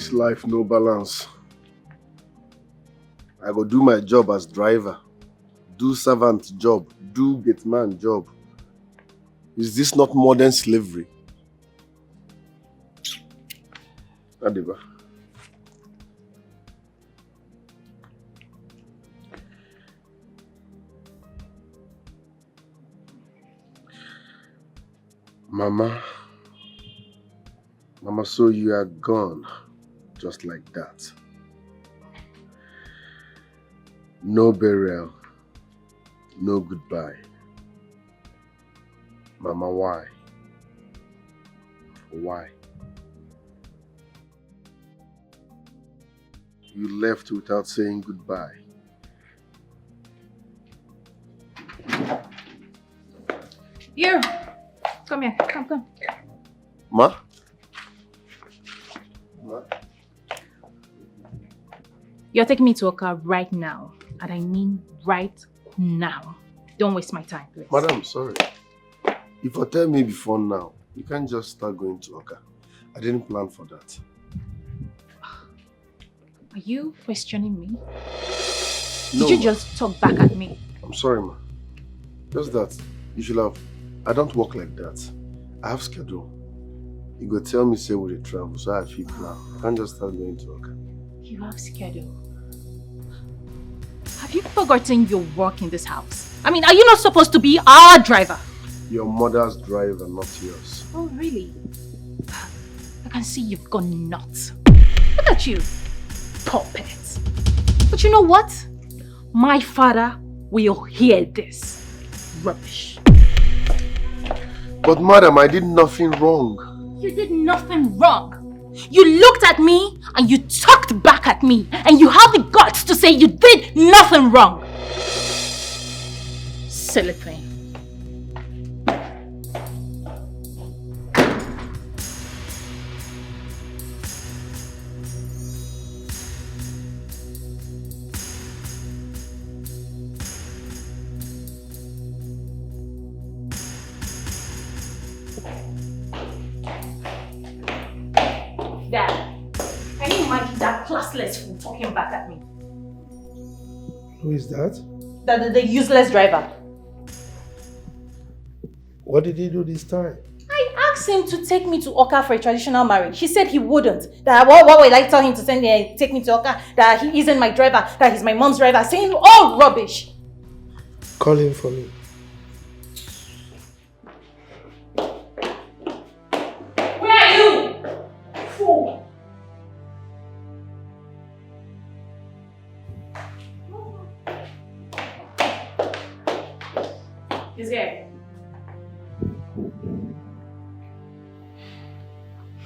This life no balance. I go do my job as driver, do servant job, do gate man job. Is this not modern slavery? Adiba. Mama, so you are gone, just like that. No burial, no goodbye. Mama, why? Why? You left without saying goodbye. Here, come here, come. Ma? You're taking me to Oka right now. And I mean right now. Don't waste my time, please. Madam, sorry. If you tell me before now, you can't just start going to Oka. I didn't plan for that. Are you questioning me? No, Did you just talk back at me? I'm sorry, ma. Just that. You should have. I don't work like that. I have schedule. You go tell me say we dey travel, so I feel plan. I can't just start going to Oka. You have schedule. Have you forgotten your work in this house? I mean, are you not supposed to be our driver? Your mother's driver, not yours. Oh, really? I can see you've gone nuts. Look at you, puppet. But you know what? My father will hear this. Rubbish. But madam, I did nothing wrong. You did nothing wrong. You looked at me and you talked back at me, and you have the guts to say you did nothing wrong. Silly thing. Dad, can you imagine that classless fool talking back at me? Who is that? The useless driver. What did he do this time? I asked him to take me to Oka for a traditional marriage. He said he wouldn't. That what will I tell him to take me to Oka? That he isn't my driver, that he's my mom's driver, saying all rubbish. Call him for me. Where are you? Fool. He's here.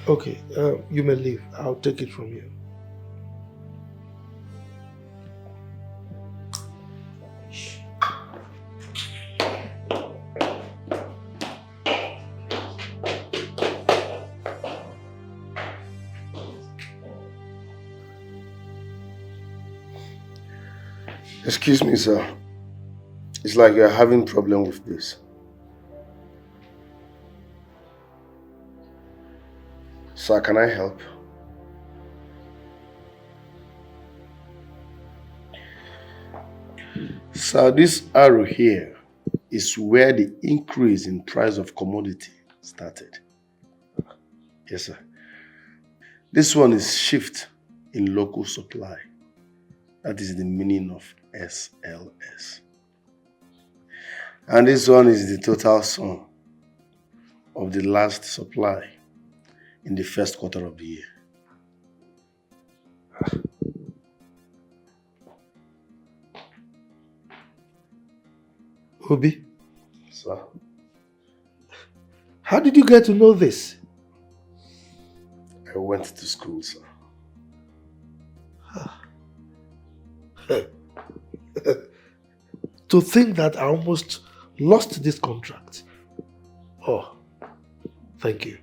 Okay, you may leave. I'll take it from you. Excuse me, sir. It's like you're having problem with this. Sir, can I help? Sir, this arrow here is where the increase in price of commodity started. Yes, sir. This one is shift in local supply. That is the meaning of SLS. And this one is the total sum of the last supply in the first quarter of the year. Obi, Sir? how did you get to know this? I went to school, sir. To think that I almost lost this contract. Oh, thank you.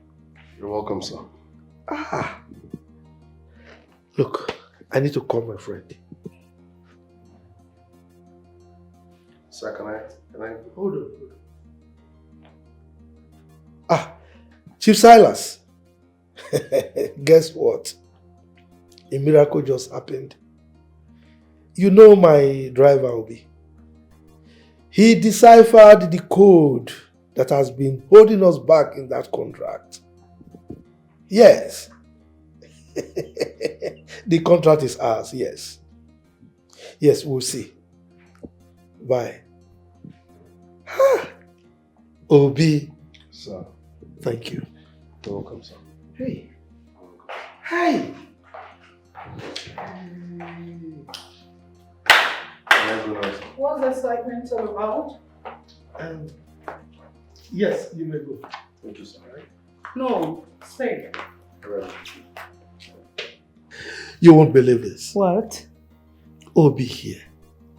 You're welcome, sir. Look, I need to call my friend. Sir, can I? Hold on. Chief Silas. Guess what? a miracle just happened. You know my driver, Obi. He deciphered the code that has been holding us back in that contract. Yes. The contract is ours, yes. Yes, we'll see. Bye. Obi. Sir. Thank you. You're welcome, sir. Hey. Hi. What's the excitement all about? Yes, you may go. Thank you, sir. No, stay. Alright. You won't believe this. What? Obi here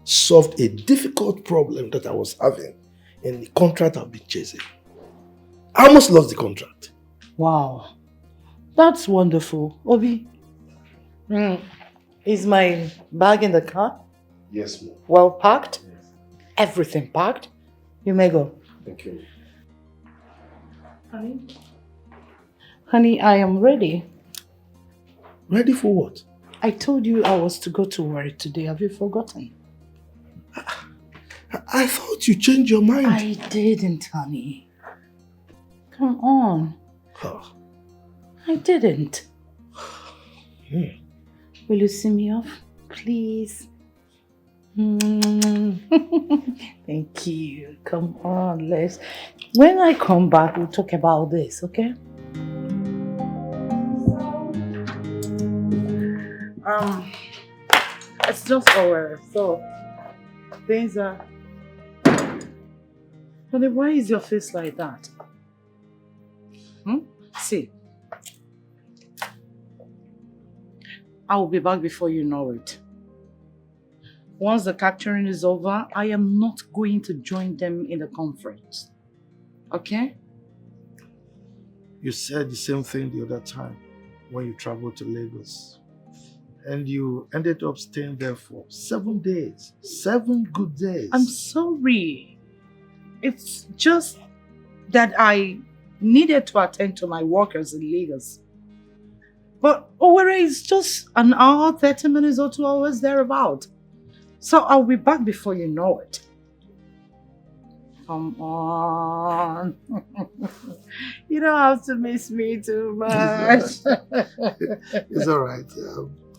solved a difficult problem that I was having in the contract I've been chasing. I almost lost the contract. Wow, that's wonderful. Obi, is my bag in the car? Yes, ma'am. Well packed? Yes. Everything packed? You may go. Thank you. Honey? Honey, I am ready. Ready for what? I told you I was to go to work today. Have you forgotten? I thought you changed your mind. I didn't, honey. Come on. Oh. I didn't. Will you see me off, please? Thank you. Come on, let's... When I come back, we'll talk about this, okay? It's just over, so things are... Honey, why is your face like that? See, I will be back before you know it. Once the capturing is over, I am not going to join them in the conference. Okay? You said the same thing the other time when you traveled to Lagos. And you ended up staying there for 7 days. 7 good days. I'm sorry. It's just that I needed to attend to my workers in Lagos. But Owerri is just an hour, 30 minutes or 2 hours thereabout. So I'll be back before you know it. Come on. You don't have to miss me too much. It's all right.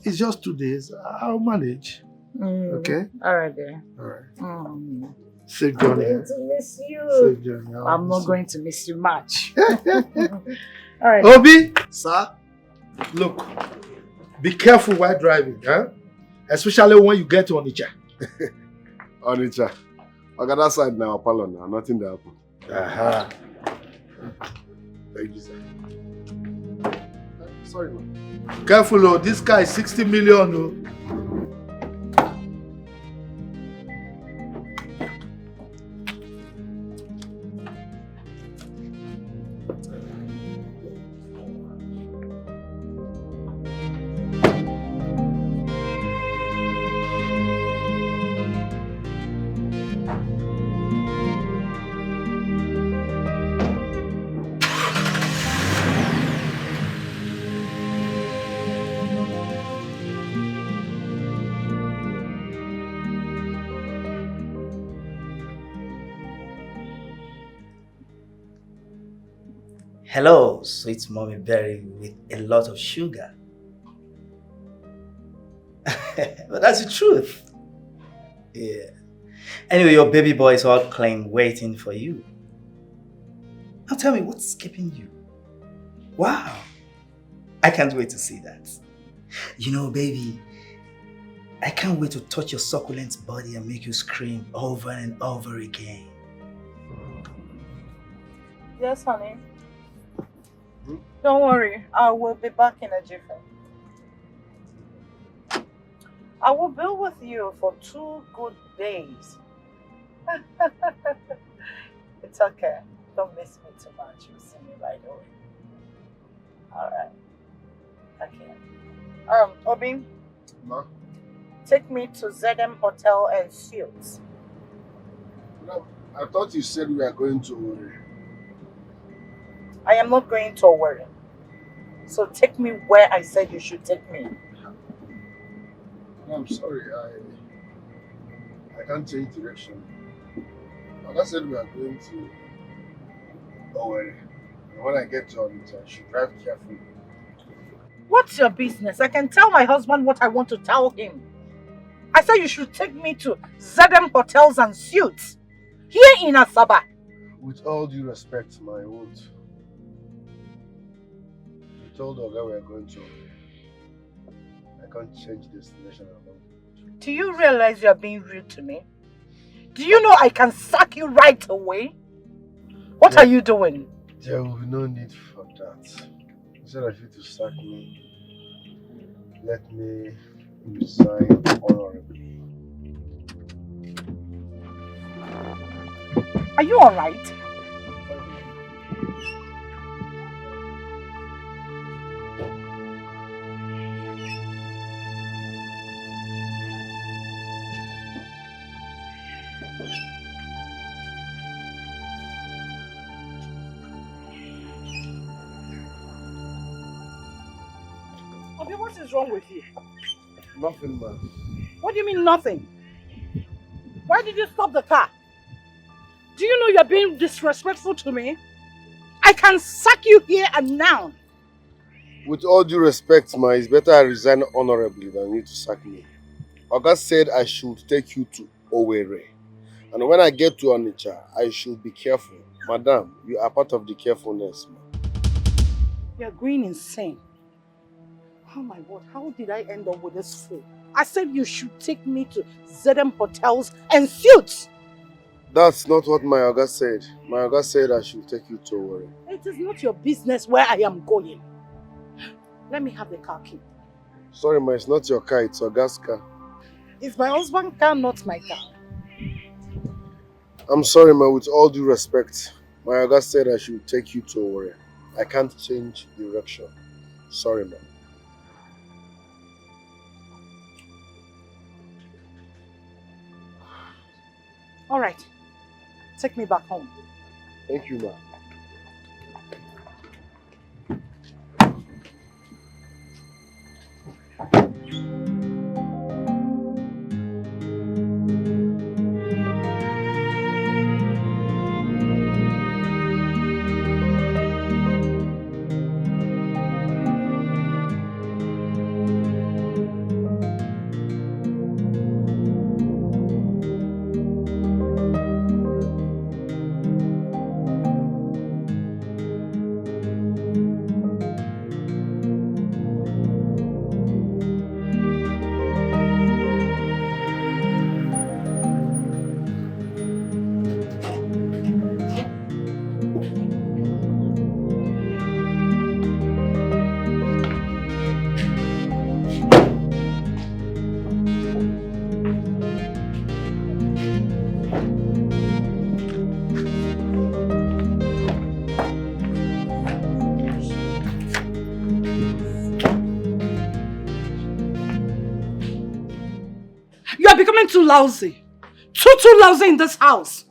It's just 2 days. I'll manage. Okay? All right, dear. All right. Mm. Safe I'm journey. going to miss you. Safe journey. I'm not going to miss you much. All right. Obi! Sir? Look, be careful while driving, huh? Especially when you get to Onitsha. Onitsha. Okay, that side now, Apollo now. Nothing to happen. Aha. Thank you, sir. Sorry, man. Careful, oh. This guy is 60 million, oh. Hello, sweet mommy berry with a lot of sugar. But that's the truth. Yeah. Anyway, your baby boy is all clean, waiting for you. Now tell me, what's keeping you? Wow. I can't wait to see that. You know, baby, I can't wait to touch your succulent body and make you scream over and over again. Yes, honey. Don't worry, I will be back in a jiffy. I will be with you for 2 good days. It's okay. Don't miss me too much. You'll see me right away. Alright. Okay. Obi, Ma? take me to ZM Hotel and Suites. No, I thought you said we are going to... I am not going to Owerri. So take me where I said you should take me. No, I'm sorry. I can't change direction. Like I said, we are going to Owerri. And when I get to Onitsha, I should drive carefully. What's your business? I can tell my husband what I want to tell him. I said you should take me to ZM Hotels and Suites here in Asaba. With all due respect, my word. You told Oga we are going to Owerri. I can't change destination alone. Do you realize you are being rude to me? Do you know I can sack you right away? What are you doing? There will be no need for that. Instead of you to sack me, let me resign honorably. Are you alright? Obi, what is wrong with you? Nothing, man. What do you mean nothing? Why did you stop the car? Do you know you're being disrespectful to me? I can sack you here and now. With all due respect, ma, it's better I resign honorably than you to sack me. Oga said I should take you to Owerri. And when I get to Onitsha, I should be careful. Madam, you are part of the carefulness, ma. You're going insane. Oh my word, how did I end up with this fool? I said you should take me to ZM Hotels and Suites. That's not what my Oga said. My Oga said I should take you to Owerri. It is not your business where I am going. Let me have the car key. Sorry, ma, it's not your car, it's Oga's car. It's my husband's car, not my car. I'm sorry, ma, with all due respect. My Oga said I should take you to Owerri. I can't change direction. Sorry, ma. Alright, take me back home. Thank you, ma. You are becoming too lousy. Too lousy in this house.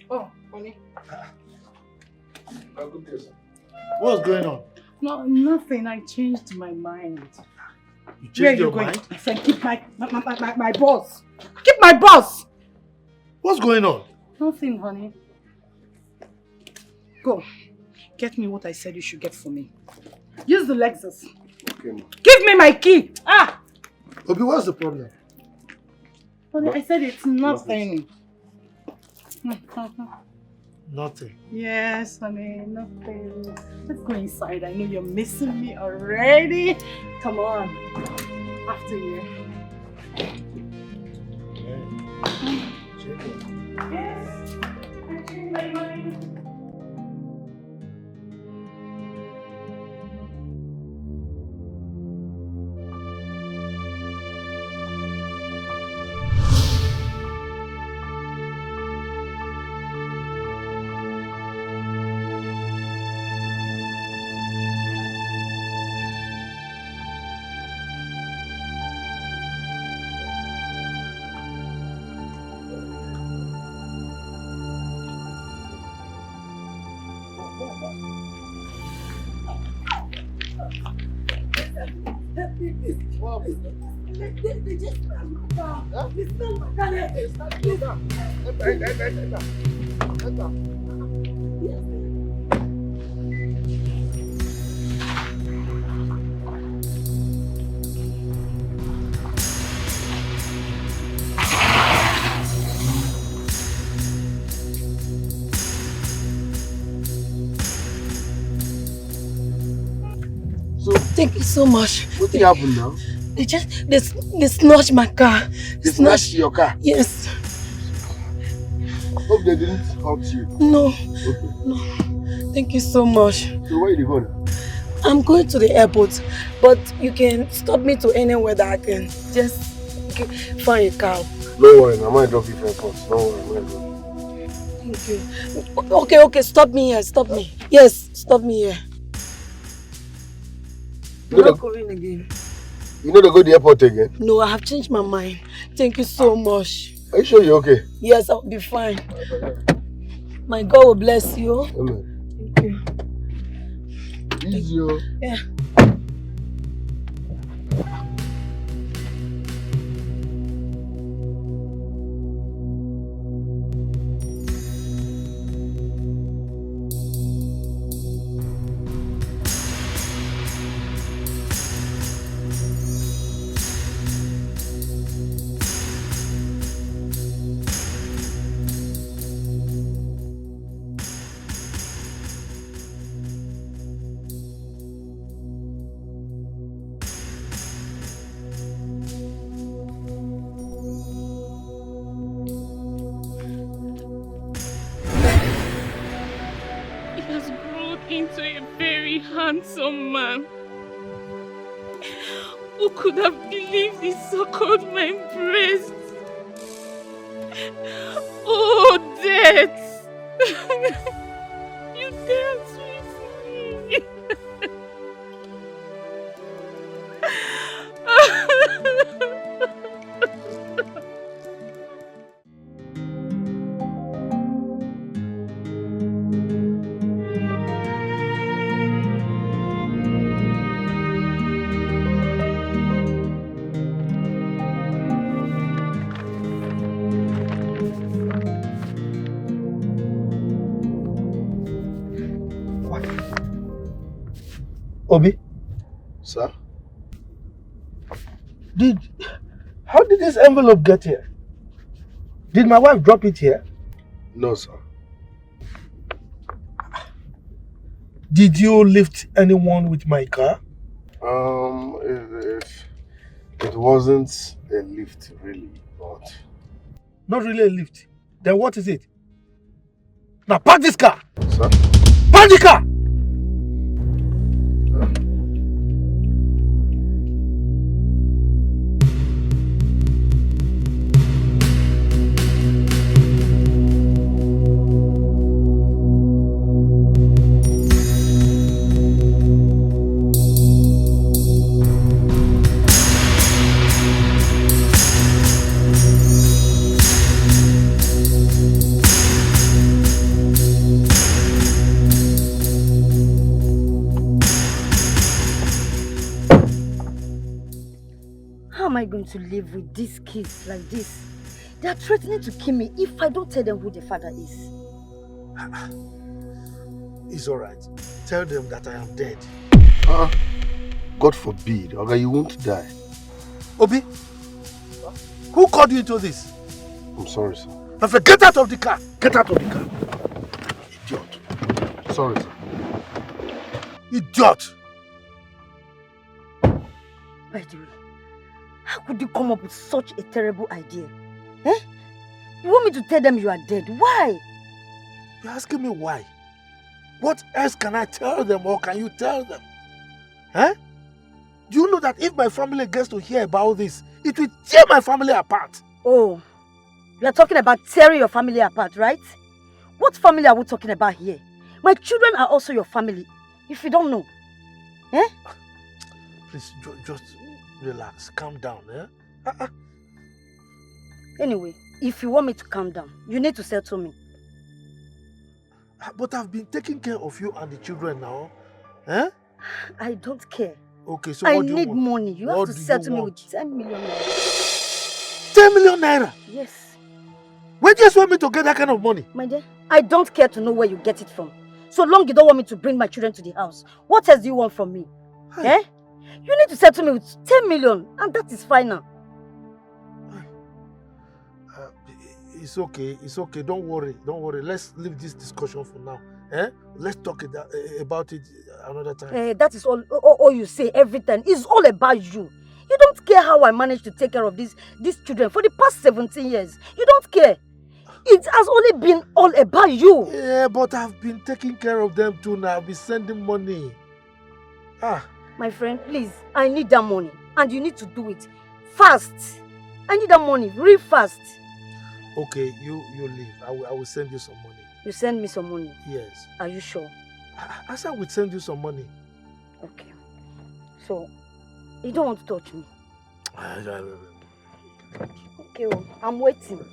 Oh, honey. What's going on? No, nothing. I changed my mind. You changed Where are you your going? mind? I said keep my boss. Keep my boss. What's going on? Nothing, honey. Go. Get me what I said you should get for me. Use the Lexus. Okay, ma. Give me my key. Ah! Obi, what's the problem? Honey, I said it's nothing. Nothing. Yes, honey, nothing. Let's go inside. I know you're missing me already. Come on. After you. Yes. I changed my mind. Thank you so much. What happened now? They snatched my car. They snatched your car? Yes. Hope they didn't hurt you. No. Okay. No. Thank you so much. So where are you going? I'm going to the airport, but you can stop me to anywhere that I can just find a car. No worry, I might drop you for airport. Don't worry, Thank you. Okay, stop me here, stop me. Yes, stop me here. I'm not going again. You know to go to the airport again? No, I have changed my mind. Thank you so much. Are you sure you're okay? Yes, I'll be fine. My God will bless you. Amen. Thank you. Easy. Yeah. Into a very handsome man who could have believed he suckled my breast. Oh, death! You dance with me. Obi? Sir? How did this envelope get here? Did my wife drop it here? No, sir. Did you lift anyone with my car? It wasn't a lift really, but... Not really a lift. Then what is it? Now park this car! Sir? Park the car! How am I going to live with these kids like this? They are threatening to kill me if I don't tell them who their father is. It's alright. Tell them that I am dead. God forbid, okay, you won't die. Obi, who called you into this? I'm sorry, sir. Now get out of the car. Get out of the car. Idiot. Sorry, sir. Idiot. By the way, how could you come up with such a terrible idea? Eh? You want me to tell them you are dead? Why? You're asking me why? What else can I tell them, or can you tell them? Eh? Do you know that if my family gets to hear about this, it will tear my family apart? Oh, you are talking about tearing your family apart, right? What family are we talking about here? My children are also your family, if you don't know. Eh? Please, just relax, calm down. Eh? Anyway, if you want me to calm down, you need to settle me. But I've been taking care of you and the children now. Eh? I don't care. Okay, so I what do you need want? money. You have What to do you settle me with want? 10 million naira. 10 million naira? Yes. Where do you want me to get that kind of money? My dear, I don't care to know where you get it from. So long you don't want me to bring my children to the house. What else do you want from me? Hey. Eh? You need to settle me with 10 million and that is final. It's okay, don't worry. Let's leave this discussion for now. Eh? Let's talk about it another time. That is all you say every time. It's all about you. You don't care how I managed to take care of these children for the past 17 years. You don't care. It has only been all about you. Yeah, but I've been taking care of them too now. I've been sending money. My friend, please, I need that money. And you need to do it fast. I need that money real fast. Okay, you leave. I will send you some money. You send me some money? Yes. Are you sure? I said I would send you some money. Okay. So, you don't want to touch me? Okay, well, I'm waiting.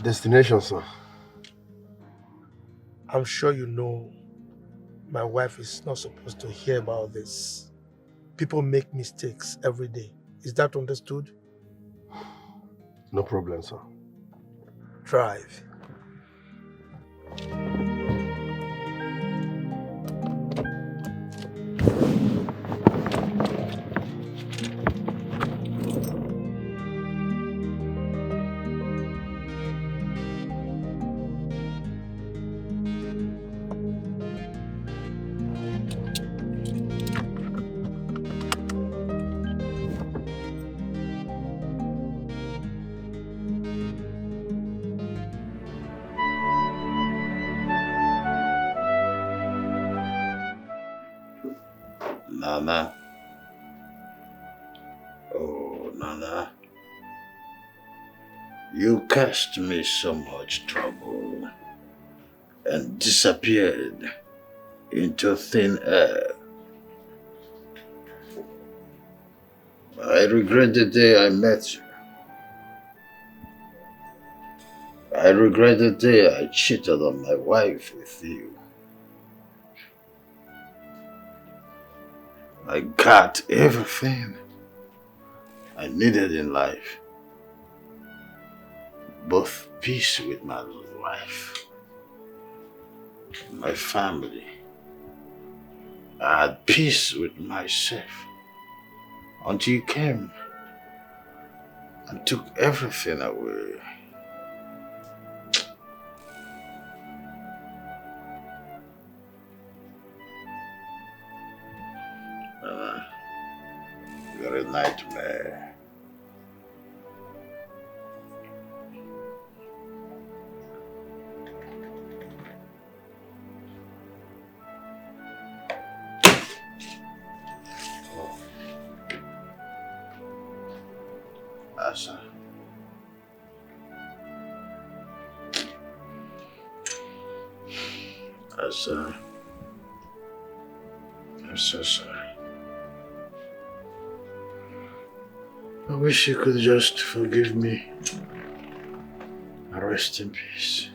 Destination, sir. I'm sure you know my wife is not supposed to hear about this. People make mistakes every day. Is that understood? No problem, sir. Drive. Nana. Oh, Nana. You caused me so much trouble and disappeared into thin air. I regret the day I met you. I regret the day I cheated on my wife with you. I got everything I needed in life. Both peace with my wife, my family. I had peace with myself until you came and took everything away. You're a nightmare. Asa. Asa. I'm so sorry. I wish you could just forgive me and rest in peace.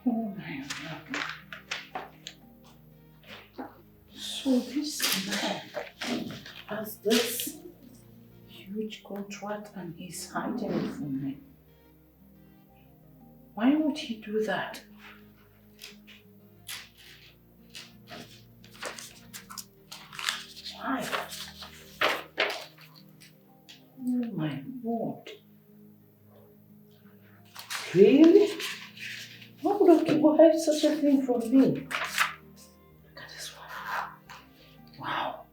Oh my. So this man has this huge contract and he's hiding it from me. Why would he do that? Why? Oh my word. Really? Why would Okongwo hide such a thing from me? Look at this one. Wow.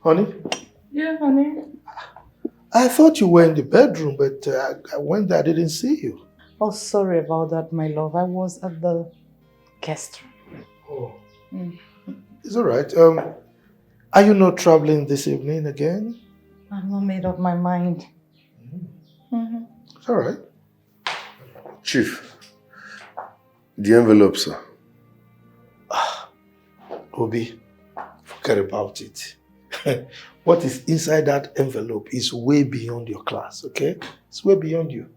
Honey? Yeah, honey. I thought you were in the bedroom, but I went there, I didn't see you. Oh, sorry about that, my love. I was at the guest room. Oh. Mm. It's all right. Are you not traveling this evening again? I've not made up my mind. It's all right. Chief, the envelope, sir. Obi, forget about it. What is inside that envelope is way beyond your class, okay? It's way beyond you.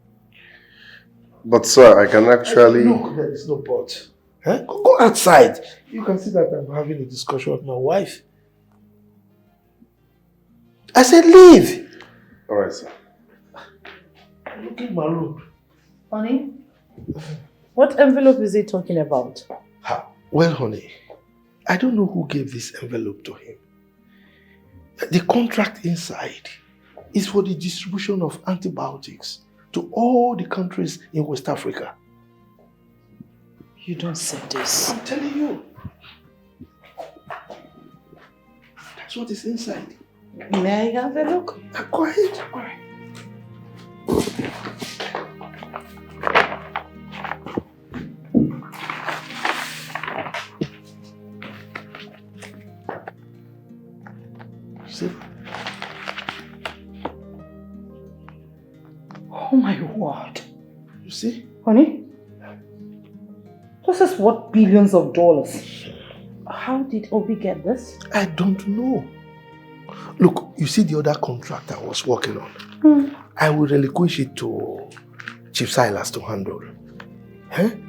But sir, I can actually... Look, there is no but. Huh? Go outside. You can see that I'm having a discussion with my wife. I said leave. All right, sir. Look in my room. Honey, what envelope is he talking about? Well, honey, I don't know who gave this envelope to him. The contract inside is for the distribution of antibiotics to all the countries in West Africa. You don't say this. I'm telling you. That's what is inside. May I have a look? Go ahead. All right. See? Oh my word. You see? Honey, this is worth billions of dollars. How did Obi get this? I don't know. Look, you see the other contract I was working on? I will relinquish it to Chief Silas to handle.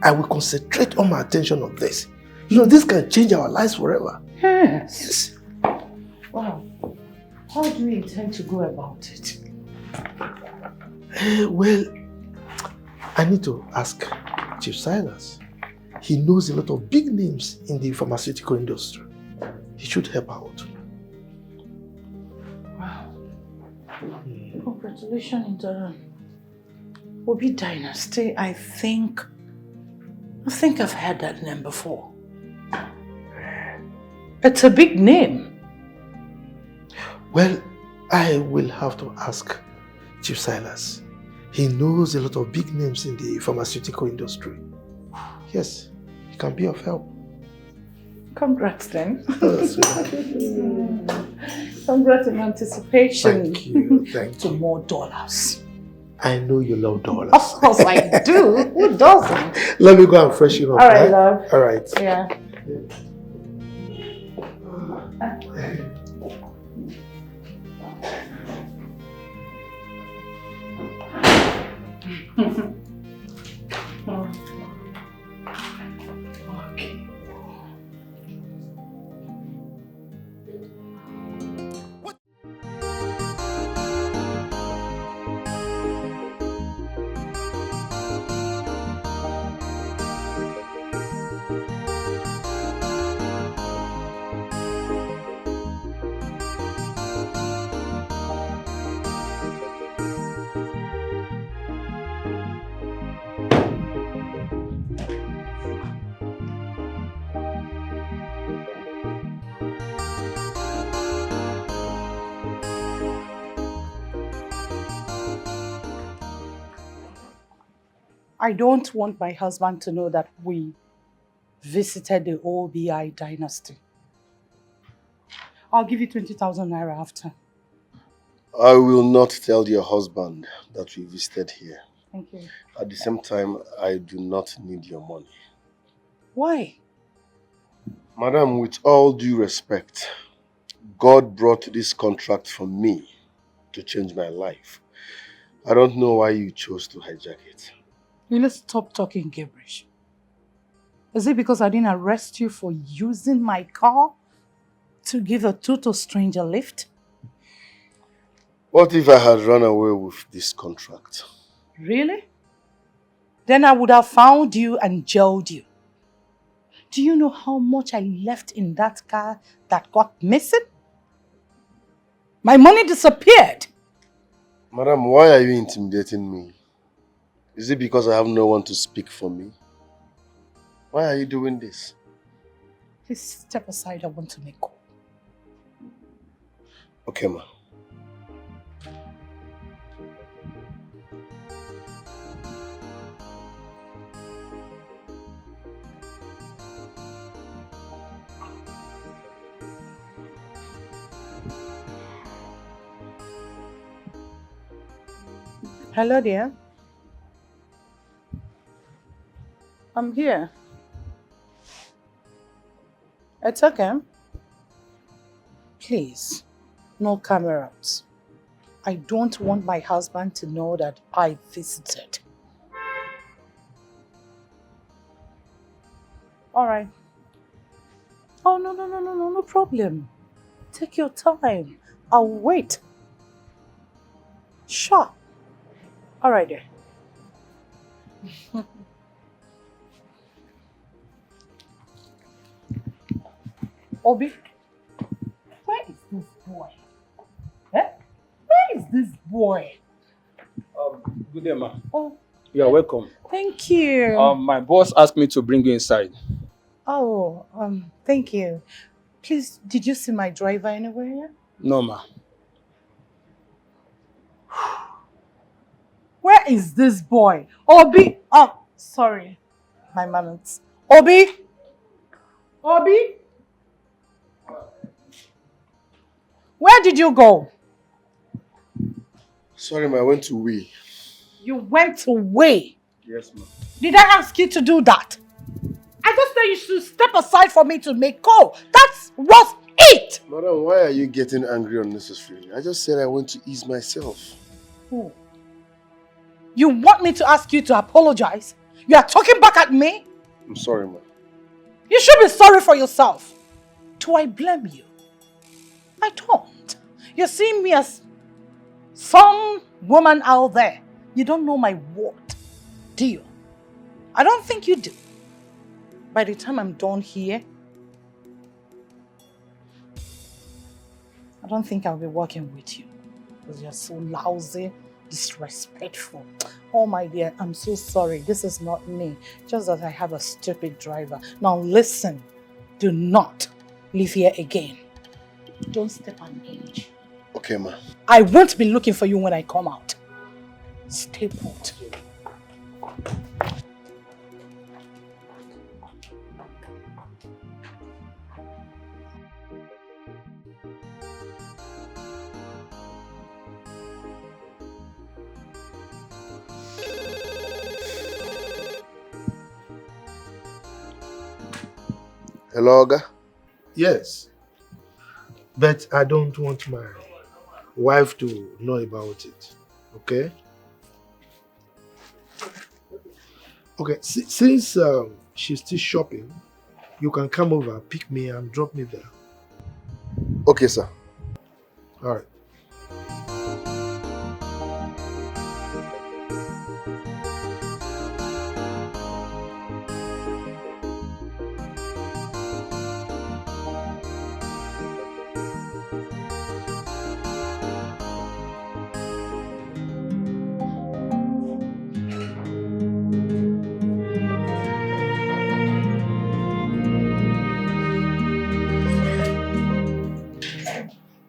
I will concentrate all my attention on this. You know, this can change our lives forever. Yes. Wow. How do you intend to go about it? Well, I need to ask Chief Silas. He knows a lot of big names in the pharmaceutical industry. He should help out. Wow. Congratulations in the Obi dynasty. I think I've heard that name before. It's a big name. Well, I will have to ask Chief Silas. He knows a lot of big names in the pharmaceutical industry. Yes, he can be of help. Congrats then. Congrats in anticipation. Thank you. Thank to you. more dollars. I know you love dollars. Of course I do. Who doesn't? Let me go and freshen up. All right, love. All right. Yeah. Okay. I don't want my husband to know that we visited the OBI dynasty. I'll give you 20,000 naira after. I will not tell your husband that we visited here. Thank you. At the same time, I do not need your money. Why? Madam, with all due respect, God brought this contract for me to change my life. I don't know why you chose to hijack it. Will you stop talking gibberish? Is it because I didn't arrest you for using my car to give a total stranger lift? What if I had run away with this contract? Really? Then I would have found you and jailed you. Do you know how much I left in that car that got missing? My money disappeared. Madam, why are you intimidating me? Is it because I have no one to speak for me? Why are you doing this? Please step aside, I want to make call. Okay, ma. Hello, dear. I'm here. It's okay. Please, no cameras. I don't want my husband to know that I visited. All right. Oh, no problem. Take your time. I'll wait. Sure. All right, dear. Obi, where is this boy? Eh? Where is this boy? Good day, ma. Oh, You are welcome. thank you. My boss asked me to bring you inside. Oh, thank you. Please, did you see my driver anywhere? No, ma. Where is this boy? Obi! Oh, sorry. My manners. Obi! Obi! Where did you go? Sorry, ma, I went to wee. You went away. Yes, ma. Did I ask you to do that? I just said you should step aside for me to make call. That was it! Madam, why are you getting angry unnecessarily? I just said I went to ease myself. Who? You want me to ask you to apologize? You are talking back at me? I'm sorry, ma. You should be sorry for yourself. Do I blame you? I don't. You're seeing me as some woman out there. You don't know my word, do you? I don't think you do. By the time I'm done here, I don't think I'll be working with you. Because you're so lousy, disrespectful. Oh my dear, I'm so sorry. This is not me. Just that I have a stupid driver. Now listen, do not live here again. Don't step on inch. Okay, ma. I won't be looking for you when I come out. Stay put. Hello, Oga? Yes. But I don't want my wife to know about it. Okay? Okay, since she's still shopping, you can come over, pick me and drop me there. Okay, sir. All right.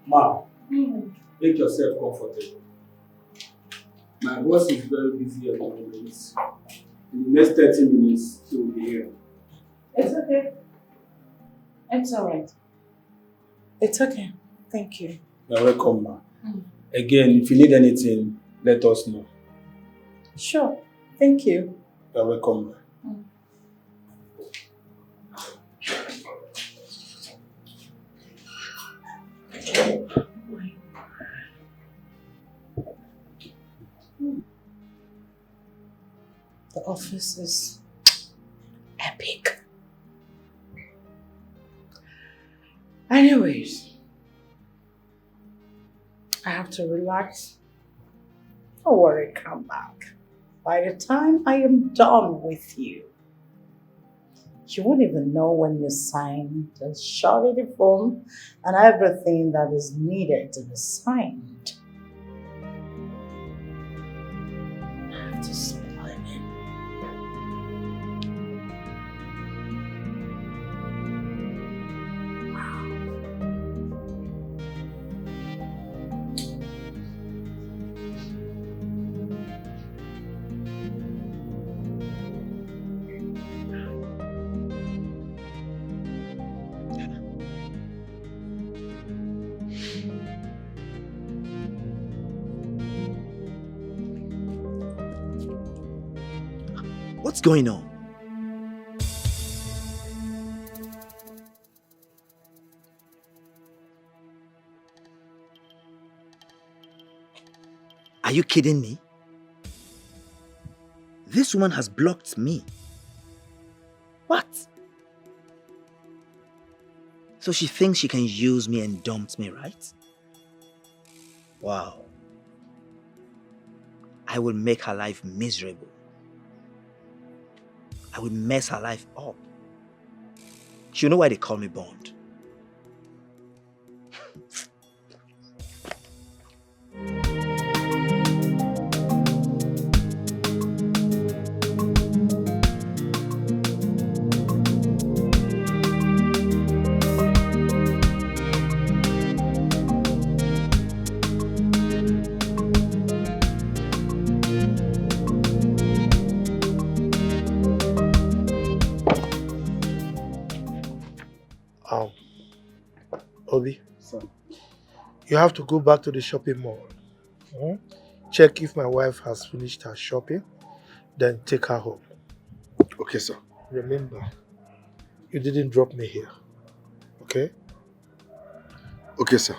Ma, make yourself comfortable. My boss is very busy at the moment. In the next 30 minutes, he will be here. It's okay. It's all right. It's okay. Thank you. You are welcome, ma. Again, if you need anything, let us know. Sure. Thank you. You're welcome. The office is epic. Anyways, I have to relax. Don't worry, come back. By the time I am done with you, you won't even know when you sign the surety form and everything that is needed to be signed. I have to smile. What's going on? Are you kidding me? This woman has blocked me. What? So she thinks she can use me and dump me, right? Wow. I will make her life miserable. I will mess her life up. She'll know why they call me Bond. Obi, you have to go back to the shopping mall. Check if my wife has finished her shopping, then take her home. Okay, sir. Remember, you didn't drop me here, okay? Okay, sir.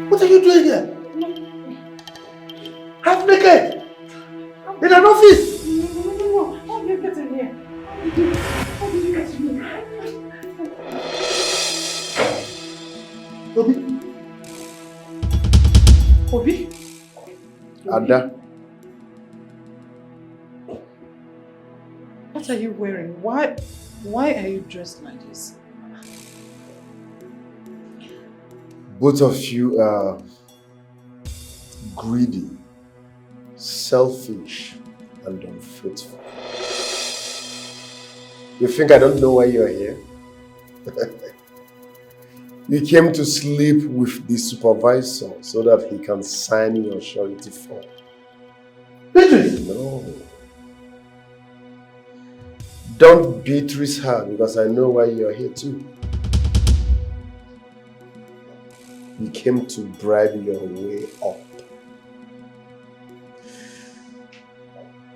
What are you doing here? Half naked? In an office? No. How did you get in here? How did you get in here? Obi? Ada. What are you wearing? Why are you dressed like this? Both of you are greedy, selfish, and unfaithful. You think I don't know why you're here? You came to sleep with the supervisor so that he can sign your surety form. No. Don't Beatrice her because I know why you're here too. You came to bribe your way up.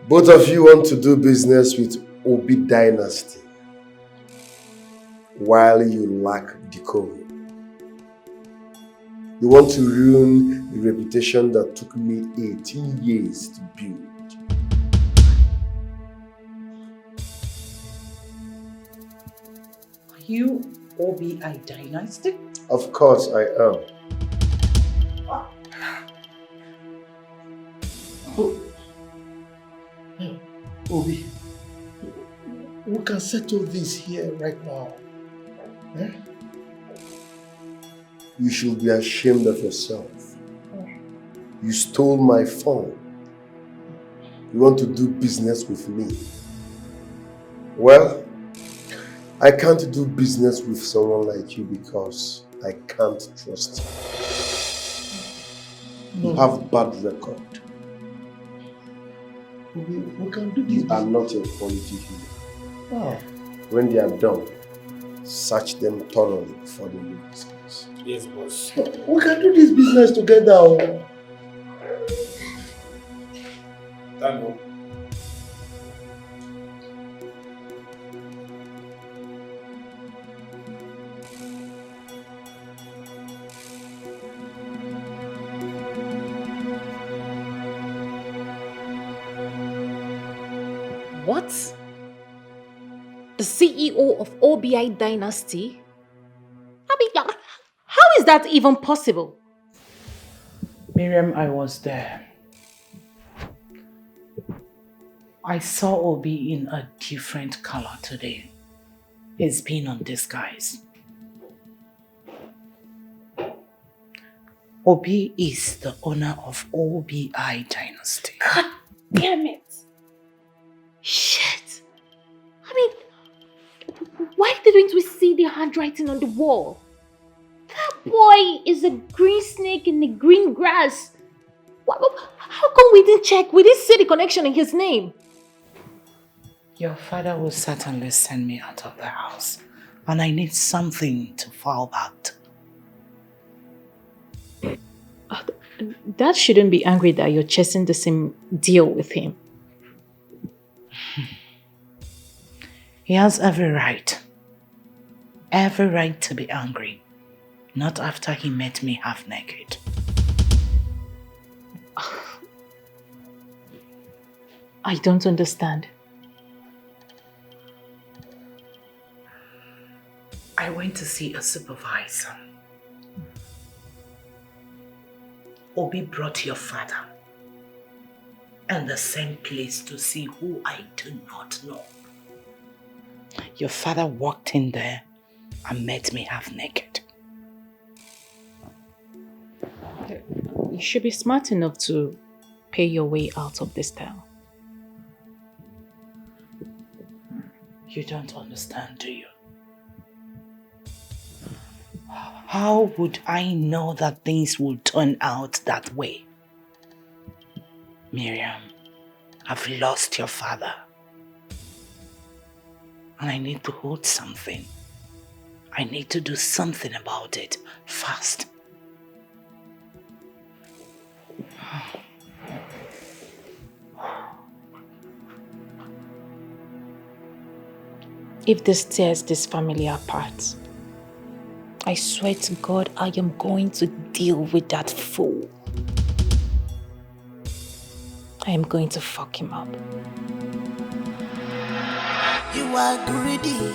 Both of you want to do business with Obi Dynasty while you lack decorum. You want to ruin the reputation that took me 18 years to build. Are you Obi Dynasty? Of course I am. Oh, Obi, we can settle this here right now. Eh? You should be ashamed of yourself. You stole my phone. You want to do business with me? Well, I can't do business with someone like you because I can't trust you. You have bad record. We can do this. You are not a quality human. Oh. When they are done, search them thoroughly before they leave this place. Yes, boss. We can do this business together. Tango. What? The CEO of OBI Dynasty? I mean, how is that even possible? Miriam, I was there. I saw Obi in a different color today. He's been on disguise. Obi is the owner of OBI Dynasty. God damn it. Shit. I mean, why didn't we see the handwriting on the wall? That boy is a green snake in the green grass. How come we didn't check? We didn't see the connection in his name. Your father will certainly send me out of the house, and I need something to fall back to. Dad shouldn't be angry that you're chasing the same deal with him. He has every right to be angry, not after he met me half naked. I don't understand. I went to see a supervisor. Obi brought your father and the same place to see who I do not know. Your father walked in there and met me half naked. You should be smart enough to pay your way out of this town. You don't understand, do you? How would I know that things will turn out that way? Miriam, I've lost your father. And I need to hold something. I need to do something about it fast. If this tears this family apart, I swear to God, I am going to deal with that fool. I am going to fuck him up. You are greedy,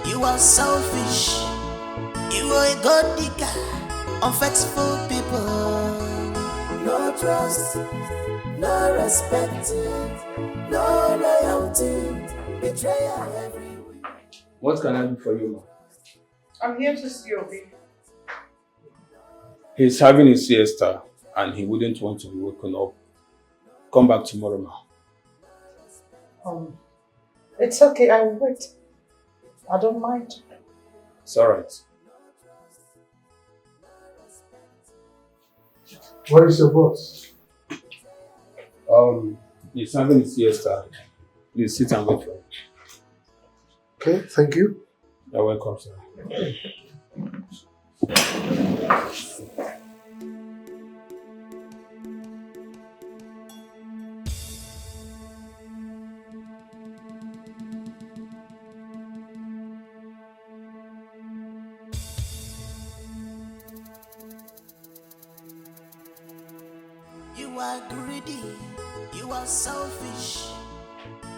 you are selfish, you are a god digger, unfaithful people. No trust, no respect, no loyalty, betrayal everywhere. What can I do for you, ma? I'm here to see Obi. He's having a siesta and he wouldn't want to be woken up. Come back tomorrow, ma. It's okay, I will wait. I don't mind. It's alright. Where is your boss? He's having a siesta. Please sit and wait for him. Okay, thank you. You're welcome, sir. You are greedy, you are selfish,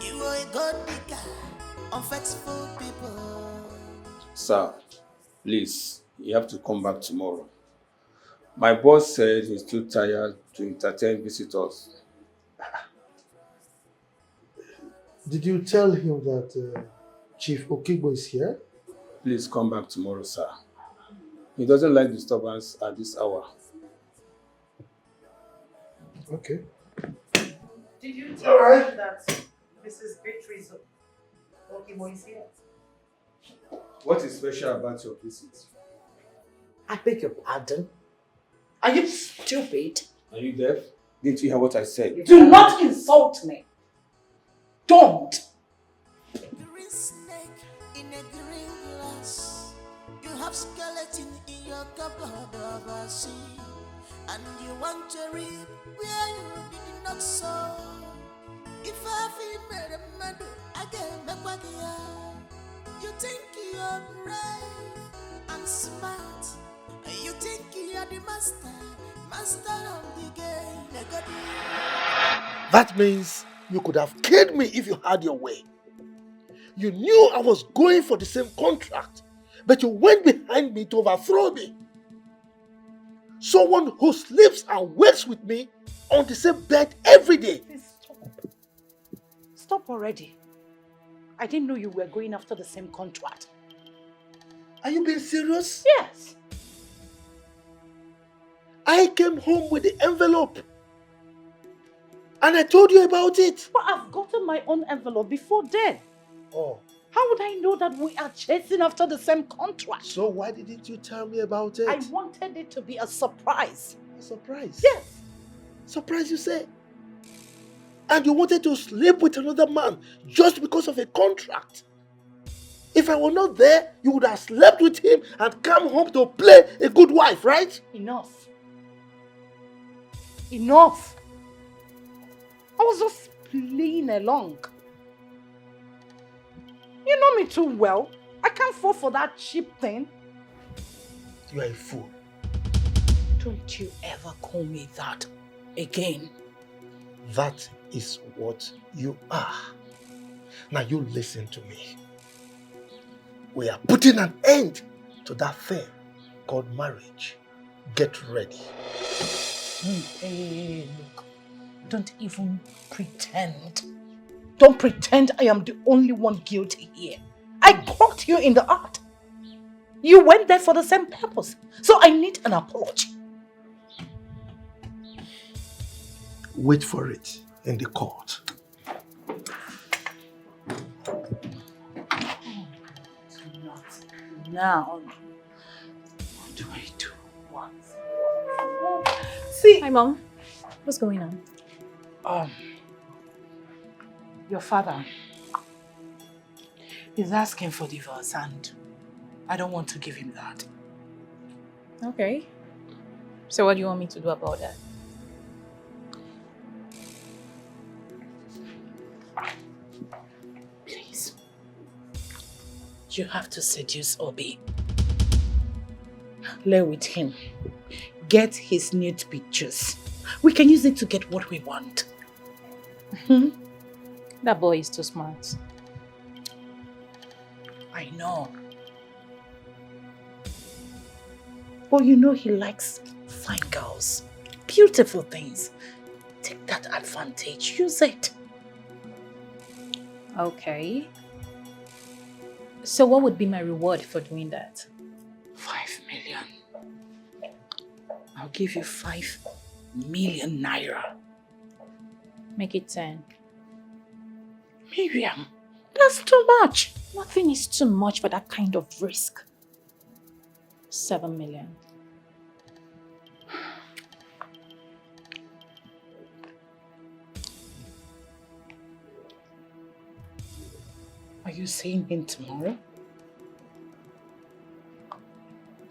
you are a god digger, unfaithful people. Sir, please, you have to come back tomorrow. My boss said he's too tired to entertain visitors. Did you tell him that Chief Okigbo is here? Please come back tomorrow, sir. He doesn't like disturbance at this hour. Okay. Did you tell him that Mrs. Beatrice Okigbo is here? What is special about your visit? I beg your pardon. Are you stupid? Are you deaf? Didn't you hear what I said? Do not insult me. Don't. Green snake in a green glass. You have skeleton in your cupboard of a sea. And you want to reap where you did not sow. If I feel made a medal, I can make what you are. You think you're brave and smart. You think you're the master of the game. That means you could have killed me if you had your way. You knew I was going for the same contract, but you went behind me to overthrow me. Someone who sleeps and wakes with me on the same bed every day. Please stop. Stop already. I didn't know you were going after the same contract. Are you being serious? Yes. I came home with the envelope. And I told you about it. But I've gotten my own envelope before then. Oh. How would I know that we are chasing after the same contract? So why didn't you tell me about it? I wanted it to be a surprise. A surprise? Yes. Surprise, you say? And you wanted to sleep with another man just because of a contract? If I were not there, you would have slept with him and come home to play a good wife, right? Enough. Enough. I was just playing along. You know me too well. I can't fall for that cheap thing. You are a fool. Don't you ever call me that again. That is what you are. Now you listen to me. We are putting an end to that thing called marriage. Get ready. Hey, look. Don't even pretend. Don't pretend I am the only one guilty here. I caught you in the act. You went there for the same purpose. So I need an apology. Wait for it in the court. Not now. What do I do? What? See. Hi, Mom. What's going on? Your father is asking for divorce and I don't want to give him that. Okay. So what do you want me to do about that? Please. You have to seduce Obi. Lay with him. Get his nude pictures. We can use it to get what we want. That boy is too smart. I know. But you know he likes fine girls. Beautiful things. Take that advantage. Use it. Okay. So what would be my reward for doing that? 5 million. I'll give you 5 million naira. Make it 10. Miriam, that's too much. Nothing is too much for that kind of risk. 7 million. Are you seeing him tomorrow?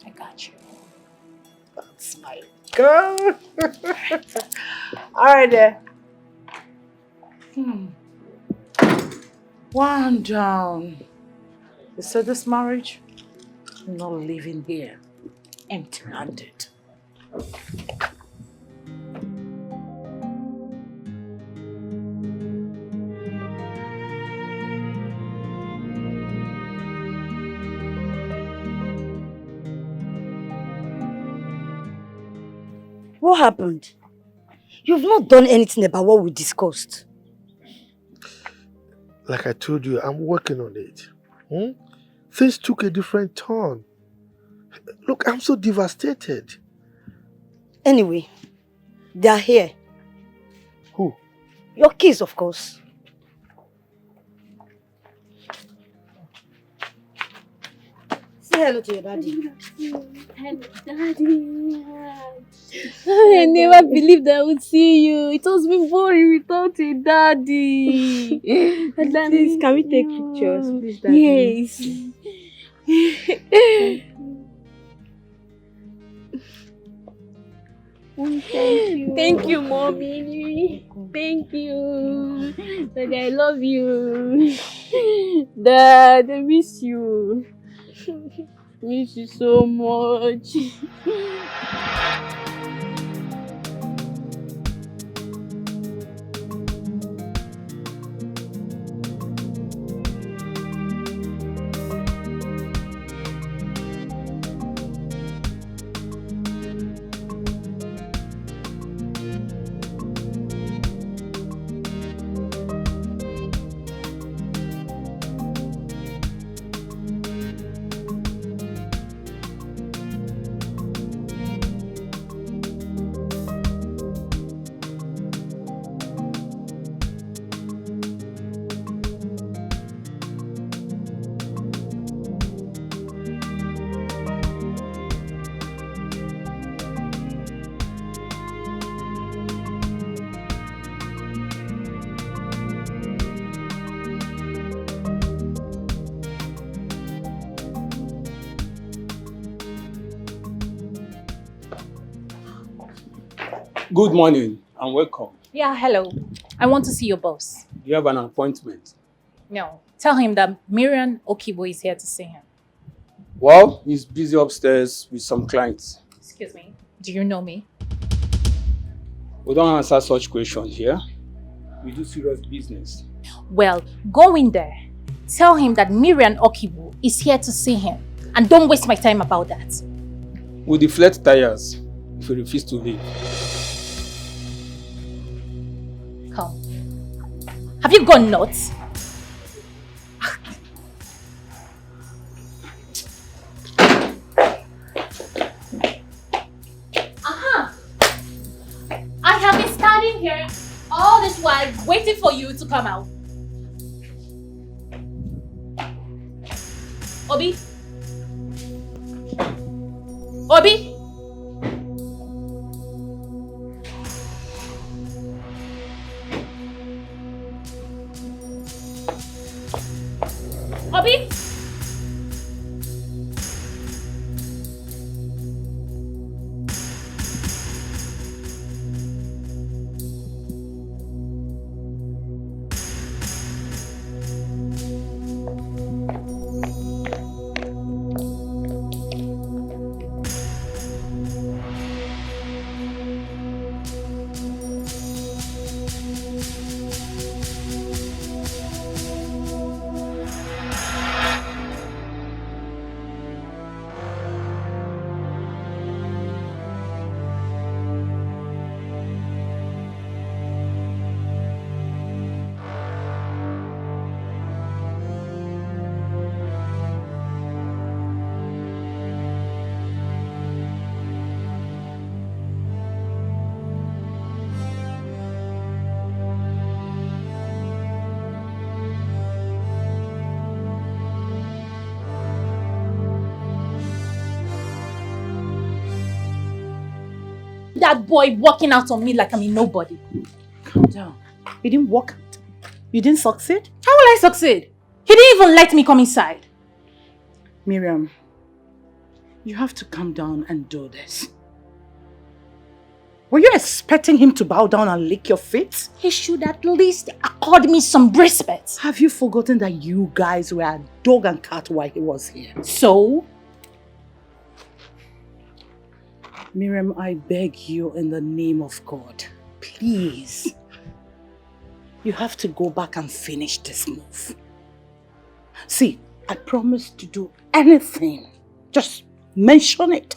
I got you. That's my girl. All right there. One down. You said this marriage? I'm not living here empty-handed. What happened? You've not done anything about what we discussed. Like I told you, I'm working on it. Things took a different turn. Look, I'm so devastated. Anyway, they are here. Who? Your kids, of course. Say hello to your daddy. Hello, Daddy. I never believed I would see you. It was been boring without a daddy. Please, can we take pictures, please, Daddy? Yes. Thank you. Thank you, Mommy. Thank you. Daddy, I love you. Dad, I miss you. Miss you so much. Good morning and welcome. Yeah, hello. I want to see your boss. You have an appointment. No. Tell him that Miriam Okibo is here to see him. Well, he's busy upstairs with some clients. Excuse me. Do you know me? We don't answer such questions here. We do serious business. Well, go in there. Tell him that Miriam Okibo is here to see him. And don't waste my time about that. We'll deflate tires if you refuse to leave. Come. Have you gone nuts? Aha! I have been standing here all this while waiting for you to come out. Obi? Obi? Obi? That boy walking out on me like I'm a nobody. Calm down. You didn't walk out. You didn't succeed? How will I succeed? He didn't even let me come inside. Miriam, you have to calm down and do this. Were you expecting him to bow down and lick your feet? He should at least accord me some respect. Have you forgotten that you guys were a dog and cat while he was here? So? Miriam, I beg you in the name of God, please. You have to go back and finish this move. See, I promise to do anything. Just mention it.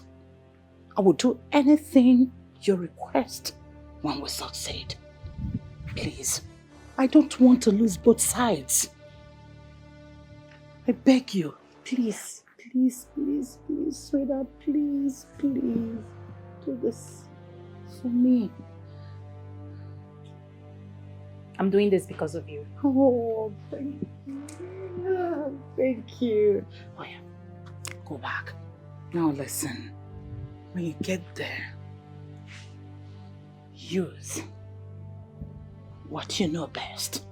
I will do anything you request. when we succeed. Please, I don't want to lose both sides. I beg you, please, please, please, please, sweetheart, please, please, do this for me. I'm doing this because of you. Oh, thank you. Thank you. Oh yeah, go back. Now listen, when you get there, use what you know best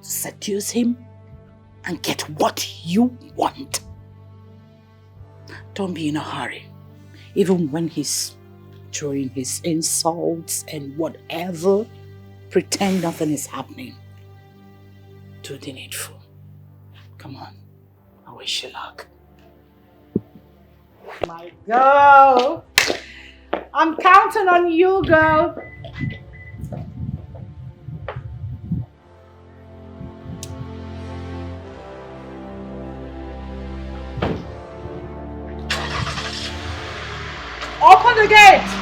to seduce him and get what you want. Don't be in a hurry. Even when he's throwing his insults and whatever, pretend nothing is happening. Do the needful. Come on, I wish you luck. My girl! I'm counting on you, girl! Open the gate!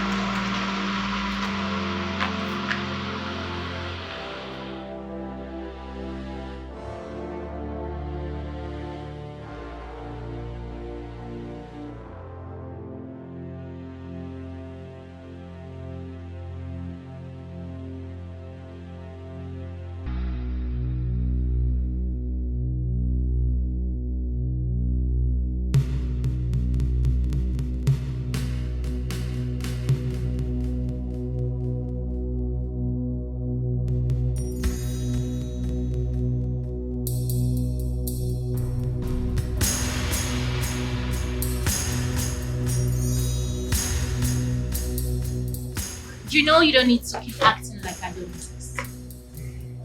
You know you don't need to keep acting like I don't exist.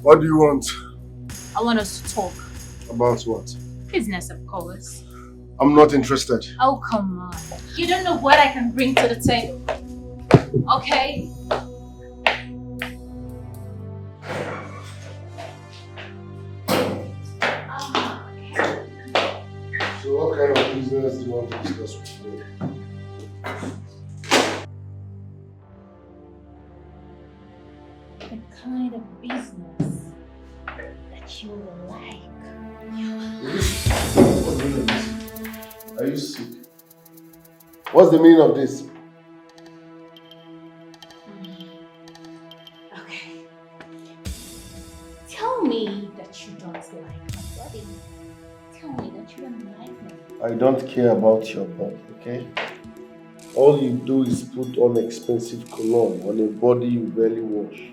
What do you want? I want us to talk. About what? Business, of course. I'm not interested. Oh, come on. You don't know what I can bring to the table. Okay? So what kind of business do you want to discuss with me? The kind of business that you will like. What's the meaning of this? Are you sick? What's the meaning of this? Okay. Tell me that you don't like my body. Tell me that you don't like me. I don't care about your body, okay? All you do is put on expensive cologne on a body you barely wash.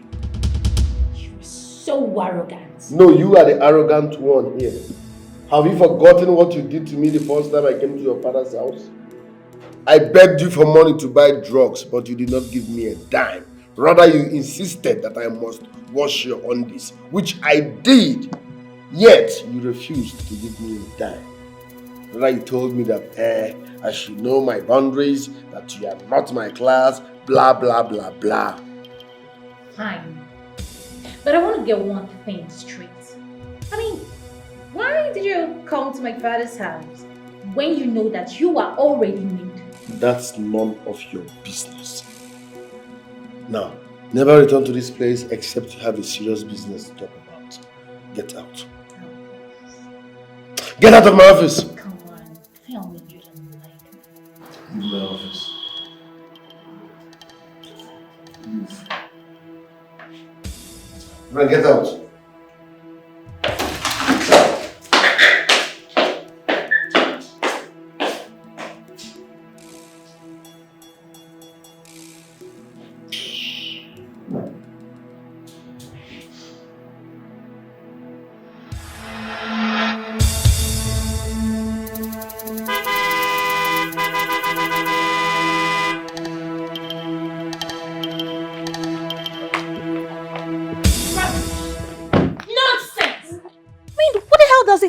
You're so arrogant. No, you are the arrogant one here. Have you forgotten what you did to me the first time I came to your father's house? I begged you for money to buy drugs, but you did not give me a dime. Rather, you insisted that I must wash your undies, which I did. Yet, you refused to give me a dime. Rather, you told me that I should know my boundaries, that you are not my class, blah, blah, blah, blah. Fine. But I want to get one thing straight. I mean, why did you come to my father's house when you know that you are already married? That's none of your business. Now, never return to this place except you have a serious business to talk about. Get out. Get out of my office! Come on, tell me you don't like me. Leave my office. Now get out.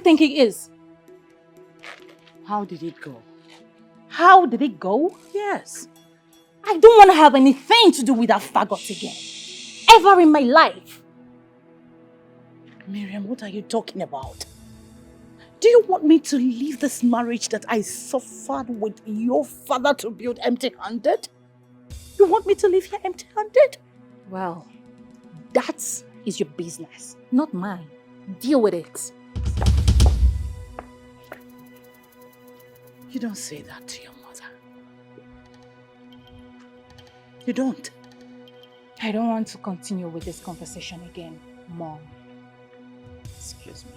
Think he is? How did it go? How did it go? Yes. I don't want to have anything to do with that faggot again. Ever in my life. Miriam, what are you talking about? Do you want me to leave this marriage that I suffered with your father to build empty-handed? You want me to leave here empty-handed? Well, that is your business, not mine. Deal with it. You don't say that to your mother. You don't. I don't want to continue with this conversation again, Mom. Excuse me.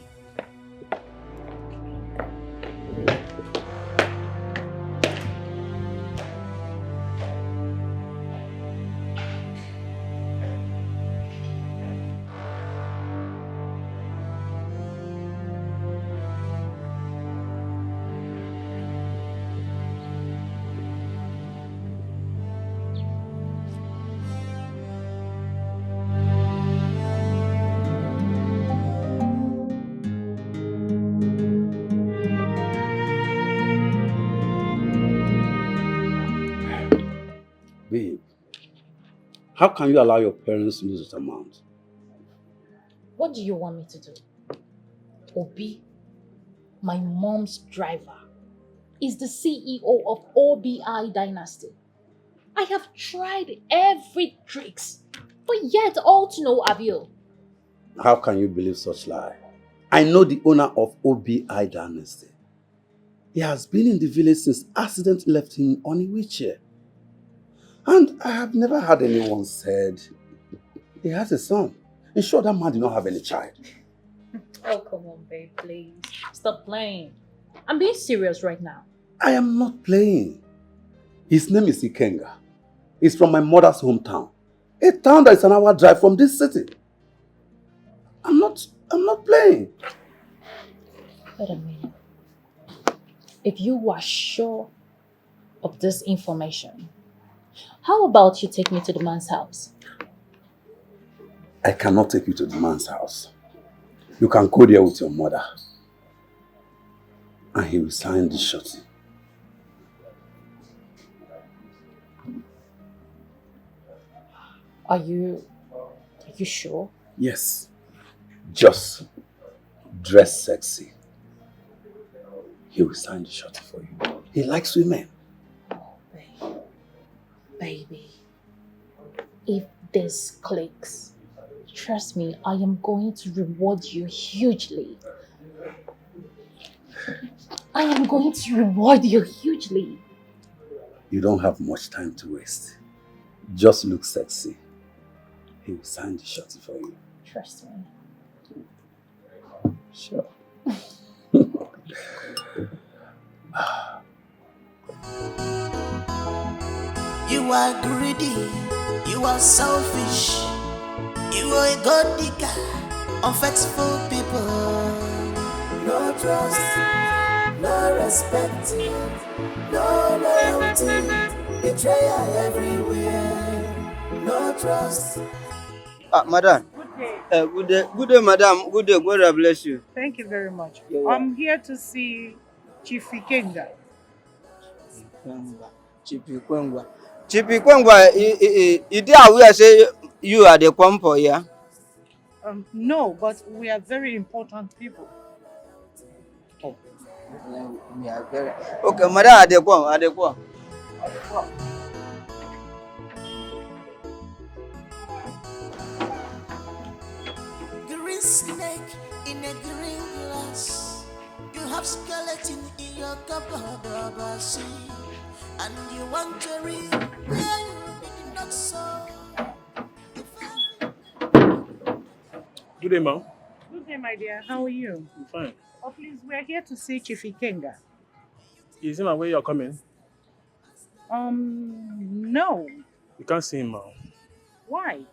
Babe, how can you allow your parents to lose this amount? What do you want me to do? Obi, my mom's driver, is the CEO of OBI Dynasty. I have tried every tricks, but yet all to no avail. How can you believe such lie? I know the owner of OBI Dynasty. He has been in the village since accident left him on a wheelchair. And I have never heard anyone said he has a son. In short, that man did not have any child. Oh, come on, babe, please. Stop playing. I'm being serious right now. I am not playing. His name is Ikenga. He's from my mother's hometown. A town that is an hour drive from this city. I'm not playing. Wait a minute. If you are sure of this information, how about you take me to the man's house? I cannot take you to the man's house. You can go there with your mother. And he will sign the shorty. Are you sure? Yes. Just dress sexy. He will sign the shorty for you. He likes women. Oh, baby. If this clicks, trust me, I am going to reward you hugely. I am going to reward you hugely. You don't have much time to waste. Just look sexy. He will sign the shorty for you. Trust me. Sure. You are greedy, you are selfish, you are a god digger, unfaithful people. No trust, no respect, no loyalty, betrayal everywhere. No trust. Madam. Good day. Good day, madam. Good day. God bless you. Thank you very much. You're welcome. I'm here to see Chief Ikenga. Chipi Kwengwa, you did aware say you are the kwampo, yeah? No, but we are very important people. Oh, we are very... Okay, madam, adequate. Green snake in a green glass. You have skeleton in your cupboard of a sea. And you want to read where you did not sow. Good day, ma'am. Good day, my dear. How are you? I'm fine. Oh, please, we're here to see Chief Ikenga. Is him aware you're coming? No. You can't see him now. Why?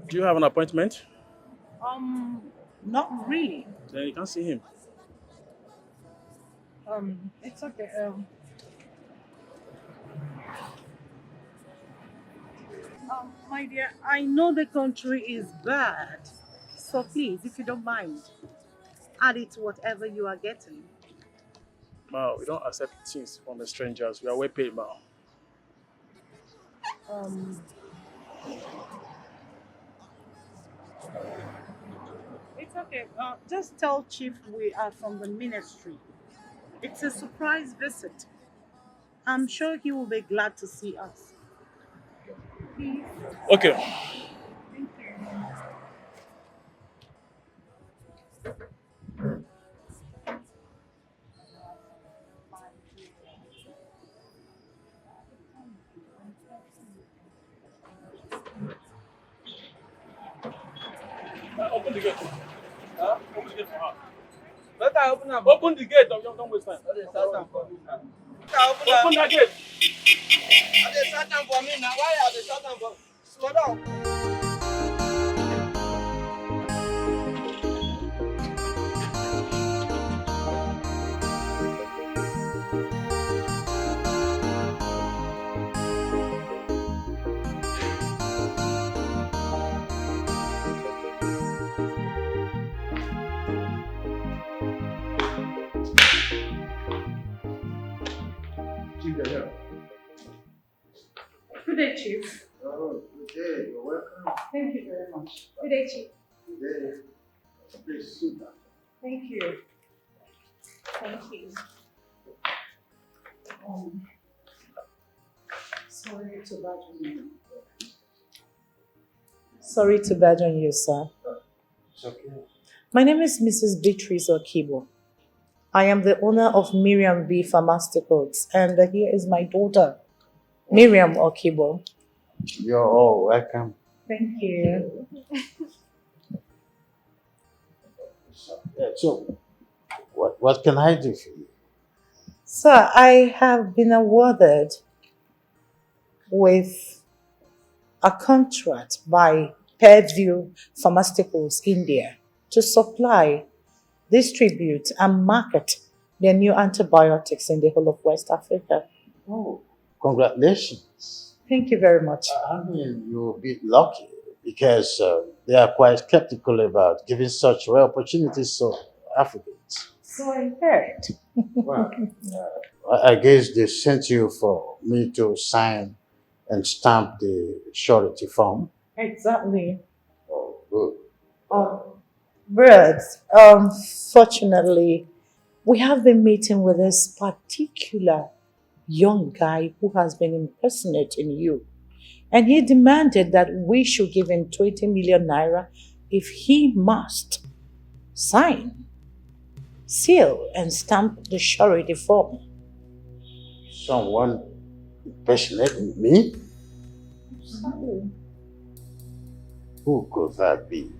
Do you have an appointment? Not really. Then you can't see him. It's okay. My dear, I know the country is bad. So please, if you don't mind, add it to whatever you are getting. Ma, we don't accept things from the strangers. We are well paid, ma. It's okay. Just tell Chief we are from the ministry. It's a surprise visit. I'm sure he will be glad to see us. Please. Okay. Open the gate. Huh? Open the gate for her. Let her open her. Open the gate. Don't waste time. Open that gate. Are they starting for me now? Why are they starting for me? Slow down. Good day, Chief. Oh, good day. You're welcome. Thank you very much. Good day, Chief. Good day. Please sit down. Thank you. Thank you. Sorry to badger you. Sorry to badger you, sir. It's okay. My name is Mrs. Beatrice Okibo. I am the owner of Miriam B. Pharmaceuticals, and here is my daughter, Miriam Okibo. You're all welcome. Thank you. So, what can I do for you? Sir, I have been awarded with a contract by Purdue Pharmaceuticals India to supply, distribute, and market their new antibiotics in the whole of West Africa. Oh, congratulations. Thank you very much. I mean, you're a bit lucky because they are quite skeptical about giving such rare opportunities to Africans. So I heard. Well, I guess they sent you for me to sign and stamp the surety form. Exactly. Oh, good. But fortunately, we have been meeting with this particular young guy who has been impersonating you. And he demanded that we should give him 20 million naira if he must sign, seal, and stamp the surety form. Someone impersonating me? Exactly. Who could that be?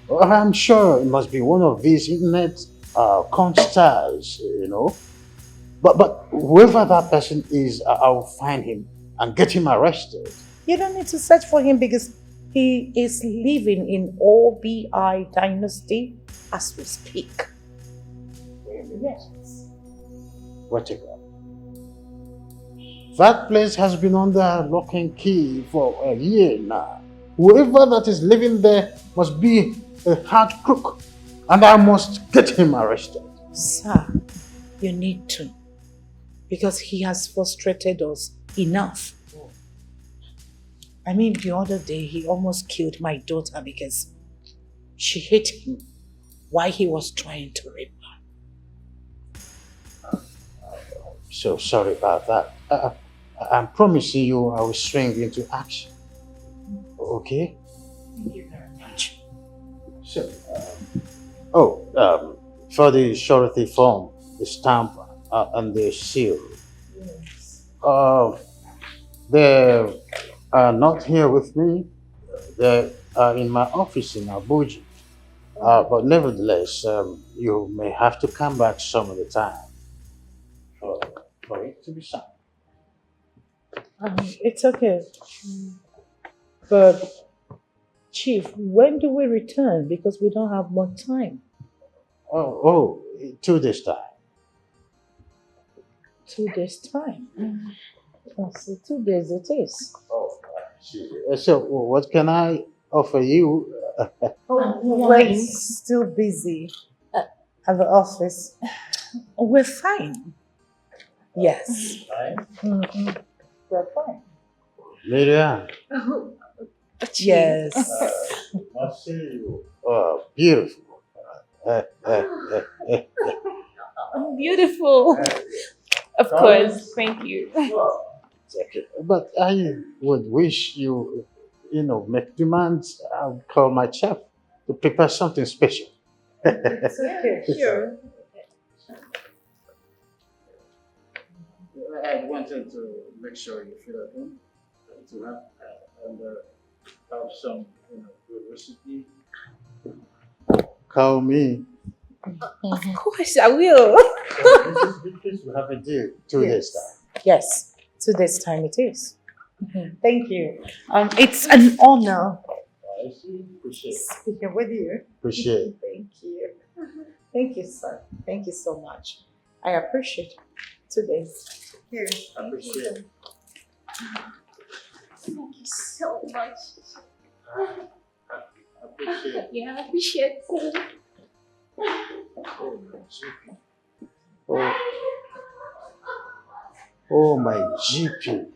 Well, I'm sure it must be one of these internet con stars, you know. But whoever that person is, I'll find him and get him arrested. You don't need to search for him because he is living in OBI dynasty as we speak. Yes. What about? That place has been under lock and key for a year now. Whoever that is living there must be a hard crook, and I must get him arrested. Sir, you need to, because he has frustrated us enough. I mean, the other day he almost killed my daughter because she hit him while he was trying to rape her. So sorry about that. I'm promising you I will swing into action. Okay? Thank you very much. So, for the surety form, the stamp, and the seal. Yes. They are not here with me. They are in my office in Abuja. But nevertheless, you may have to come back some of the time for it to be signed. It's okay. But, Chief, when do we return? Because we don't have more time. 2 days time. 2 days' time. Oh, so 2 days it is. So what can I offer you? We're still busy at the office. We're fine. Yes. Mm-hmm. We're fine. Miriam. Yes. I see you. Oh, beautiful. Beautiful. Of course. Thank you. Okay. But I would wish you, make demands. I'll call my chef to prepare something special. It's okay. Sure. I wanted to make sure you feel at home to have some, good recipe. Call me. Of course, I will. This will have a deal. 2 days time. Yes, 2 days time it is. Thank you. It's an honor speaking with you. Appreciate. Thank you. Thank you, sir. Thank you so much. I appreciate 2 days. Here. Appreciate. Thank you so much. Appreciate. Yeah, I appreciate it. Oh, my GP.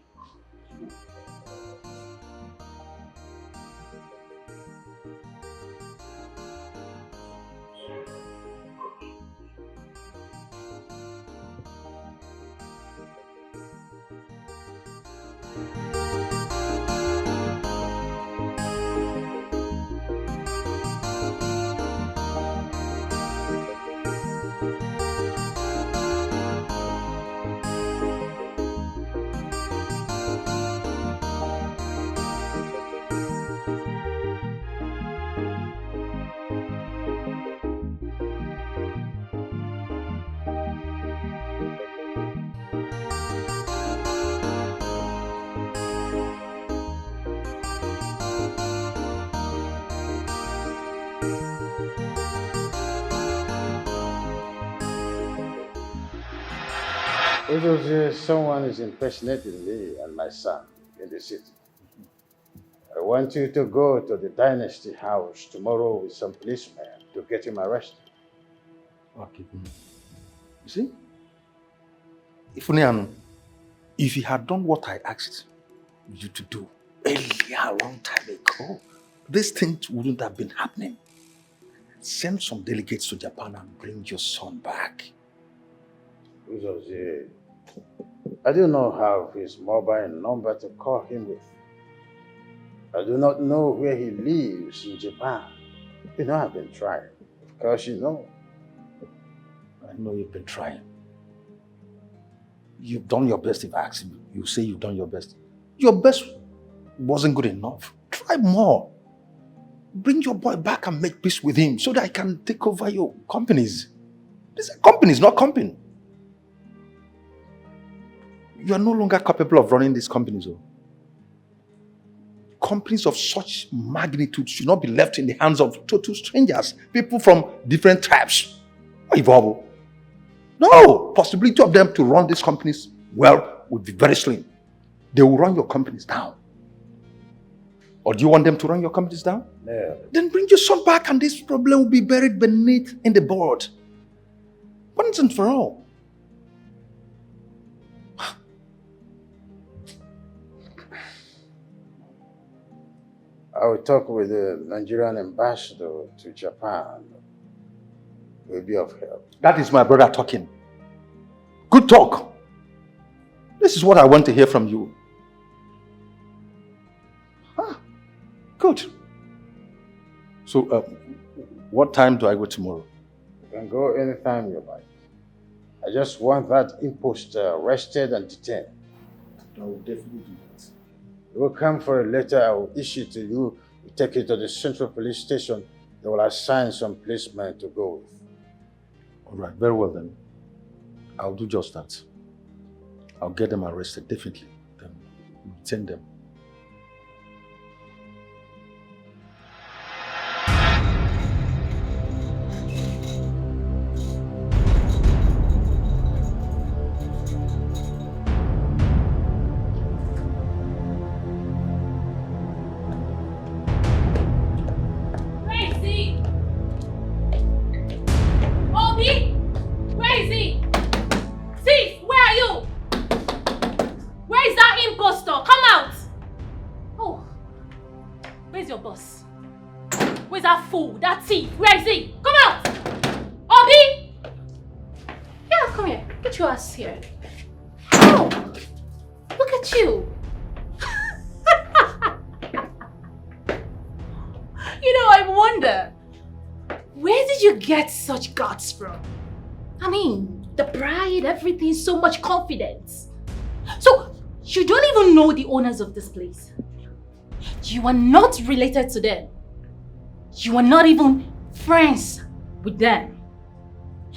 It was someone is impersonating me and my son in the city. I want you to go to the Dynasty house tomorrow with some policemen to get him arrested. Okay. You see? If you had done what I asked you to do earlier, a long time ago, these things wouldn't have been happening. Send some delegates to Japan and bring your son back. I do not have his mobile number to call him with. I do not know where he lives in Japan. You know, I've been trying. Of course, you know. I know you've been trying. You've done your best. If I ask you, you say you've done your best. Your best wasn't good enough. Try more. Bring your boy back and make peace with him so that I can take over your companies. These are companies, not company. You are no longer capable of running these companies. Companies of such magnitude should not be left in the hands of total strangers, people from different tribes. No, possibility of them to run these companies well would be very slim. They will run your companies down. Or do you want them to run your companies down? No. Then bring your son back and this problem will be buried beneath in the board. Once and for all. I will talk with the Nigerian ambassador to Japan. It will be of help. That is my brother talking. Good talk. This is what I want to hear from you. Good. So, what time do I go tomorrow? You can go anytime you like. I just want that imposter arrested and detained. I will definitely do that. You will come for a letter I will issue to you. You take it to the central police station. They will assign some policemen to go with. All right, very well then. I'll do just that. I'll get them arrested, definitely. Then detain them. Here. Oh, look at you. I wonder, where did you get such guts from? I mean, the pride, everything, so much confidence. So, you don't even know the owners of this place. You are not related to them. You are not even friends with them.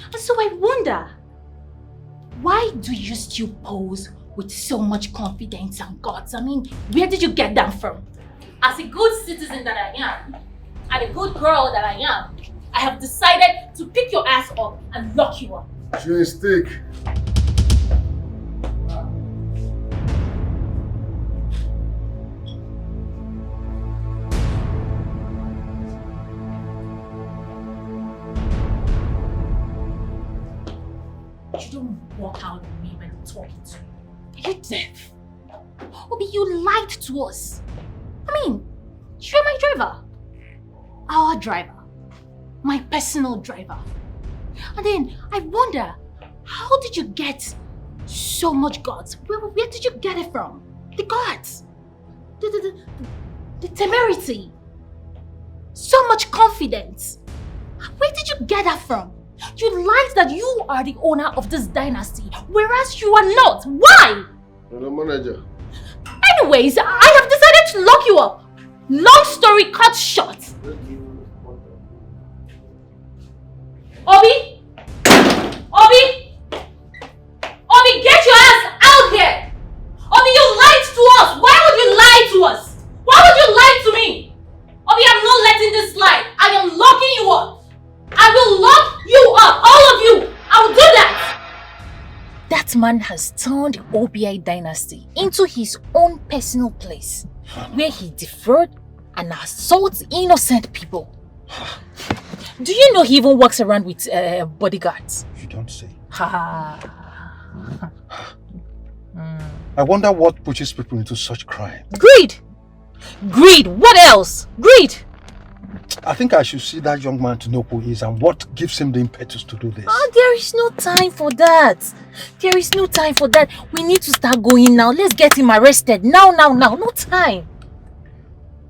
And so I wonder, why do you still pose with so much confidence and guts? I mean, where did you get them from? As a good citizen that I am, and a good girl that I am, I have decided to pick your ass up and lock you up. Chew a stick. You don't walk out on me when I'm talking to you. Are you deaf? Obi, you lied to us. I mean, you're my driver. Our driver. My personal driver. And then I wonder, how did you get so much guts? Where did you get it from? The guts. The temerity. So much confidence. Where did you get that from? You lied that you are the owner of this dynasty, whereas you are not. Why? I'm the manager. Anyways, I have decided to lock you up. Long story cut short. Obi? Obi? Obi, get your ass out here! Obi, you lied to us! Why would you lie to us? Why would you lie to me? Obi, I'm not letting this slide. I am locking you up. I will lock you up, all of you. I will do that. That man has turned the OBI dynasty into his own personal place, where he defraud and assaults innocent people. Do you know he even walks around with bodyguards? You don't say. Ha. I wonder what pushes people into such crime. Greed! Greed! What else? Greed! I think I should see that young man to know who he is and what gives him the impetus to do this. There is no time for that. There is no time for that. We need to start going now. Let's get him arrested. Now. No time.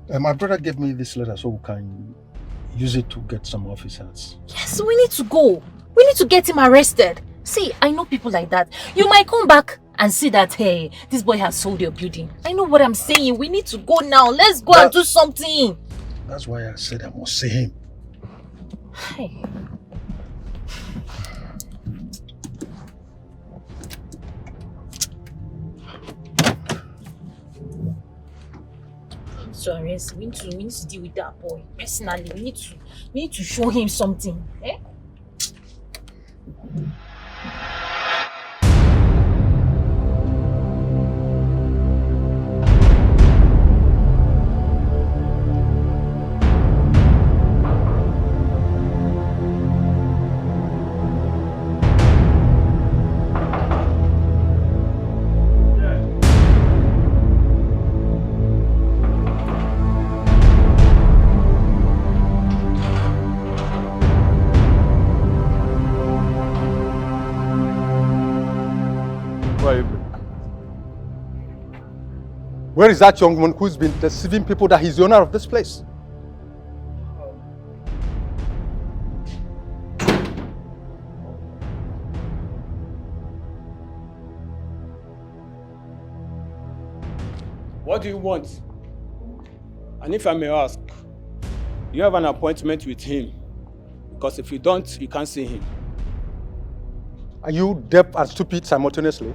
My brother gave me this letter so we can use it to get some officers. Yes, we need to go. We need to get him arrested. See, I know people like that. You might come back and see that, hey, this boy has sold your building. I know what I'm saying. We need to go now. Let's go and do something. That's why I said I must see him. Hey. So Ares, we need to deal with that boy personally. We need to show him something. Eh? Where is that young woman who's been deceiving people that he's the owner of this place? What do you want? And if I may ask, you have an appointment with him. Because if you don't, you can't see him. Are you deaf and stupid simultaneously?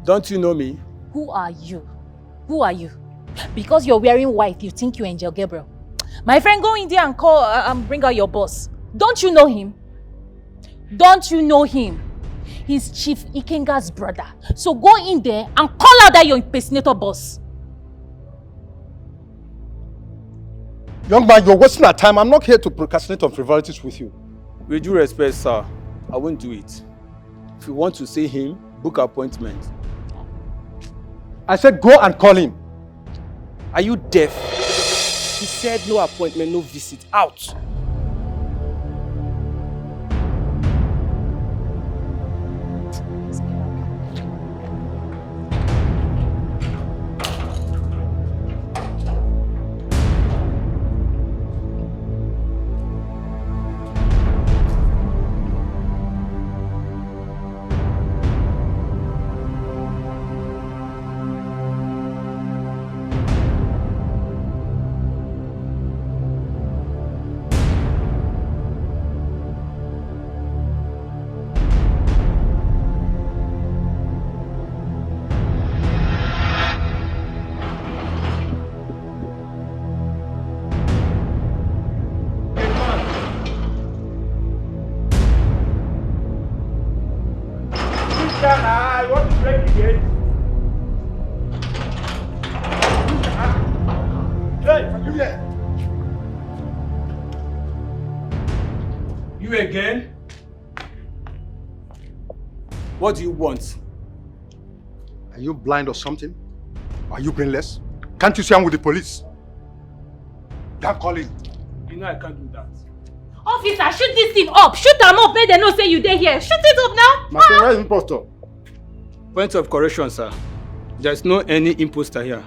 Don't you know me? Who are you? Who are you? Because you're wearing white, you think you're Angel Gabriel. My friend, go in there and call and bring out your boss. Don't you know him? Don't you know him? He's Chief Ikenga's brother. So go in there and call out that your impersonator boss. Young man, you're wasting our time. I'm not here to procrastinate on frivolities with you. With due respect, sir, I won't do it. If you want to see him, book an appointment. I said go and call him. Are you deaf? He said no appointment, no visit. Out! Hey, are you there? You again? What do you want? Are you blind or something? Are you brainless? Can't you see I'm with the police? Can't call in. You know I can't do that. Officer, shoot this thing up. Shoot them up. Make them know say you there here. Shoot it up now. My friend, where is impostor? Point of correction, sir. There's no any imposter here.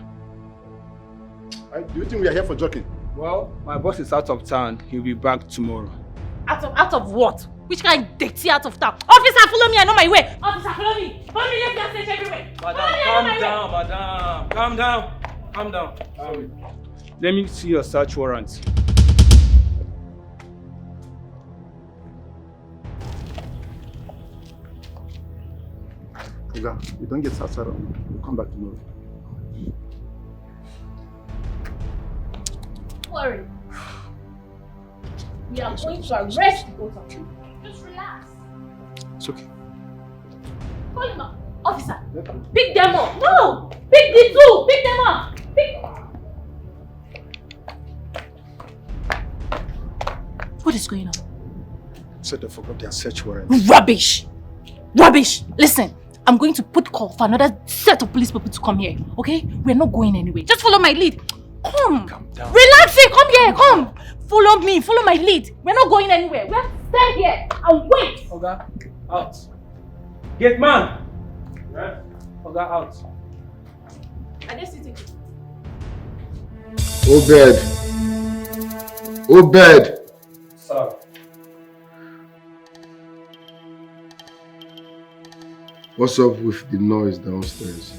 Do you think we are here for joking? Well, my boss is out of town. He'll be back tomorrow. Out of what? Which kind of dirty out of town? Officer, follow me. I know my way. Officer, follow me. Follow me. Let's search everywhere. Madam, calm down, madam. Calm down. Calm down. Let me see your search warrant. Oga, you don't get Sasara. We'll come back tomorrow. Don't worry. We are going to arrest the both of you. Just relax. It's okay. Call him up. Officer, pick them up. No! Pick the two. Pick them up. Pick. What is going on? Said they forgot their search warrant. Rubbish! Rubbish! Listen, I'm going to put call for another set of police people to come here, okay? We're not going anywhere. Just follow my lead. Come. Calm down. Relax it. Come here. Come. Follow me. Follow my lead. We're not going anywhere. We have to stay here and wait. Oga, out. Gate man. Yes. Oga, out. Are they sitting? Obed. Obed. Sir. What's up with the noise downstairs?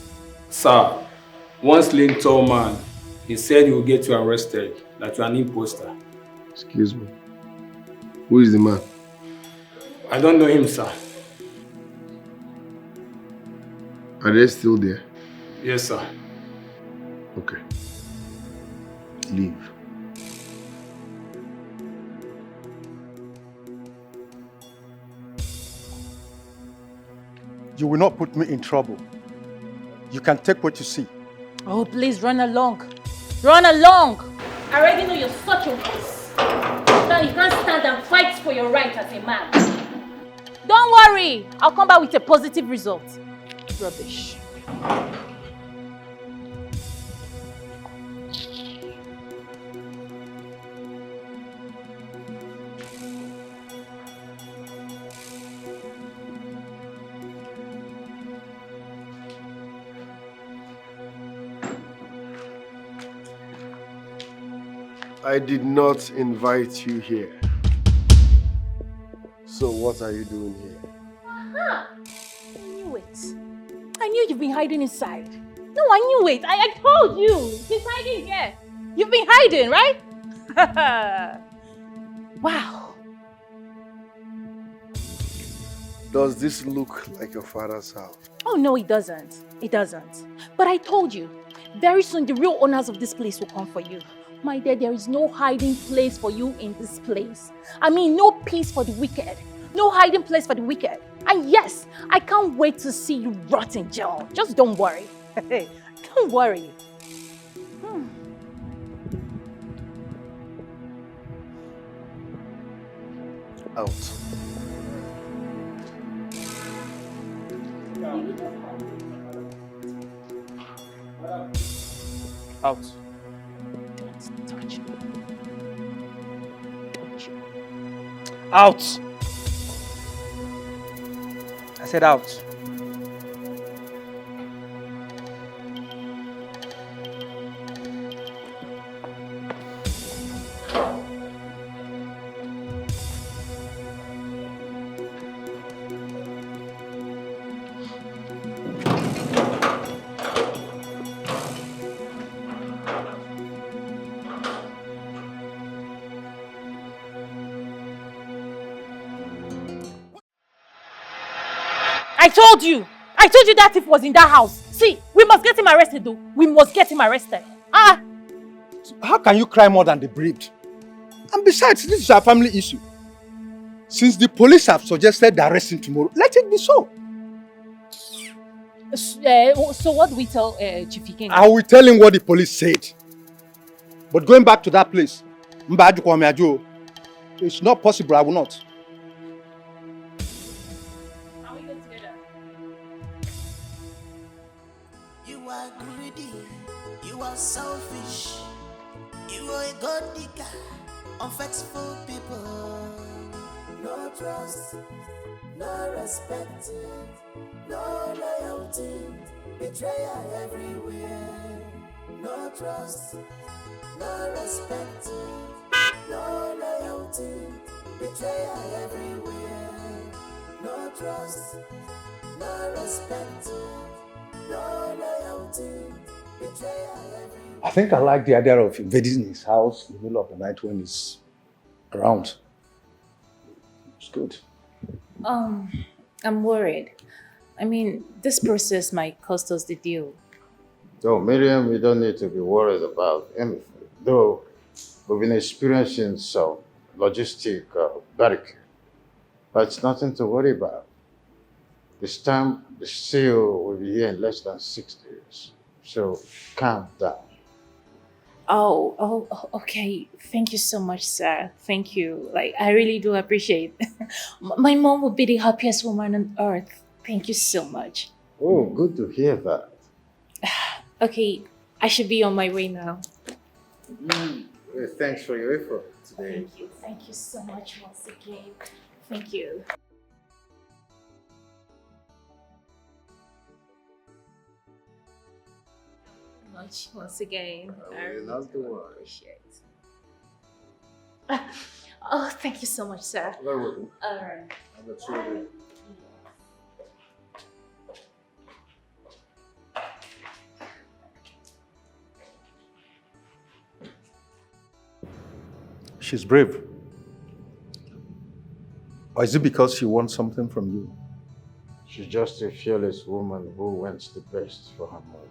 Sir, one slim tall man, he said he will get you arrested, that you are an imposter. Excuse me. Who is the man? I don't know him, sir. Are they still there? Yes, sir. Okay. Leave. You will not put me in trouble. You can take what you see. Oh, please run along. Run along. I already know you're such a wuss. Now you can't stand and fight for your right as a man. Don't worry. I'll come back with a positive result. Rubbish. I did not invite you here. So what are you doing here? Aha! I knew it. I knew you've been hiding inside. No, I knew it. I told you. He's hiding here. You've been hiding, right? Wow. Does this look like your father's house? Oh, no, it doesn't. It doesn't. But I told you, very soon the real owners of this place will come for you. My dear, there is no hiding place for you in this place. I mean, no peace for the wicked. No hiding place for the wicked. And yes, I can't wait to see you rot in jail. Just don't worry. Don't worry. Out. Out. Touch me. Touch me. Out. I said out. I told you that thief was in that house. See, we must get him arrested though. We must get him arrested. Ah! How can you cry more than the bereaved? And besides, this is a family issue. Since the police have suggested the arresting tomorrow, let it be so. So what do we tell Chief Ikenga? I will tell him what the police said. But going back to that place, it's not possible, I will not. You are greedy, you are selfish, you are a god digger, unfaithful people. No trust, no respect, no loyalty, betrayal everywhere. No trust, no respect, no loyalty, betrayal everywhere. No trust, no respect, no loyalty, betrayal everywhere. I think I like the idea of invading his house in the middle of the night when he's around. It's good. I'm worried. I mean, this process might cost us the deal. So, Miriam, we don't need to be worried about anything. Though we've been experiencing some logistic barricade, but it's nothing to worry about. This time, the seal will be here in less than 6 days. So, calm down. Oh, okay. Thank you so much, sir. Thank you. Like, I really do appreciate it. My mom would be the happiest woman on earth. Thank you so much. Oh, good to hear that. Okay, I should be on my way now. Thanks for your effort today. Thank you. Thank you so much once again. Thank you. Much once again. I really do appreciate it. Oh, thank you so much, sir. Very welcome. All right. She's brave. Or is it because she wants something from you? She's just a fearless woman who wants the best for her mother.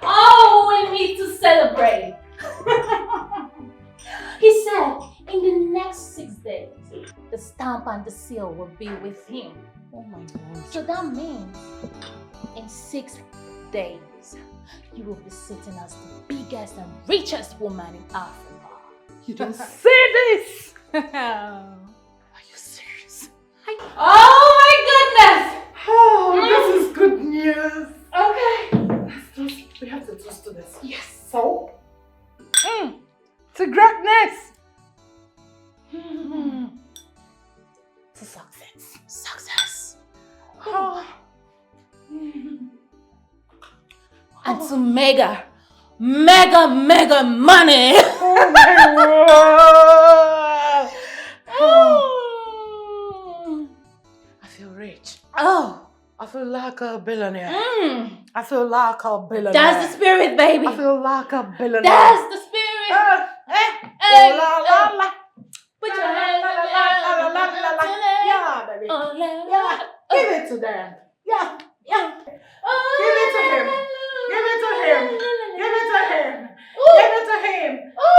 Oh, we need to celebrate. He said in the next 6 days, the stamp and the seal will be with him. Oh my God. So that means in 6 days, you will be sitting as the biggest and richest woman in Africa. You don't say this! Are you serious? Oh my goodness! Oh, this is good news. Okay. We have to toast to this. Yes. So? To greatness! To success. Success. Oh. And to mega money. Oh my word! I feel rich. Oh. I feel like a billionaire. I feel like a billionaire. That's the spirit, baby. I feel like a billionaire. That's the spirit. Oh, la, la, la. Put your hands Yeah, baby. Yeah. Give it to them. Yeah. Yeah. Give it to him. Give it to him. Give it to him. Give it to him.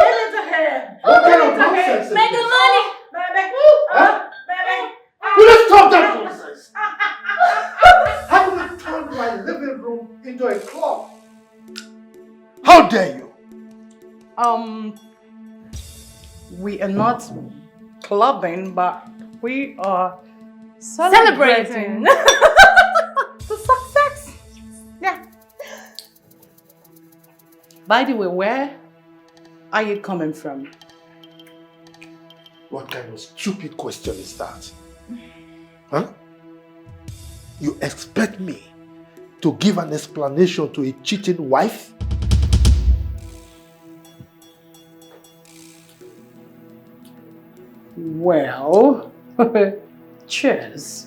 Give it to him. What kind of Give it to him. nonsense is Make the this? money. Baby. Baby. Will you stop that nonsense? How will you turn my living room into a club? How dare you? We are not clubbing, but we are Celebrating. the success. Yeah. By the way, where are you coming from? What kind of stupid question is that? Huh? You expect me to give an explanation to a cheating wife? Well, cheers.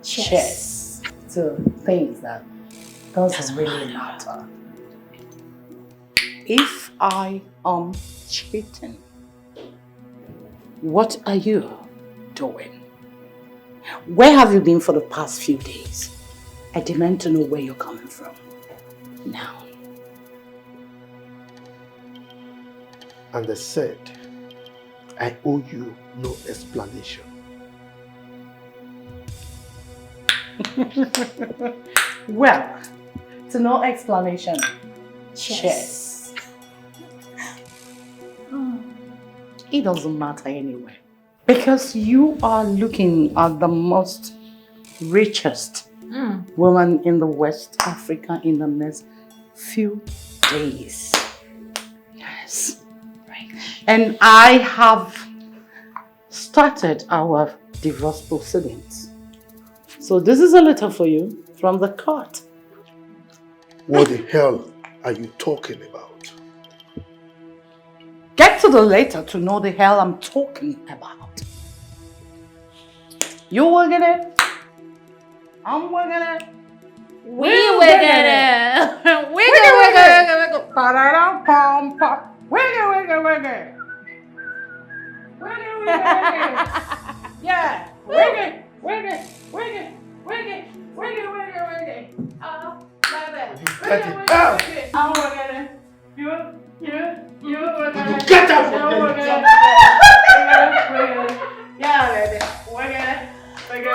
Cheers to things that doesn't really matter. If I am cheating, what are you doing? Where have you been for the past few days? I demand to know where you're coming from. Now. And they said, I owe you no explanation. Well, to no explanation. Cheers. It doesn't matter anyway. Because you are looking at the most richest woman in the West Africa in the next few days. Yes. Right. And I have started our divorce proceedings. So this is a letter for you from the court. What the hell are you talking about? Get to the letter to know the hell I'm talking about. You will get it. I'm working it. We're gonna. Wiggle. Pa-da-dum, pom, pom. Wiggle. Yeah. Wiggle. Oh, baby. I'm working it. You working it. Get up from there. Yeah, baby. Working it. Wiggle.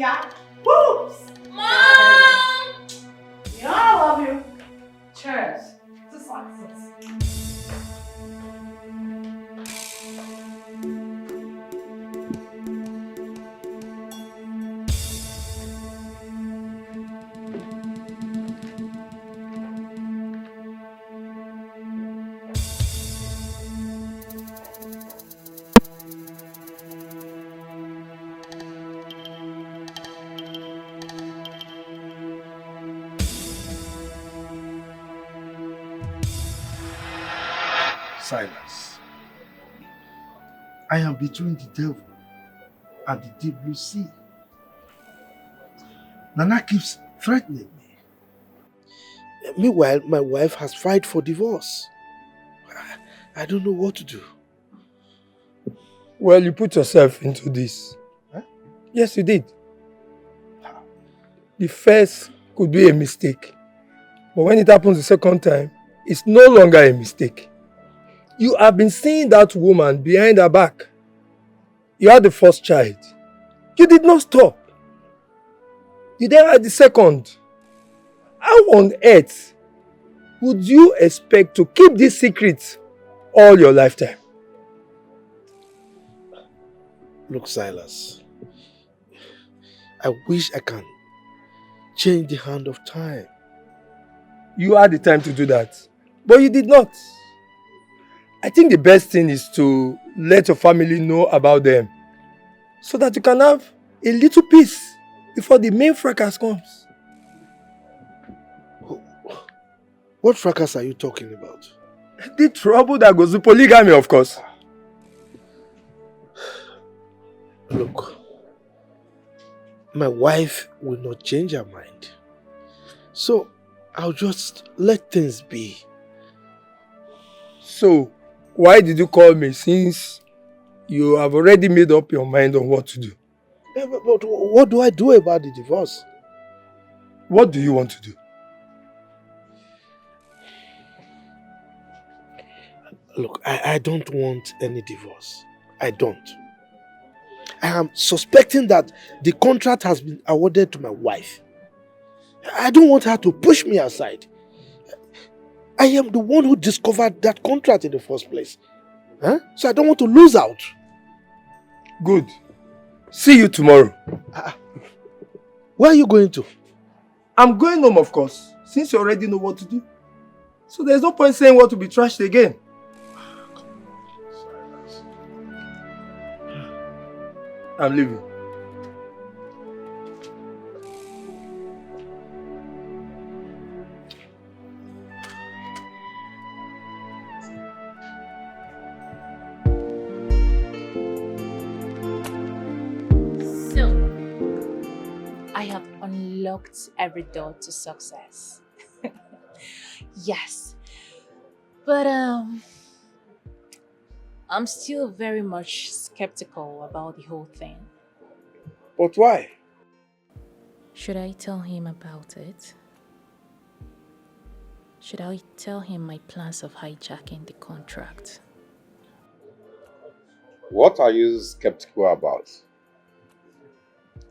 Yeah. Whoops. Mom! You know I love you. Cheers. To success. Silas, I am between the devil and the deep blue sea. Nana keeps threatening me. Meanwhile, my wife has filed for divorce. I don't know what to do. Well, you put yourself into this. Huh? Yes, you did. The first could be a mistake. But when it happens the second time, it's no longer a mistake. You have been seeing that woman behind her back. You had the first child. You did not stop. You then had the second. How on earth would you expect to keep this secret all your lifetime? Look, Silas, I wish I can change the hand of time. You had the time to do that, but you did not. I think the best thing is to let your family know about them so that you can have a little peace before the main fracas comes. What fracas are you talking about? The trouble that goes with polygamy, of course. Look, my wife will not change her mind. So, I'll just let things be. So, why did you call me since you have already made up your mind on what to do? Yeah, but what do I do about the divorce? What do you want to do? Look, I don't want any divorce. I don't. I am suspecting that the contract has been awarded to my wife. I don't want her to push me aside. I am the one who discovered that contract in the first place. Huh? So I don't want to lose out. Good. See you tomorrow. Where are you going to? I'm going home, of course, since you already know what to do. So there's no point saying what to be trashed again. I'm leaving. So, I have unlocked every door to success. Yes. But I'm still very much skeptical about the whole thing. But why? Should I tell him about it? Should I tell him my plans of hijacking the contract? What are you skeptical about?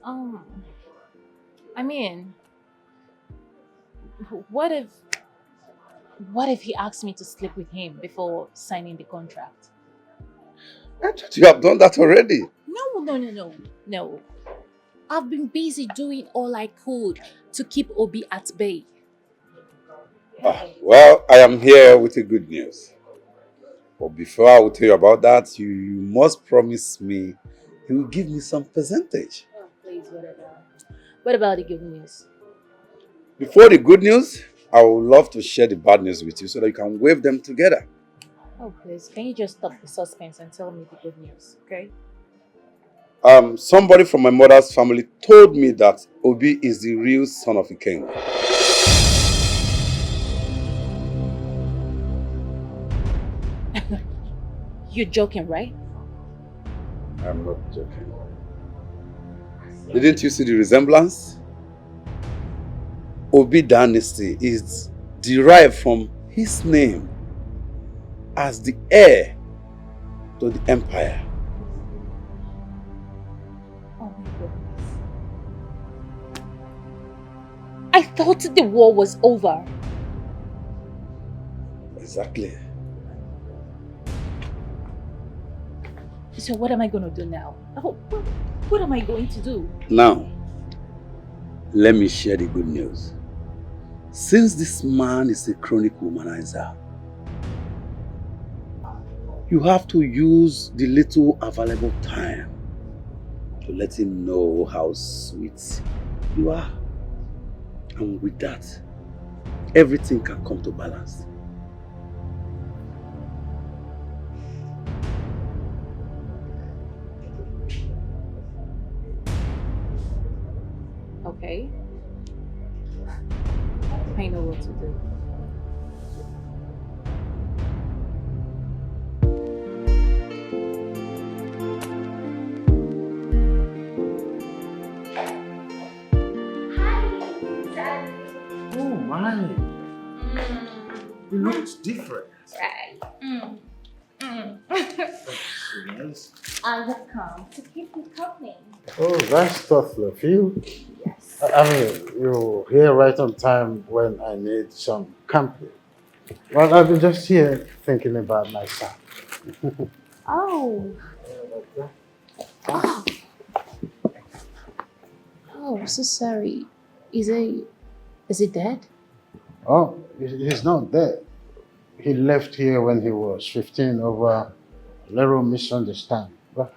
I mean, what if he asks me to sleep with him before signing the contract? I thought you have done that already. No. I've been busy doing all I could to keep Obi at bay. Well, I am here with the good news. But before I will tell you about that, you must promise me you will give me some percentage. Oh, please, whatever. What about the good news? Before the good news, I would love to share the bad news with you so that you can wave them together. Oh, please, can you just stop the suspense and tell me the good news, okay? Somebody from my mother's family told me that Obi is the real son of a king. You're joking, right? I'm not joking. Didn't you see the resemblance? Obi dynasty is derived from his name as the heir to the empire. Oh my goodness. I thought the war was over. Exactly. So what am I going to do now? What am I going to do? Now, let me share the good news. Since this man is a chronic womanizer, you have to use the little available time to let him know how sweet you are. And with that, everything can come to balance. Okay. I know what to do. Oh my. It looks different. Right. Yes. I have come to keep you company. Oh, that's thoughtful of you. Yes. I mean, you're here right on time when I need some company. Well, I've been just here thinking about my son. Oh. Oh. Oh, I'm so sorry. Is he dead? Oh, he's not dead. He left here when he was 15 over a little misunderstanding. But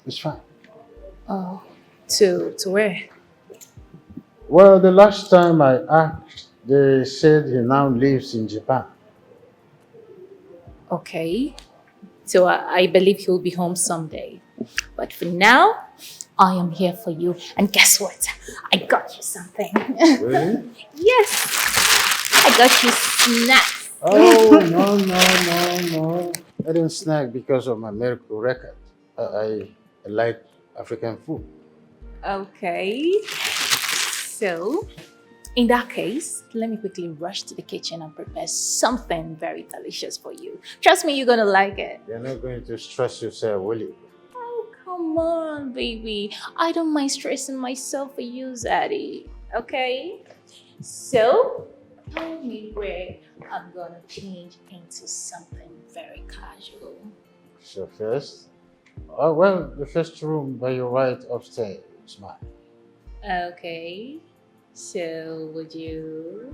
it's fine. Oh. To where? Well, the last time I asked, they said he now lives in Japan. Okay. So I believe he'll be home someday. But for now, I am here for you. And guess what? I got you something. Really? Yes. I got you snacks. Oh, no. I didn't snack because of my medical record. I like African food. Okay. So, in that case, let me quickly rush to the kitchen and prepare something very delicious for you. Trust me, you're gonna like it. You're not going to stress yourself, will you? Oh, come on, baby. I don't mind stressing myself for you, Zaddy. Okay? So, tell me where I'm gonna change into something very casual. So first, well, the first room by your right upstairs is mine. Okay. So, would you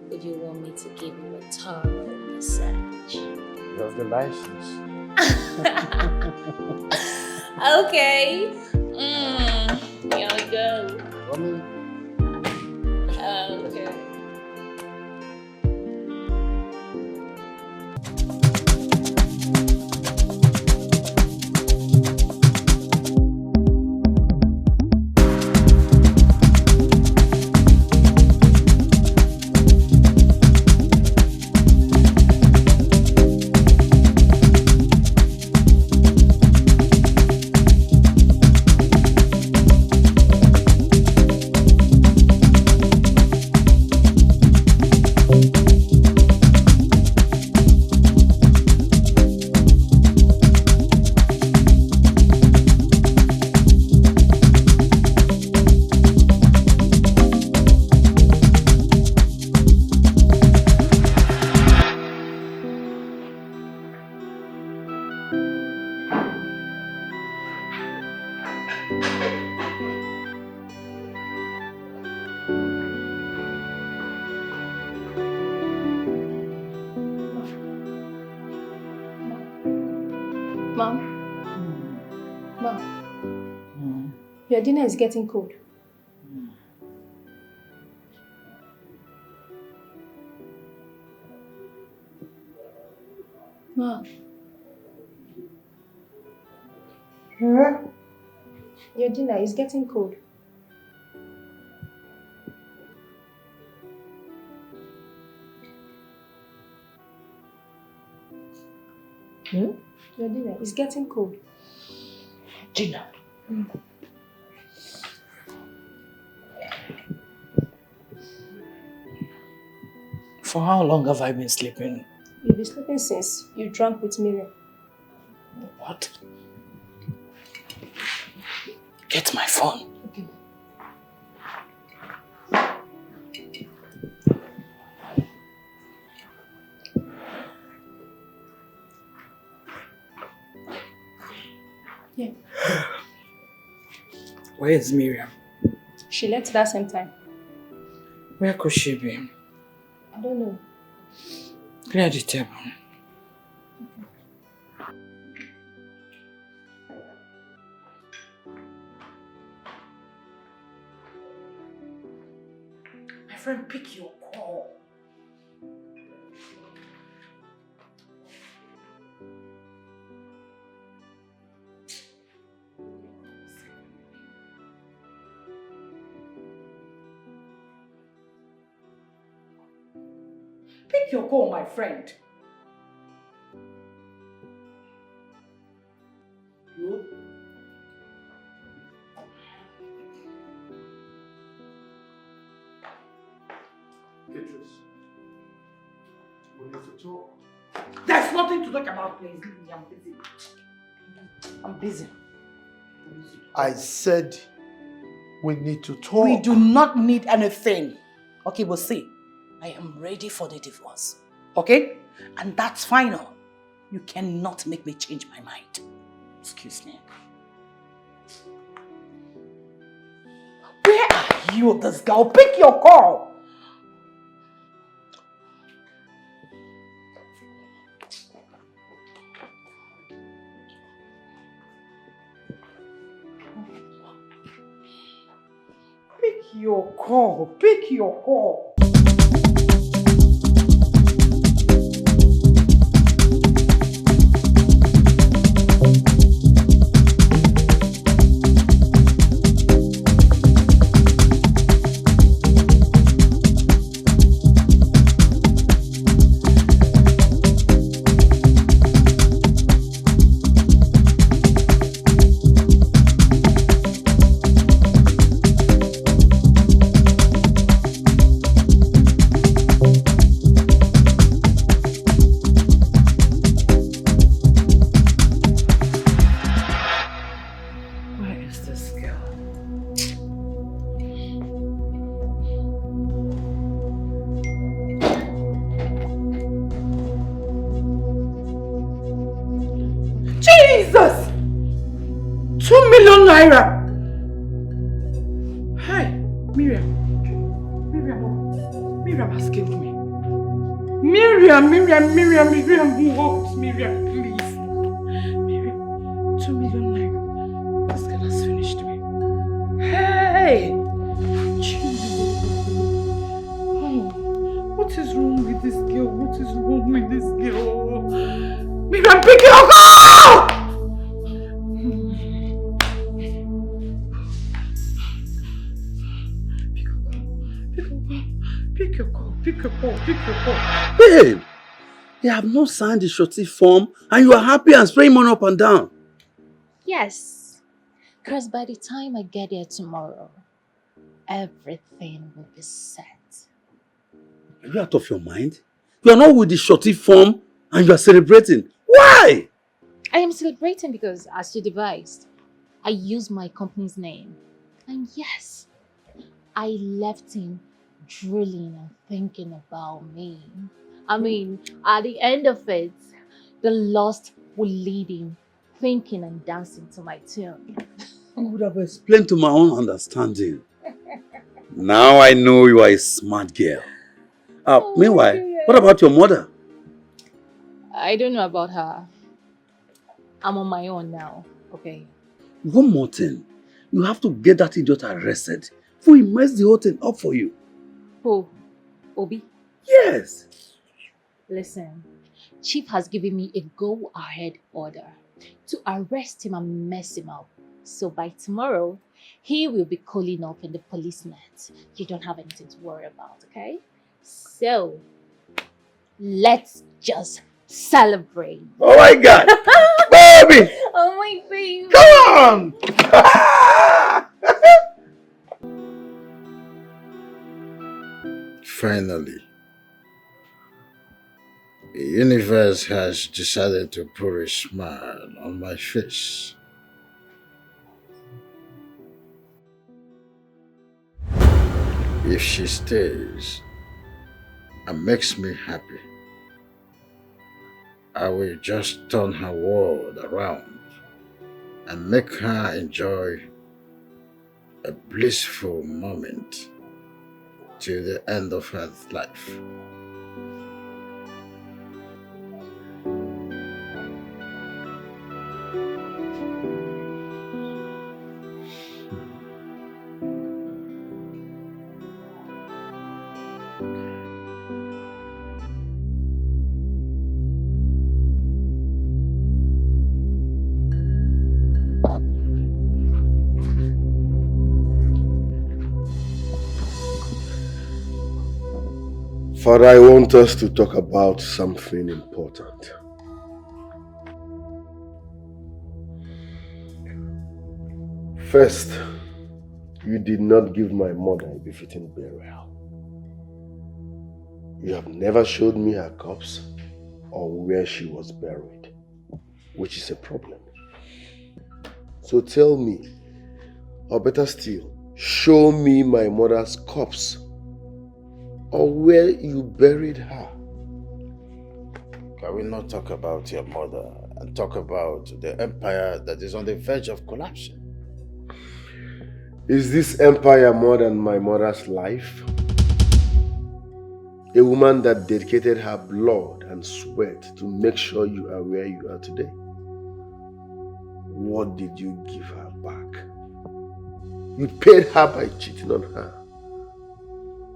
want me to give you a thorough massage? You have the license. Okay. Here we go. Okay. Mom? Mom? Your dinner is getting cold. Mom? Your dinner is getting cold. Your dinner is getting cold. Dinner? For how long have I been sleeping? You've been sleeping since you drank with Miriam. What? Get my phone. Okay. Yeah. Where is Miriam? She left that same time. Where could she be? I don't know. Clear the table. My friend, pick your call. Pick your call, my friend. You? Beatrice, we need to talk. There's nothing to talk about, please. I'm busy. I'm busy. I said we need to talk. We do not need anything. Okay, we'll see. I am ready for the divorce. Okay? And that's final. You cannot make me change my mind. Excuse me. Where are you, this girl? Pick your call. Pick your call. Pick your call. Jesus! 2 million naira! Hey, Miriam. Miriam has killed me. Miriam, what? Miriam, please. Miriam, 2 million naira. This girl has finished me. Hey! Oh, what is wrong with this girl? What is wrong with this girl? Miriam, pick your call! Pick your call. Babe, they have not signed the surety form and you are happy and spraying money up and down. Yes, because by the time I get there tomorrow, everything will be set. Are you out of your mind? You are not with the surety form and you are celebrating. Why? I am celebrating because, as you devised, I used my company's name. And yes, I left him drooling and thinking about me. I mean, at the end of it, the lost will lead him thinking and dancing to my tune. I would have explained to my own understanding. Now I know you are a smart girl. Meanwhile, what about your mother? I don't know about her. I'm on my own now, okay? One more thing. You have to get that idiot arrested before he mess the whole thing up for you. Who? Obi? Yes. Listen, Chief has given me a go-ahead order to arrest him and mess him up. So by tomorrow, he will be calling up in the police net. You don't have anything to worry about, okay? So, let's just celebrate. Oh my God! Baby! Oh my baby! Come on! Finally, the universe has decided to put a smile on my face. If she stays and makes me happy, I will just turn her world around and make her enjoy a blissful moment till the end of her life. Father, I want us to talk about something important. First, you did not give my mother a befitting burial. You have never showed me her corpse or where she was buried, which is a problem. So tell me, or better still, show me my mother's corpse or where you buried her. Can we not talk about your mother and talk about the empire that is on the verge of collapsing? Is this empire more than my mother's life? A woman that dedicated her blood and sweat to make sure you are where you are today. What did you give her back? You paid her by cheating on her.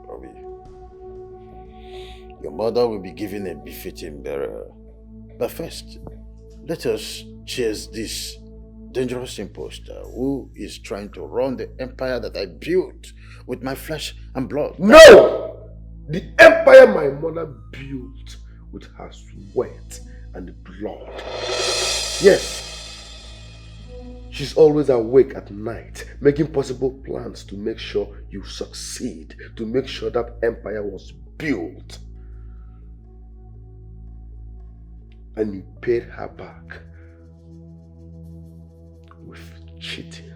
Robbie, your mother will be given a befitting burial. But first, let us chase this dangerous imposter who is trying to run the empire that I built with my flesh and blood. No! The empire my mother built with her sweat and blood. Yes. She's always awake at night, making possible plans to make sure you succeed, to make sure that empire was built. And you paid her back with cheating.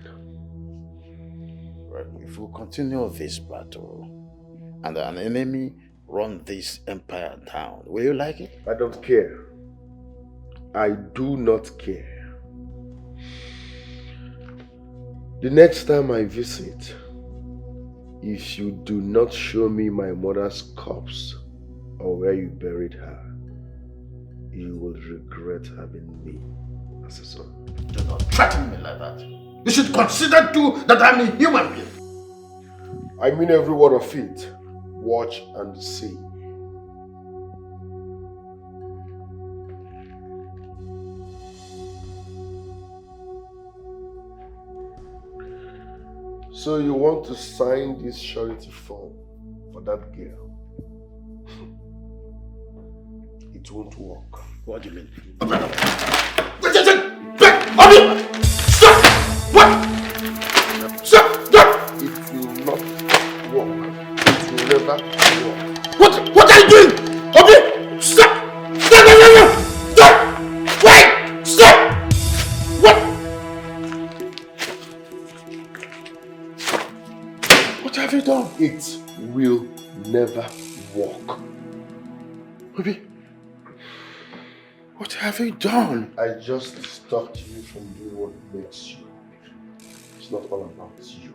Right. If we continue this battle and an enemy run this empire down, will you like it? I don't care. I do not care. The next time I visit, if you do not show me my mother's corpse or where you buried her, you will regret having me as a son. Do not threaten me like that. You should consider too that I'm a human being. I mean every word of it. Watch and see. So you want to sign this surety form for that girl? It won't work. What do you mean? Stop! What? Stop! It will not work. It will never work. What are you doing? Okay! Stop! Stop! Stop! Wait! Stop! What? What have you done? It will never work. Baby, what have you done? I just stopped you from doing what makes you happy. It's not all about you.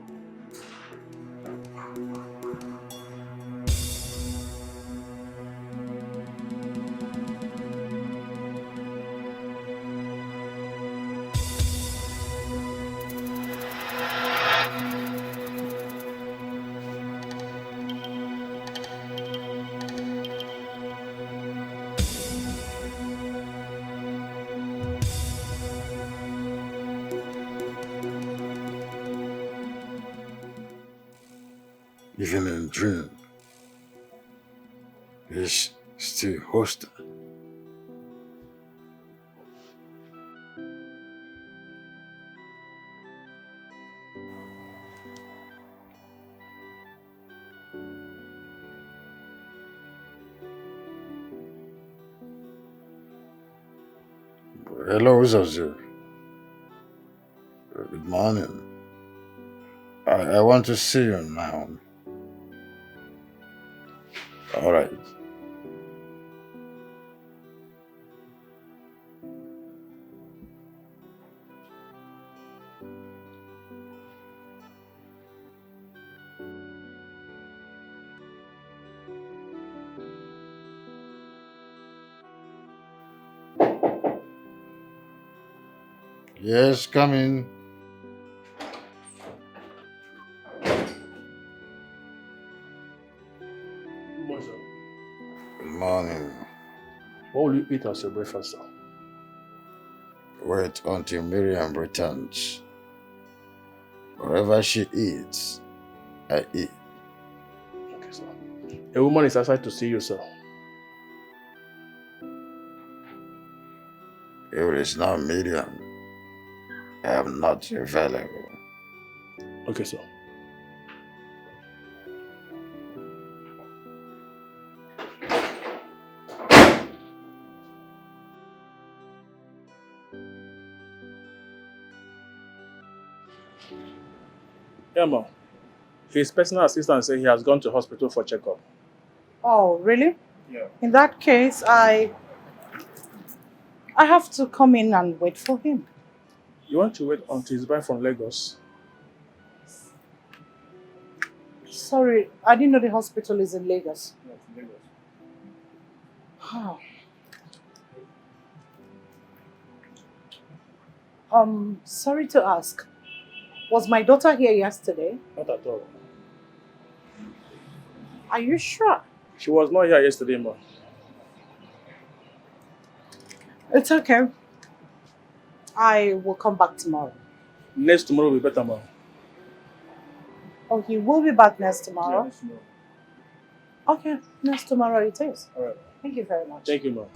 dream is still hostile. Hello, Zazu. Good morning. I want to see you now. All right. Yes, come in. Good morning. What will you eat as your breakfast, sir? Wait until Miriam returns. Whatever she eats, I eat. Okay, sir. A woman is outside to see you, sir. If it is not Miriam, I am not available. Okay, sir. Yeah, ma'am. His personal assistant said he has gone to hospital for checkup. Oh, really? Yeah. In that case, I have to come in and wait for him. You want to wait until he's back from Lagos? Sorry, I didn't know the hospital is in Lagos. Yeah, it's in Lagos. Sorry to ask. Was my daughter here yesterday? Not at all. Are you sure? She was not here yesterday, ma'am. It's okay. I will come back tomorrow. Next tomorrow will be better, ma'am. Oh, he will be back next tomorrow? Yeah, next tomorrow. Okay, next tomorrow it is. All right. Thank you very much. Thank you, ma'am.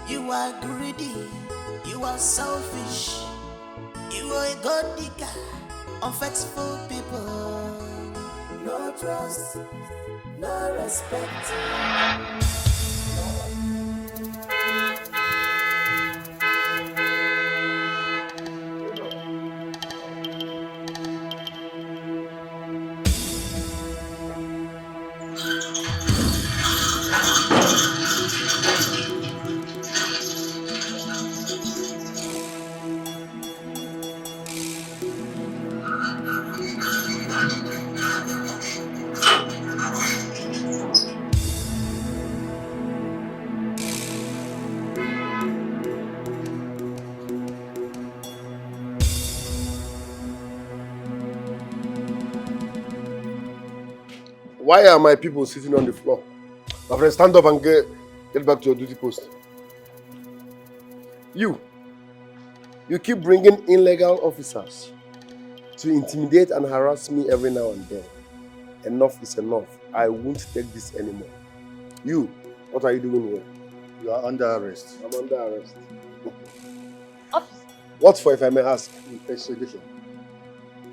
You are greedy, you are selfish, you are a god digger, unfaithful people. No trust, no respect. Why are my people sitting on the floor? My friend, stand up and get back to your duty post. You keep bringing illegal officers to intimidate and harass me every now and then. Enough is enough. I won't take this anymore. You, what are you doing here? You are under arrest. I'm under arrest. Officer. What for, if I may ask? Investigation.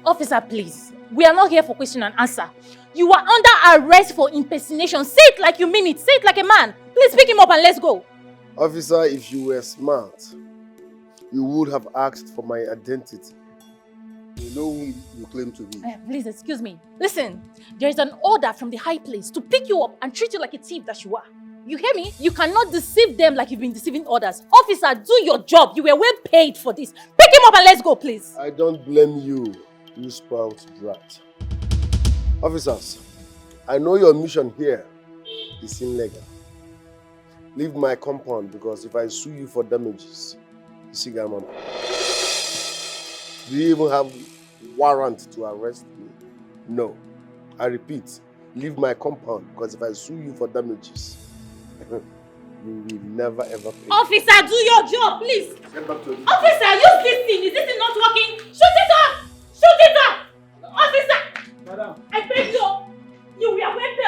Officer, please. We are not here for question and answer. You are under arrest for impersonation. Say it like you mean it. Say it like a man. Please pick him up and let's go. Officer, if you were smart, you would have asked for my identity. You know who you claim to be. Please, excuse me. Listen, there is an order from the high place to pick you up and treat you like a thief that you are. You hear me? You cannot deceive them like you've been deceiving others. Officer, do your job. You were well paid for this. Pick him up and let's go, please. I don't blame you, you spoiled brat. Officers, I know your mission here is illegal. Leave my compound because if I sue you for damages, you see, Gaman. Do you even have warrant to arrest me? No. I repeat, leave my compound because if I sue you for damages, you will never ever pay. Officer, do your job, please. Get back to it. Officer, use this thing. Is this thing not working? Shoot it up! Shoot it up! Officer! Madam. I beg you. You were well paid.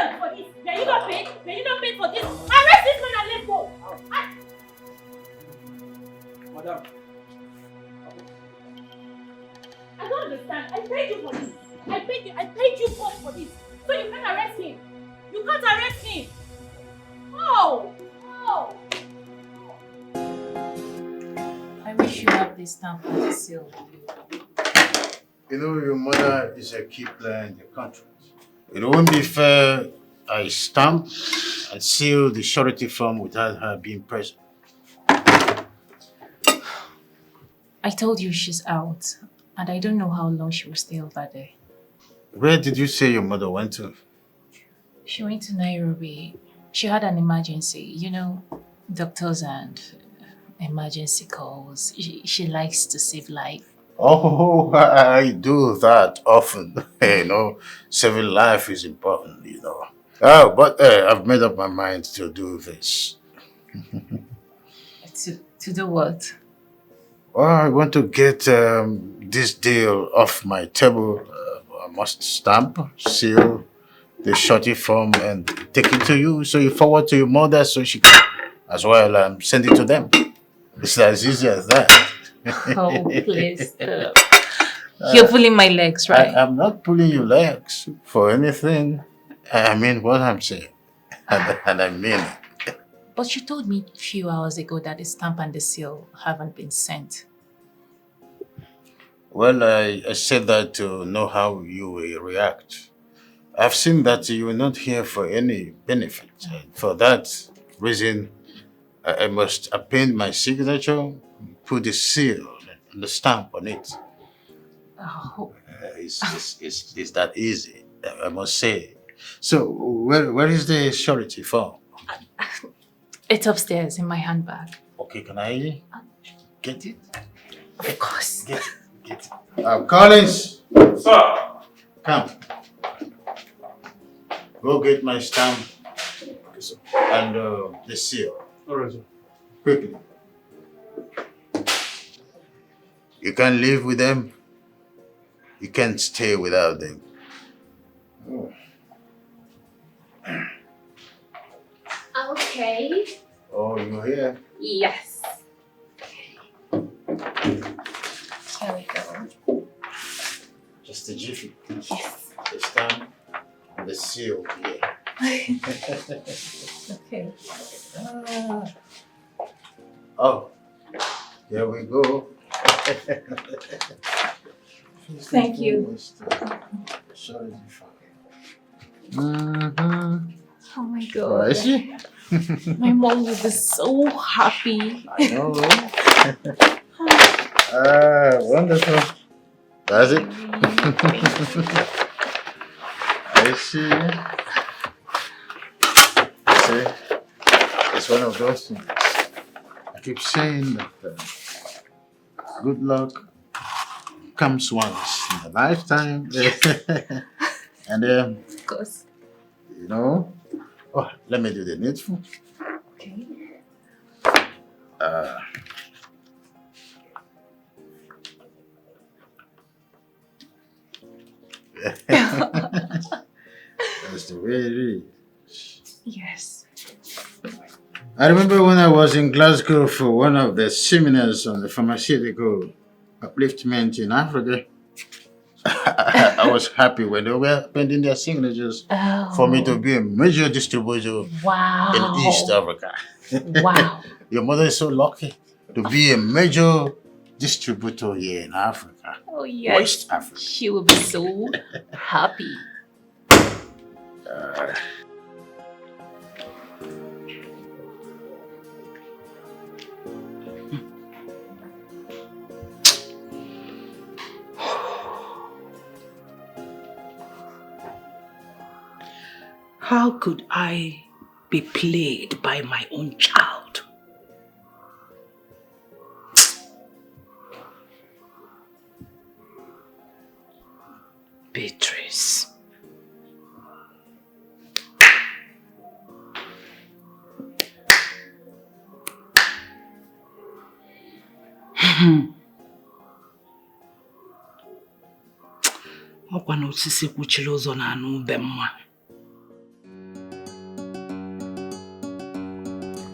stamp and the seal. You know, your mother is a key player in the contract. It won't be fair I stamp and seal the surety form without her being present. I told you she's out, and I don't know how long she will stay over there. Where did you say your mother went to? She went to Nairobi. She had an emergency. You know, doctors and emergency calls. She likes to save life. Oh, I do that often. You know, saving life is important, you know. Oh, but I've made up my mind to do this. To do what? Well, I want to get this deal off my table. I must stamp, seal the shorty form and take it to you. So you forward to your mother so she can as well send it to them. It's as easy as that. Oh, please stop. You're pulling my legs, right? I'm not pulling your legs for anything. I mean what I'm saying. And I mean it. But you told me a few hours ago that the stamp and the seal haven't been sent. Well, I said that to know how you will react. I've seen that you are not here for any benefit. And for that reason, I must append my signature, put the seal and the stamp on it. Oh. It's that easy, I must say. So, where is the surety form? It's upstairs in my handbag. Okay, can I get it? Of course. Get it. Collins! Sir! Come. Go get my stamp and the seal. All right, sir. Quickly. You can't live with them. You can't stay without them. Oh. Okay. Oh, you're here? Yes. Here we go. Just a jiffy. Yes. The stamp and the seal here. Okay. Oh, here we go. Thank you. Oh my God. Is she? My mom will be so happy. I know. Wonderful. That's it. I see. See, it's one of those things. I keep saying that good luck comes once in a lifetime. And of course. you know, oh, let me do the needful. Okay. That's the way it is. Yes. I remember when I was in Glasgow for one of the seminars on the pharmaceutical upliftment in Africa. I was happy when they were pending their signatures for me to be a major distributor Wow. in East Africa. Wow. Your mother is so lucky to be a major distributor here in Africa. Oh yes. West Africa. She will be so happy. How could I be played by my own child? Beatrice. Ọkwa na osisi kwuchiri ụzọ na-anụ ube mma.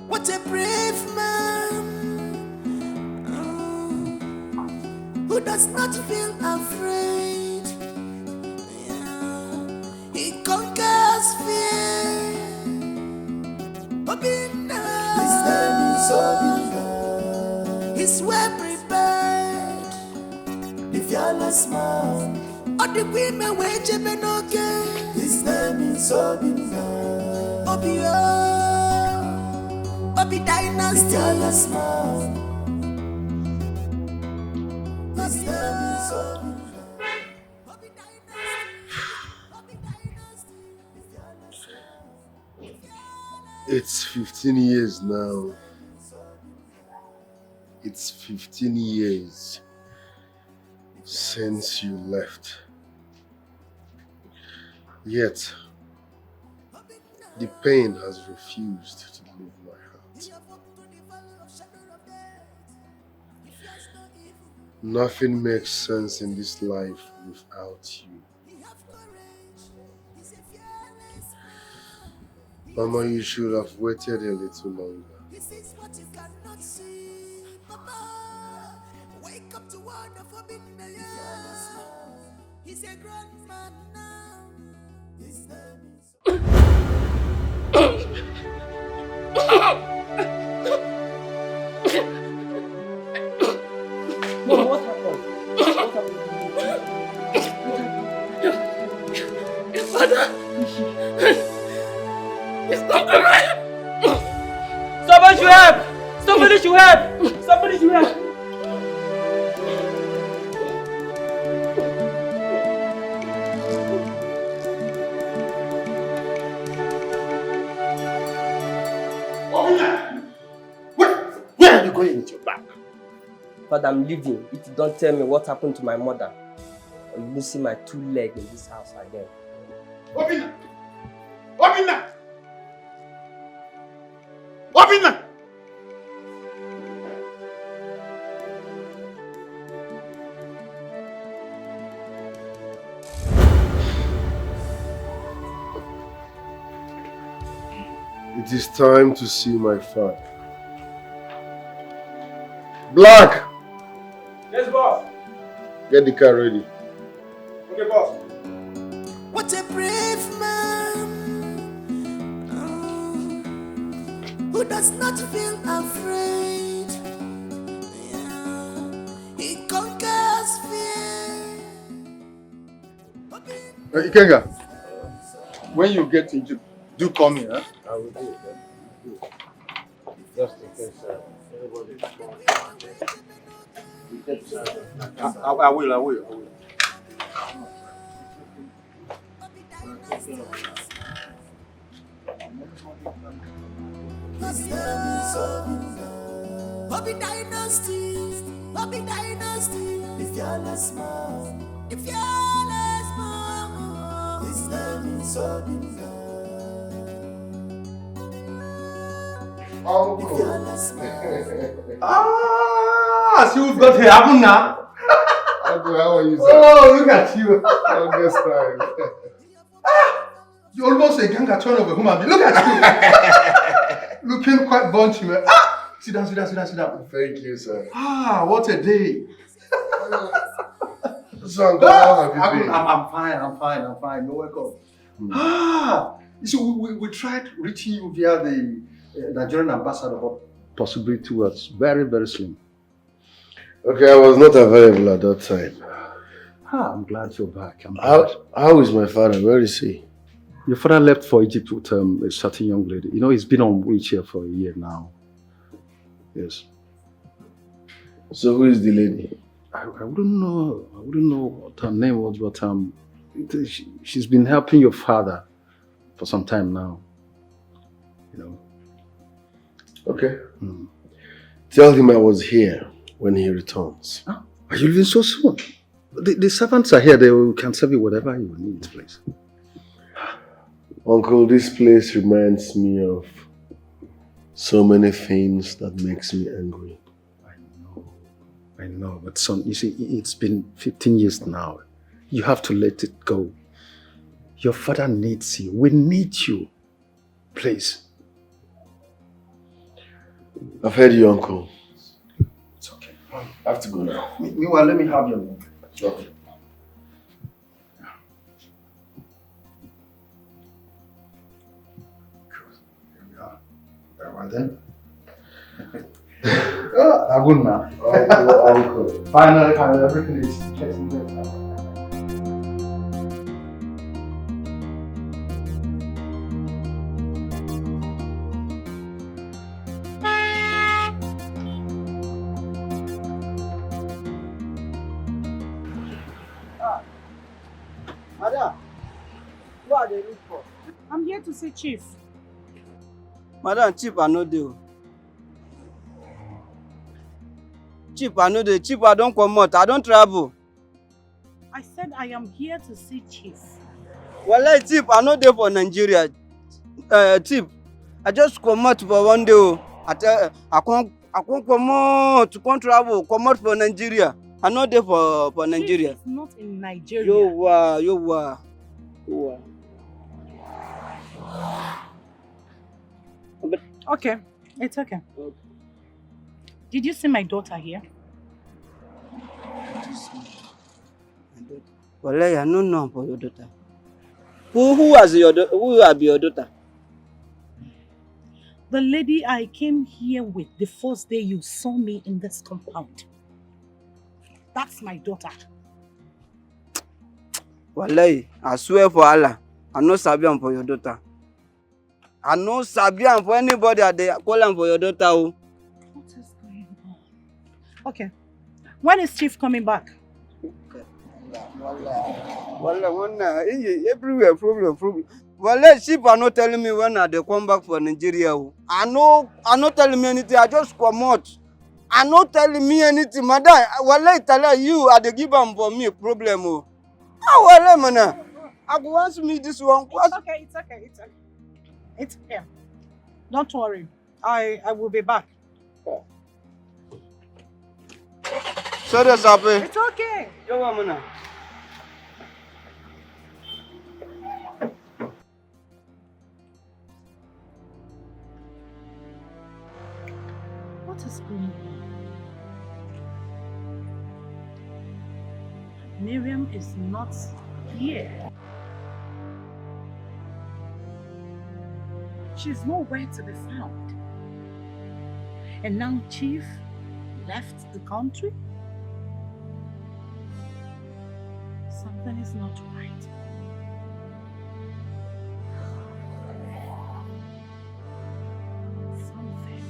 What a brave man who does not feel afraid. Yeah. He conquers fear. Obina. His name is Obina. He's well prepared. jealous man. All the women were Jimmy okay. His name is Obina. Obio. Obi Dynasty. Jealous man. His name is Obina. It's 15 years now. It's 15 years since you left. Yet, the pain has refused to leave my heart. Nothing makes sense in this life without you. Mama, you should have waited a little longer. This is what you cannot see, Papa. Wake up to one of forbidden. He's a grown man now. His name is. Mom, what happened? What happened? Your father is not alive. Somebody should help! Somebody should help! Somebody should help! Where are you going with your bag? Father, I'm leaving. If you don't tell me what happened to my mother, I'm losing my 2 legs in this house again. Obina! Obina! Obina! It is time to see my father. Black! Yes, boss. Get the car ready. Okay, boss. What a brave man who does not feel afraid. Yeah. He conquers fear. Ikenga, when you get into, do call me, huh? I will do it. Just in case everybody is going. I will. Bobby Dynasty, Bobby Dynasty, the fearless man, the fearless man. His name is Obina. Oh, the fearless man. See who's got here, happen now? Uncle, how are you, sir? Oh, look at you. Longest time. You almost a gang turn of a human being. Look at you. Looking quite bunchy, man. Sit down. Thank you, sir. What a day. So, Uncle, how have you been? I'm fine. You're welcome. You see, we tried reaching you via the Nigerian ambassador, but possibility was very, very slim. Okay, I was not available at that time. I'm glad you're back. How is my father? Where is he? Your father left for Egypt with a certain young lady. You know, he's been on wheelchair for a year now. Yes. So who is the lady? I wouldn't know. I wouldn't know what her name was, but she's been helping your father for some time now. You know. Okay. Tell him I was here when he returns. Are you leaving so soon? The servants are here. They can serve you whatever you need, please. Uncle, this place reminds me of so many things that makes me angry. I know, but son, you see, it's been 15 years now. You have to let it go. Your father needs you. We need you. Please. I've heard you, Uncle. It's okay. I have to go now. Meanwhile, let me have your name. Okay. Very well then. I'm good now. I'll finally, everything is getting better. Madam, what are they looking for? I'm here to see Chief. Madam, Chief, I know deal. Chief, I know the Chief, I don't come out. I don't travel. I said I am here to see Chief. Well, Chief, I know they for Nigeria. Chief, I just come out for one day. I can't come out to come travel. Come out for Nigeria. I know they for Nigeria. Chief is not in Nigeria. You were. Okay, it's okay. Did you see my daughter here? Well, I don't know for your daughter. Who was your daughter? Who will be your daughter? The lady I came here with the first day you saw me in this compound. That's my daughter. Wallahi, I swear for Allah, I no sabi am for your daughter. I no sabi am for anybody that they call am for your daughter. What is going on? Okay. When is Chief coming back? Wallahi, everywhere problem. Wallahi, Chief are not telling me when they come back for Nigeria. I not telling me anything. I just come out. I not telling me anything, madam. Wallahi, tell you are the give am for me problem. Wallahi, man. I go ask me this one. It's okay. It's okay. Don't worry. I will be back. Sorry, Sapi. It's okay. Yo, man. What is going on? Miriam is not here. She's nowhere to be found. And now Chief left the country? Something is not right. Something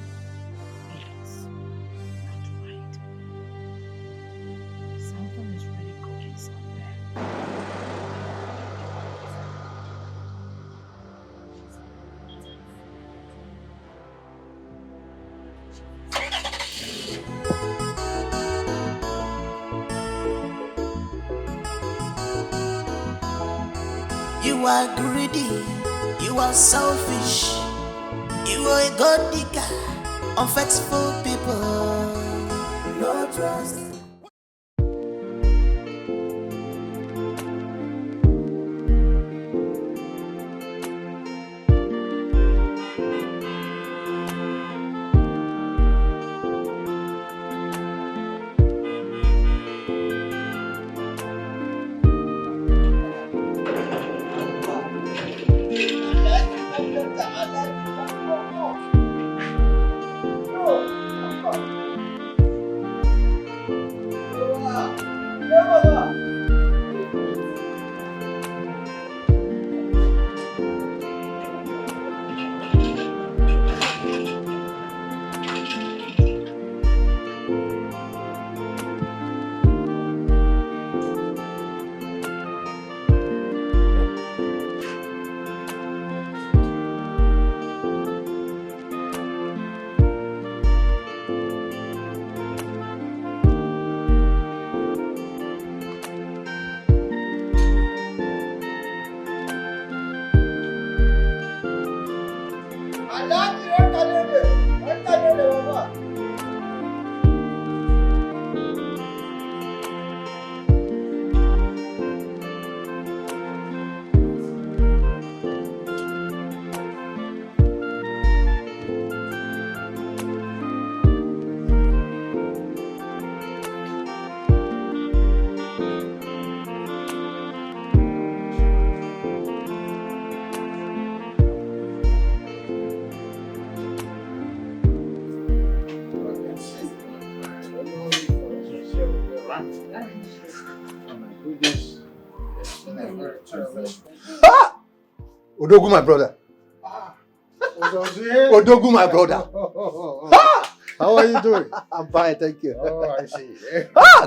is not right. Something is really cooking somewhere. You are greedy, you are selfish, you are a god digger, unfaithful people, no trust. Ah! Odogu, my brother. Odogu, my brother. Ah! How are you doing? I'm fine, thank you. Oh, I see.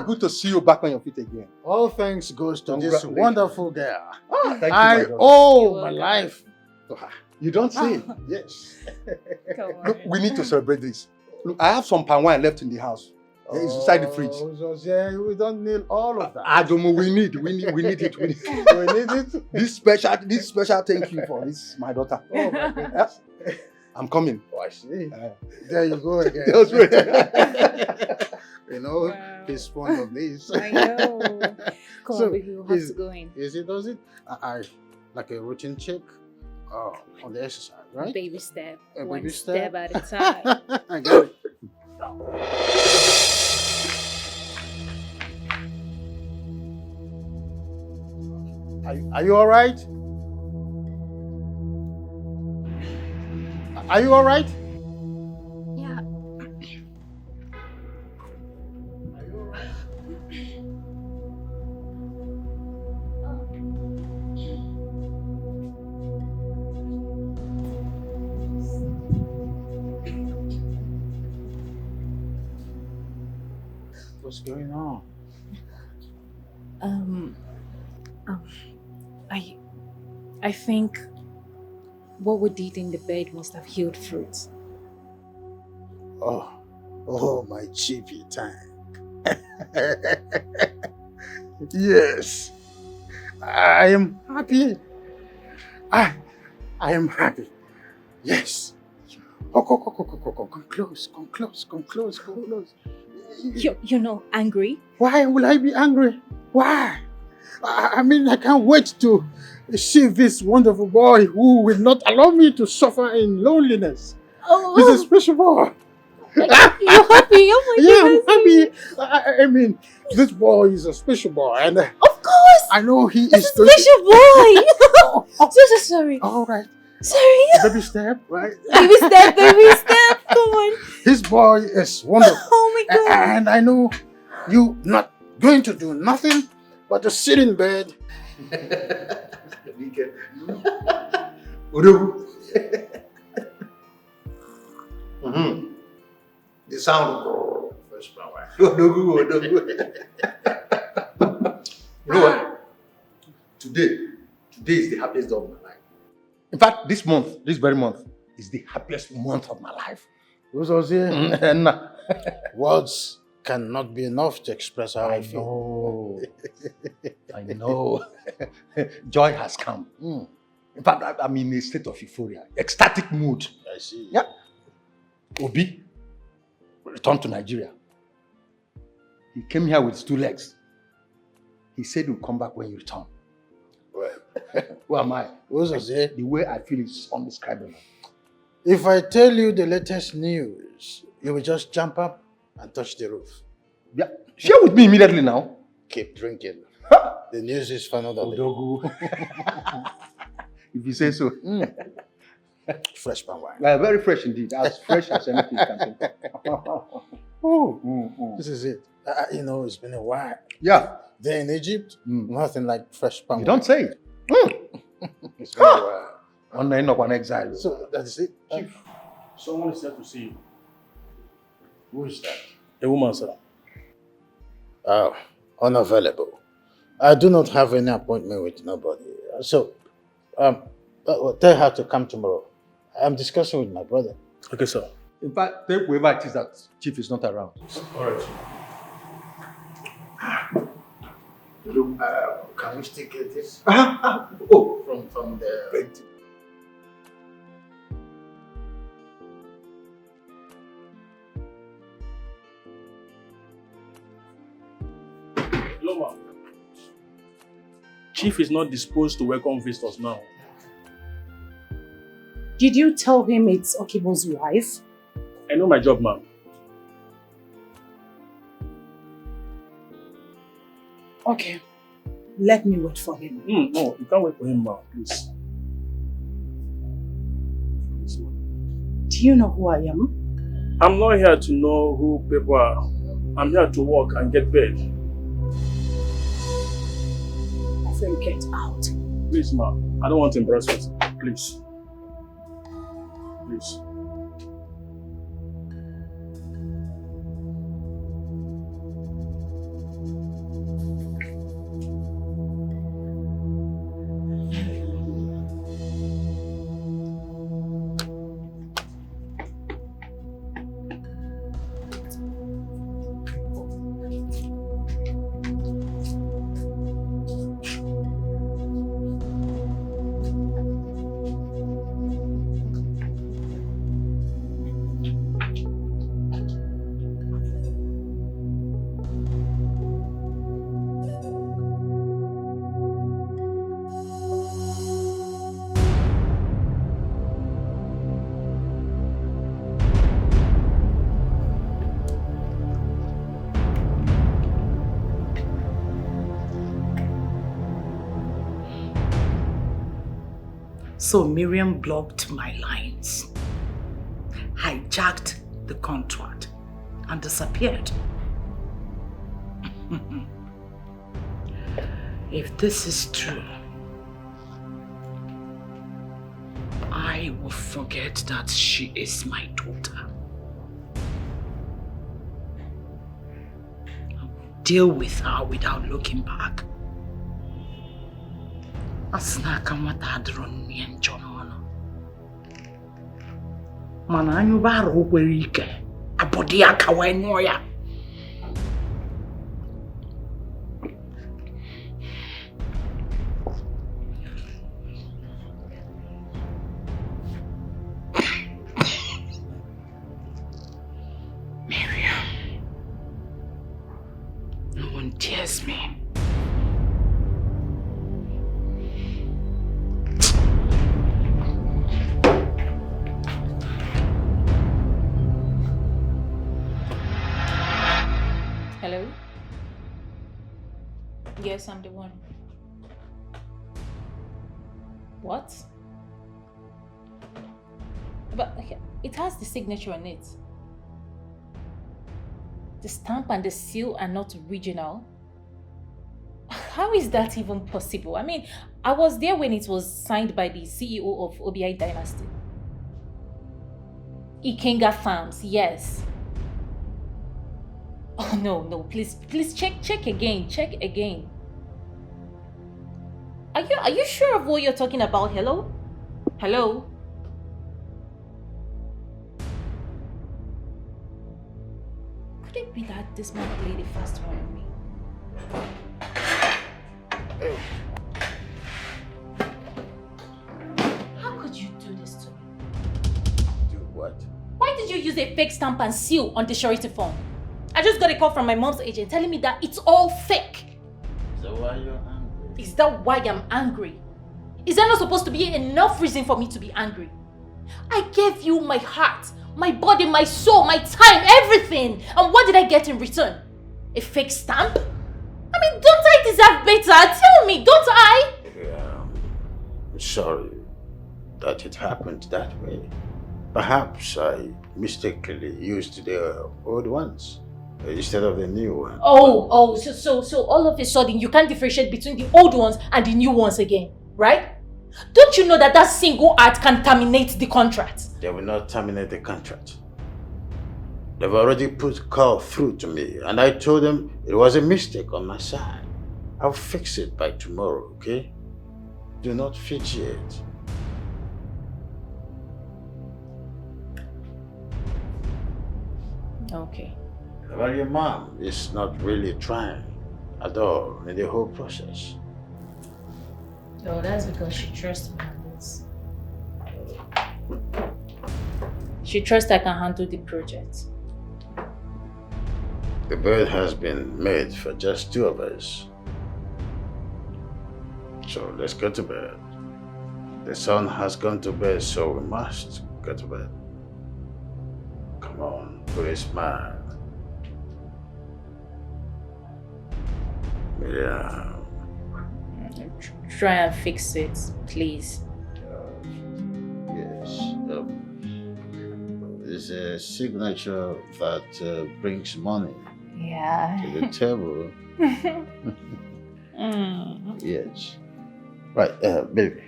Good to see you back on your feet again. All thanks goes to this Congratulations. wonderful girl. Thank you, my I brother. owe my life to her. You don't say. Yes. Look, we need to celebrate this. Look, I have some palm wine left in the house. It's inside the fridge. We don't need all of that. Adomo, we need it. We need it. We need it. This special thank you for this, my daughter. Oh my goodness. I'm coming. Oh, I see. There you go again. That's right. You know, he's fond of this. I know. Come on, baby, we'll have to go in. Does it? I like a routine check on the exercise, right? Baby step. One baby step at a time. I got it. Are you all right? Are you all right? Yeah. What's going on? I think what we did in the bed must have healed fruits. Oh, my chippy tank. Yes, I am happy. I am happy. Yes. Oh, come close. You're not angry? Why will I be angry? Why? I mean, I can't wait to see this wonderful boy who will not allow me to suffer in loneliness. Oh. He's a special boy. You're happy? Oh my goodness. Yeah, I'm happy. I mean, this boy is a special boy. And of course. I know he It's is a special boy. So sorry. All right. Sorry. Baby step, right? Baby step. Come on. This boy is wonderful. Oh my God. And I know you not going to do nothing but to sit in bed. Odogu. The sound of first flower. Odogu. You know what? Today is the happiest day of my life. In fact, this very month, is the happiest month of my life. Words cannot be enough to express how I feel. I know. Joy has come. In fact, I'm in a state of euphoria, ecstatic mood. I see. Yeah. Obi returned to Nigeria. He came here with his 2 legs. He said he'll come back when you return. Well, who am I? The way I feel is undescribable. If I tell you the latest news, you will just jump up and touch the roof. Yeah, share with me immediately now. Keep drinking. The news is for another day. If you say so. Fresh palm wine. Very fresh indeed. As fresh as anything can be. This is it. You know, it's been a while. Yeah. There in Egypt, nothing like fresh palm wine. You don't say it. It's been a while. One exile. So that is it. Chief, someone is here to see you. Who is that? A woman, sir. Unavailable. I do not have any appointment with nobody. So, tell her to come tomorrow. I'm discussing with my brother. Okay, sir. In fact, tell whoever it is that Chief is not around. All right. Can we still get this? Oh, from the... Hello, ma'am. Chief is not disposed to welcome visitors now. Did you tell him it's Okibo's wife? I know my job, ma'am. Okay. Let me wait for him. No, you can't wait for him, ma'am, please. Do you know who I am? I'm not here to know who people are. I'm here to work and get paid. say get out. Please, ma. I don't want embarrassment. Please. Please. So Miriam blocked my lines, hijacked the contract, and disappeared. If this is true, I will forget that she is my daughter. I will deal with her without looking back. Asnaka matadron ni enjono. Mana anyubaro kwerike. Abodi akawa enyoya. Miriam. No one dares me. Hello? Yes, I'm the one. What? But it has the signature on it. The stamp and the seal are not original. How is that even possible? I mean, I was there when it was signed by the CEO of OBI Dynasty. Ikenga Farms, yes. Oh no, please check again. Are you sure of what you're talking about? Hello? Hello? Could it be that this man played a fast one on me? How could you do this to me? Do what? Why did you use a fake stamp and seal on the surety form? I just got a call from my mom's agent telling me that it's all fake. So why are you angry? Is that why I'm angry? Is that not supposed to be enough reason for me to be angry? I gave you my heart, my body, my soul, my time, everything. And what did I get in return? A fake stamp? I mean, don't I deserve better? Tell me, don't I? Yeah, I'm sorry that it happened that way. Perhaps I mistakenly used the old ones instead of the new one. So all of a sudden you can't differentiate between the old ones and the new ones again, right? Don't you know that single act can terminate the contract? They will not terminate the contract. They've already put call through to me, and I told them it was a mistake on my side. I'll fix it by tomorrow, okay? Do not fidget. Okay. Well, your mom is not really trying at all in the whole process. Oh, that's because she trusts me on this. She trusts I can handle the project. The bed has been made for just two of us. So let's go to bed. The sun has gone to bed, so we must go to bed. Come on, put a smile. Yeah. Try and fix it, please. Yes. It's a signature that brings money Yeah. to the table. Yes. Right, baby.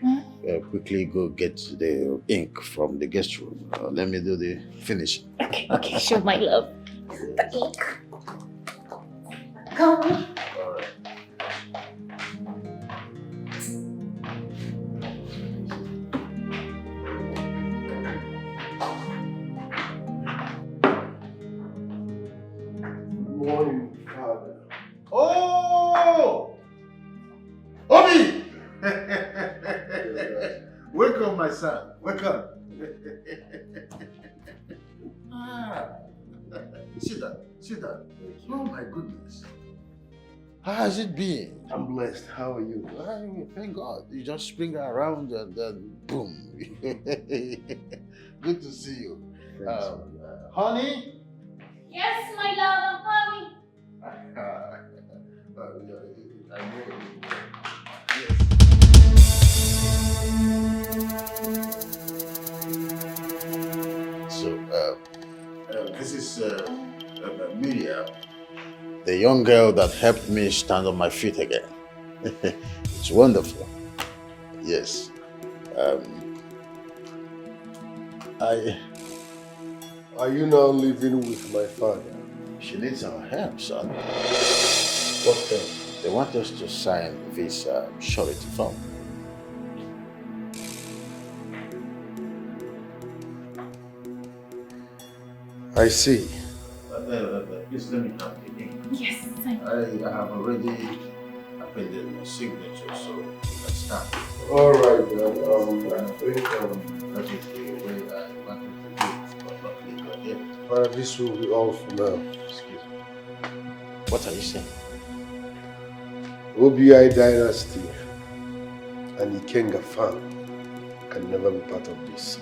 Quickly go get the ink from the guest room. Let me do the finish. Okay, sure, my love. The ink. Come. Morning, Father. Oh! Obi! Welcome, my son. Welcome. Sit down. Sit down. Oh, my goodness. How has it been? I'm blessed. How are you? Thank God. You just spring around and then boom. Good to see you. Honey? Yes, my love, I'm coming. So, this is Miriam, the young girl that helped me stand on my feet again. It's wonderful. Yes. Are you now living with my father? She needs our help, son. What help? They want us to sign this surety form. I see. Please let me have the ink. Yes, I have already appended my signature, so you can start. All right, I think that is the way I wanted to do it, but not legal yet. This will be all for now. Excuse me. What are you saying? OBI dynasty and Ikenga family can never be part of this.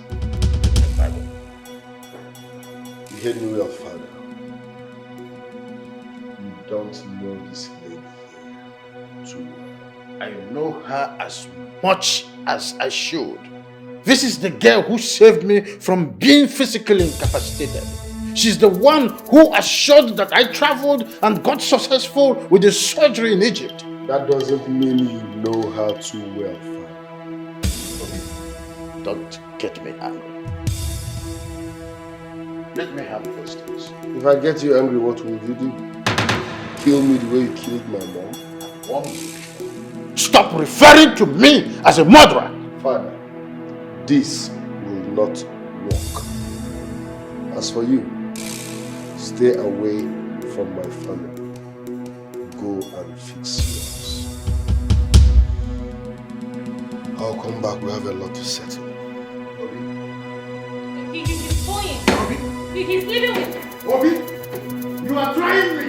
You heard me well, Father. You don't know this lady here too well. I know her as much as I should. This is the girl who saved me from being physically incapacitated. She's the one who assured that I traveled and got successful with the surgery in Egypt. That doesn't mean you know her too well, Father. Okay. Don't get me angry. Let me have those things. If I get you angry, what will you do? Kill me the way you killed my mom? Stop referring to me as a murderer! Father, this will not work. As for you, stay away from my family. Go and fix yours. I'll come back. We have a lot to settle. He's going. He's leaving with me. Obi, you are trying me.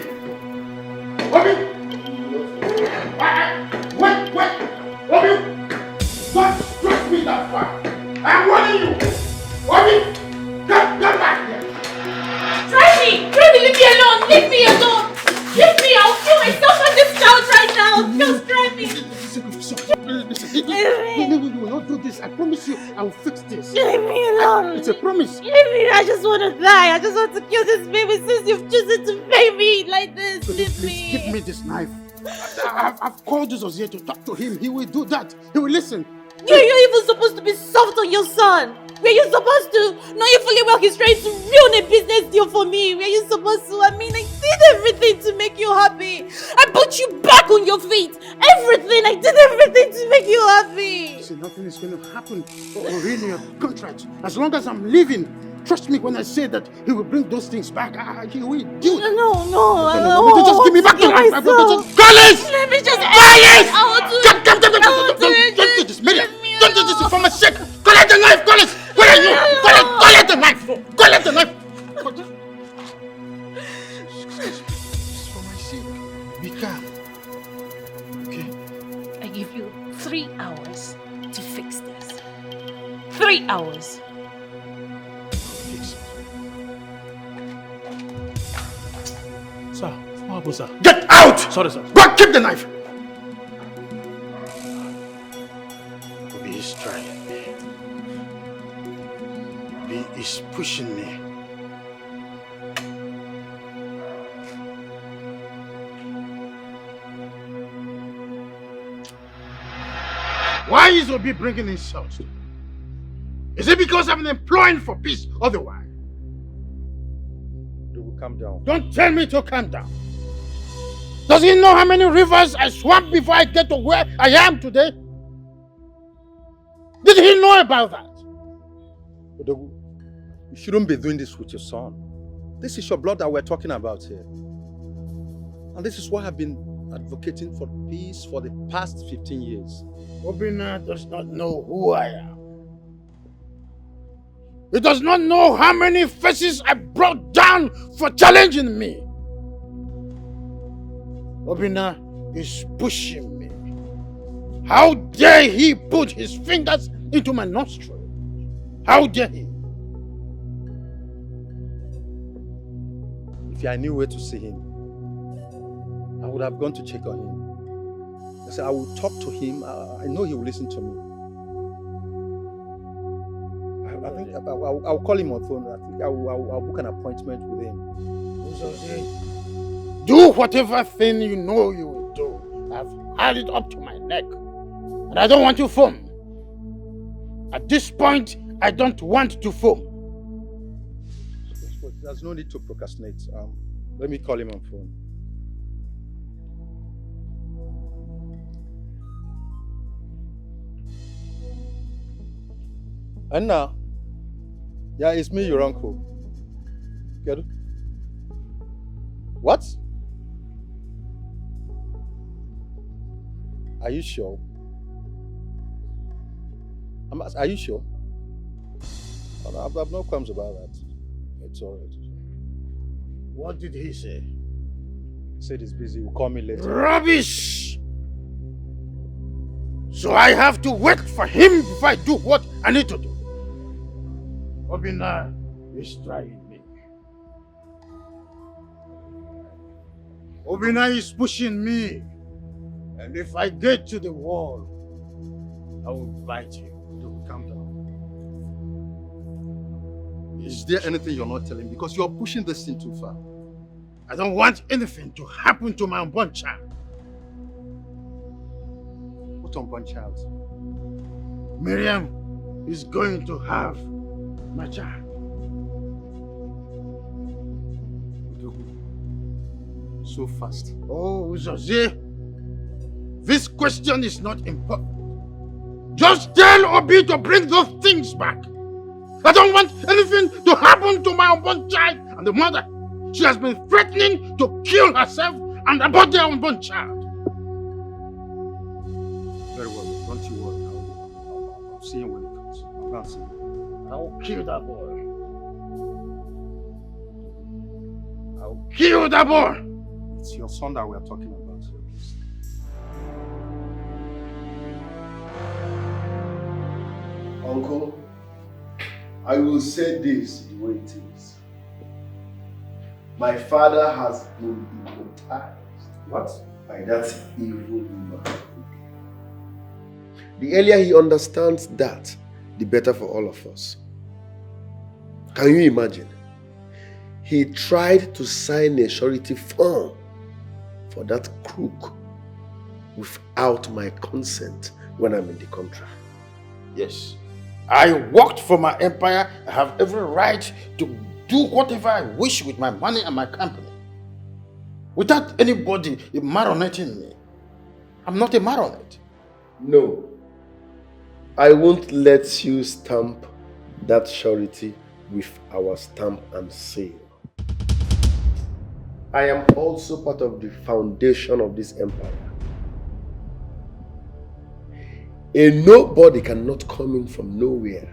Obi, wait. Obi, don't stretch me that far. I'm warning you. Obi, come back here. Try me, leave me alone. Leave me alone. Leave me. I'll kill myself on this couch right now. Just try me. No, we will not do this. I promise you, I will fix this. Leave me alone. It's a promise. Leave me. I just want to die. I just want to kill this baby since you've chosen to pay me like this. Leave me. Give me this knife. I've called Jesus here to talk to him. He will do that. He will listen. You're even supposed to be soft on your son. Were you supposed to? Knowing fully well he's trying to ruin a business deal for me. Were you supposed to? I mean, I did everything to make you happy. I put you back on your feet. Everything. I did everything to make you happy. See, nothing is going to happen or renew your contract. As long as I'm living, trust me when I say that he will bring those things back. He will do it. No. Just give me back the knife. Collins! Let me just... Collins! I want to... Don't do this, Miriam. Don't do this for my sake. Collect the knife, Collins! Where are you? Collect the knife! Collect the knife! It's for my sake. Be calm. Okay? I give you 3 hours to fix this. 3 hours. Sir, what happened, sir? Get out! Sorry, sir. Go keep the knife! Obi is trying me. Obi is pushing me. Why is Obi bringing insults? Is it because I'm employing for peace otherwise? They will calm down. Don't tell me to calm down. Does he know how many rivers I swam before I get to where I am today? Did he know about that? Odogu, you shouldn't be doing this with your son. This is your blood that we're talking about here. And this is why I've been advocating for peace for the past 15 years. Obina does not know who I am. He does not know how many faces I brought down for challenging me. Obina is pushing me. How dare he put his fingers into my nostril? How dare he? If I knew where to see him, I would have gone to check on him. I said, I will talk to him. I know he will listen to me. I think I'll call him on phone. I think I'll book an appointment with him. Do whatever thing you know you will do. I've had it up to my neck. And I don't want to foam. At this point, I don't want to foam. There's no need to procrastinate. Let me call him on phone. Anna. Yeah, it's me, your uncle. Get it? What? Are you sure? Are you sure? I've no qualms about that. It's all right. What did he say? He said he's busy. He'll call me later. Rubbish! So I have to wait for him before I do what I need to do. Obina is trying me. Obina is pushing me. And if I get to the wall, I will bite you. Calm down. Is there anything you're not telling me? Because you're pushing this thing too far. I don't want anything to happen to my unborn child. What unborn child? Miriam is going to have my child. So fast. Oh, Jose, this question is not important. Just tell Obi to bring those things back. I don't want anything to happen to my unborn child and the mother. She has been threatening to kill herself and abort their unborn child. Very well, don't you worry. I'll see him when he comes. I'll go and see him. I will kill that boy. I will kill that boy. It's your son that we're talking about here, please. Uncle, I will say this the way it is. My father has been hypnotized. What? By that evil man. The earlier he understands that, the better for all of us. Can you imagine? He tried to sign a surety form for that crook without my consent when I'm in the country. Yes. I worked for my empire. I have every right to do whatever I wish with my money and my company. Without anybody marionetting me. I'm not a marionette. No. I won't let you stamp that surety with our stamp and seal. I am also part of the foundation of this empire. A nobody cannot come in from nowhere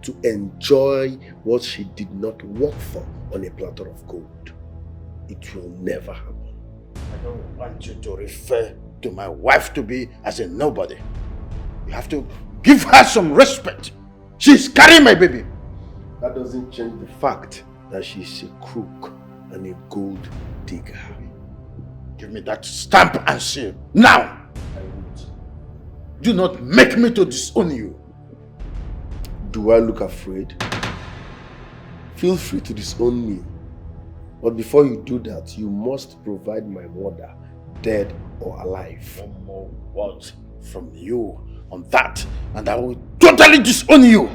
to enjoy what she did not work for on a platter of gold. It will never happen. I don't want you to refer to my wife to be as a nobody. You have to give her some respect. She's carrying my baby. That doesn't change the fact that she's a crook and a gold digger. Give me that stamp and seal. Now! I won't. Do not make me to disown you. Do I look afraid? Feel free to disown me. But before you do that, you must provide my mother, dead or alive. No more words from you. on that, and I will totally disown you.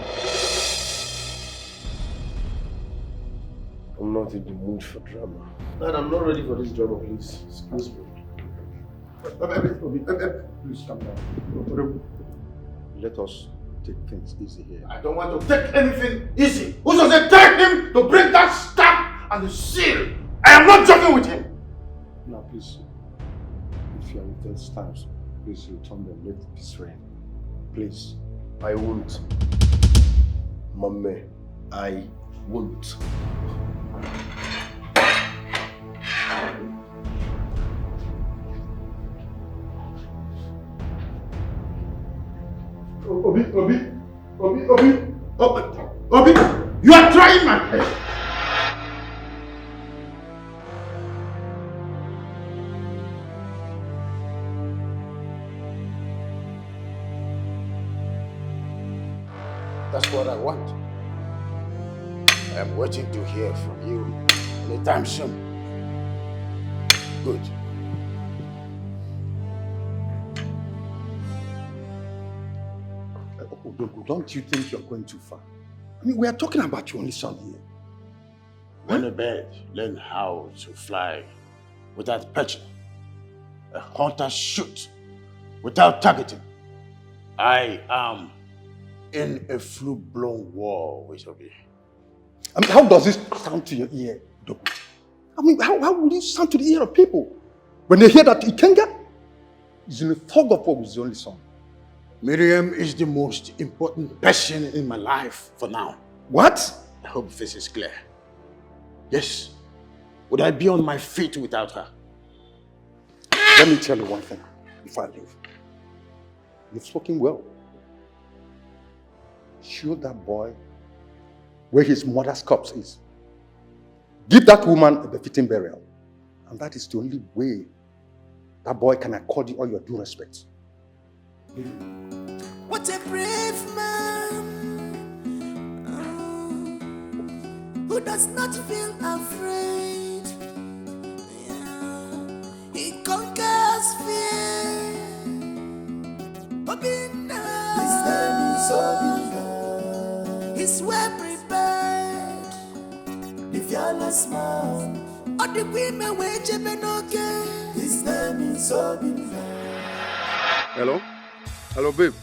I'm not in the mood for drama. Dad, I'm not ready for this drama, please. Excuse me. Please calm down. Let us take things easy here. I don't want to take anything easy. Who does it take him to bring that stamp and the seal? I am not joking with him. Now, please, if you are with those stamps, please return them. Let peace reign. Please. I won't. Mame, I won't. Obi, you are trying my head. That's what I want. I am waiting to hear from you anytime soon. Good. Don't you think you're going too far? I mean, we are talking about your only son here. When a bird learns how to fly without perching, a hunter shoots without targeting. I am in a full-blown war with Obi. I mean, how does this sound to your ear, Doku? I mean, how will it sound to the ear of people when they hear that Ikenga is in a fog of war with his only son? Miriam is the most important person in my life for now. What? I hope this is clear. Yes. Would I be on my feet without her? Let me tell you one thing before I leave. You've spoken well. Show that boy where his mother's corpse is. Give that woman a befitting burial. And that is the only way that boy can accord you all your due respect. What a brave man who does not feel afraid. Yeah. He conquers fear. His name is Obinna. He's well prepared. The fearless man. All the women wage okay. His name is Obinna. Hello? Hello, babe.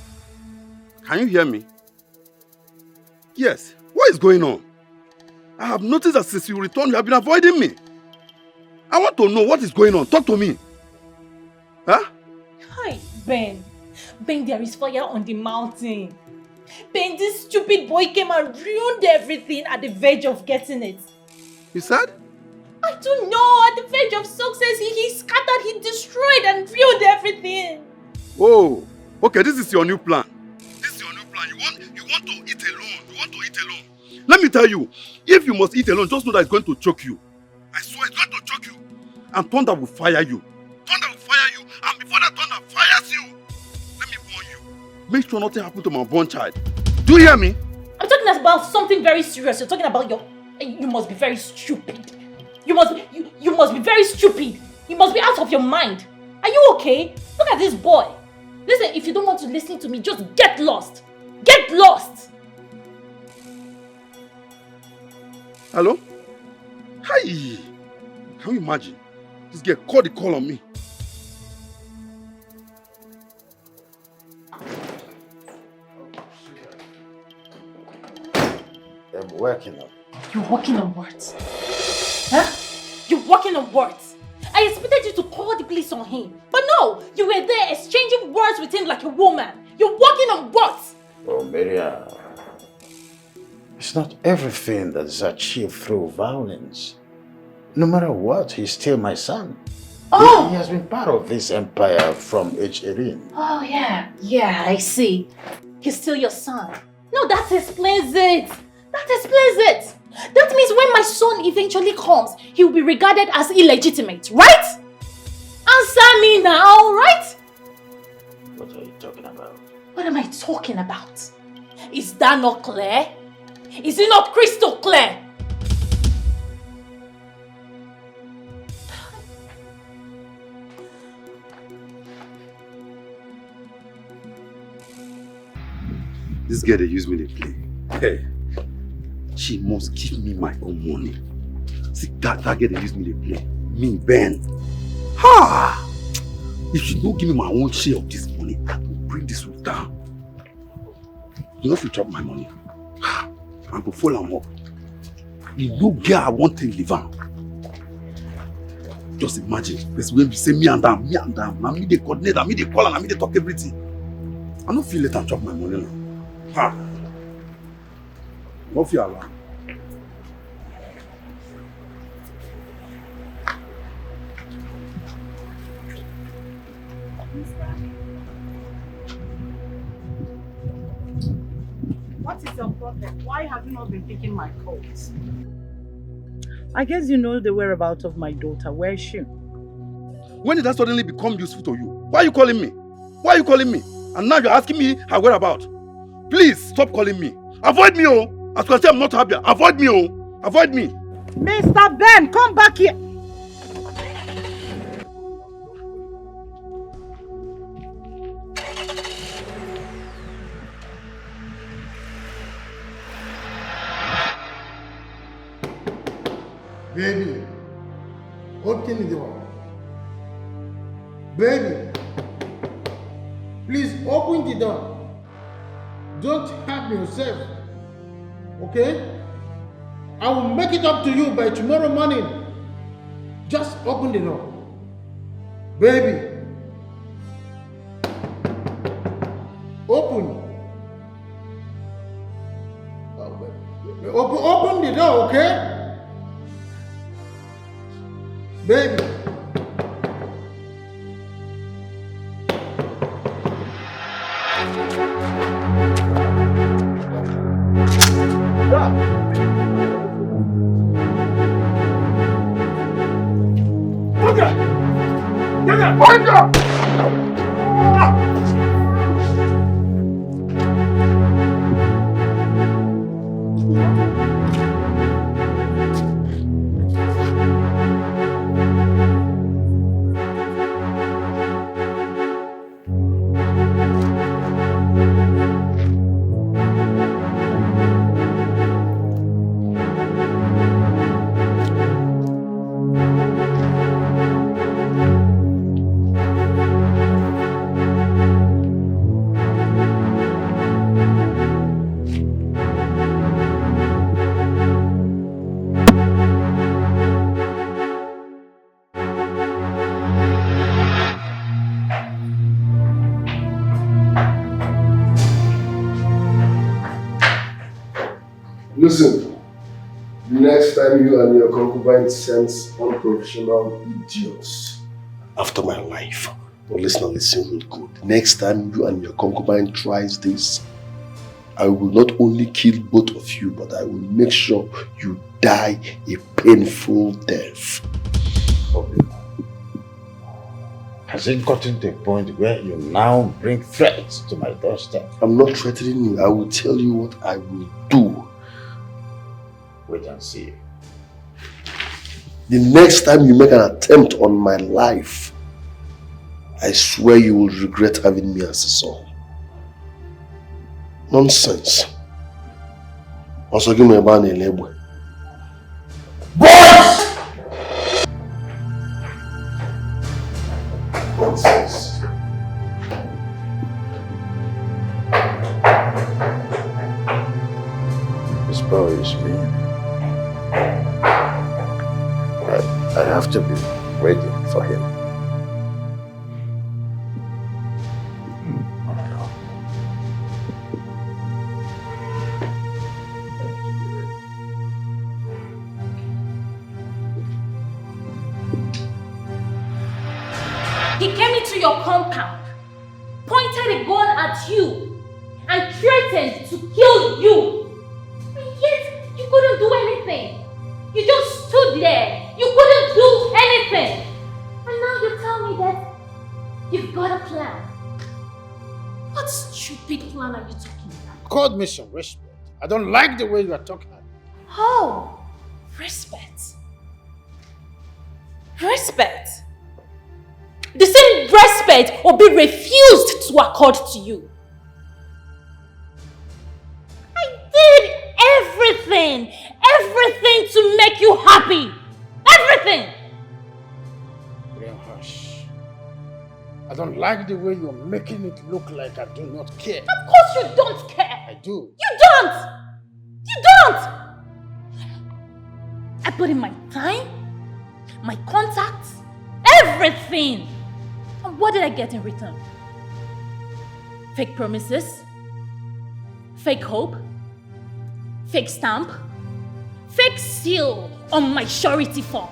Can you hear me? Yes. What is going on? I have noticed that since you returned, you have been avoiding me. I want to know what is going on. Talk to me. Huh? Hi, Ben. Ben, there is fire on the mountain. Ben, this stupid boy came and ruined everything at the verge of getting it. You said? I don't know. At the verge of success, he scattered, he destroyed and ruined everything. Oh, okay, this is your new plan. This is your new plan. You want to eat alone. You want to eat alone. Let me tell you, if you must eat alone, just know that it's going to choke you. I swear it's going to choke you. And thunder will fire you. Thunder will fire you. And before that thunder fires you, let me warn you. Make sure nothing happens to my born child. Do you hear me? I'm talking about something very serious. You're talking about you must be very stupid. You must be very stupid. You must be out of your mind. Are you okay? Look at this boy. Listen, if you don't want to listen to me, just get lost. Get lost! Hello? Hi! Can you imagine? This girl called the call on me. I'm working on. You're working on what? Huh? You're working on what? I expected you to call the police on him. But no, you were there exchanging words with him like a woman. You're working on what? Oh, Miriam. It's not everything that is achieved through violence. No matter what, he's still my son. Oh! He has been part of this empire from age 18. Oh, yeah. Yeah, I see. He's still your son. No, that explains it. That explains it. That means when my son eventually comes, he will be regarded as illegitimate, right? Answer me now, right? What are you talking about? What am I talking about? Is that not clear? Is it not crystal clear? This girl, they use me to play. Hey, she must give me my own money. See, that girl, they use me to play. Me, Ben. Ha! If you don't give me my own share of this money, I will bring this one down. You know if you chop my money, I will follow them up. You no girl I want to live on. Just imagine, this when we say me and them. Now me they coordinate, now me they call, and now me they talk everything. I don't feel let them chop my money now. Ha! No fear Allah. What is your problem? Why have you not been picking my calls? I guess you know the whereabouts of my daughter. Where is she? When did that suddenly become useful to you? Why are you calling me? Why are you calling me? And now you're asking me her whereabouts. Please stop calling me. Avoid me, oh. As you can see, I'm not happy. Avoid me, oh. Avoid me. Mr. Ben, come back here. Baby, open the door. Baby, please open the door. Don't hurt yourself, okay? I will make it up to you by tomorrow morning. Just open the door. Baby, open. Open the door, okay? Baby. Listen, next time you and your concubine sends unprofessional idiots after my life, listen good. Next time you and your concubine tries this, I will not only kill both of you, but I will make sure you die a painful death. Okay. Has it gotten to a point where you now bring threats to my doorstep? I'm not threatening you. I will tell you what I will do. Wait and see. The next time you make an attempt on my life, I swear you will regret having me as a son. Nonsense. Also give me a ban in labor. Boys! Nonsense. This boy is me. I have to be ready for him. He came into your compound, pointed a gun at you, and threatened to kill you. And yet, you couldn't do anything. You just stood there. You couldn't do anything. And now you tell me that you've got a plan. What stupid plan are you talking about? God me some respect. I don't like the way you are talking. Oh, respect. Respect? The same respect will be refused to accord to you. everything. Everything to make you happy. Everything. Miriam, hush. I don't like the way you're making it look like I do not care. Of course you don't care. I do. You don't. You don't. I put in my time, my contacts, everything. And what did I get in return? Fake promises, fake hope, fake stamp, fake seal on my surety form.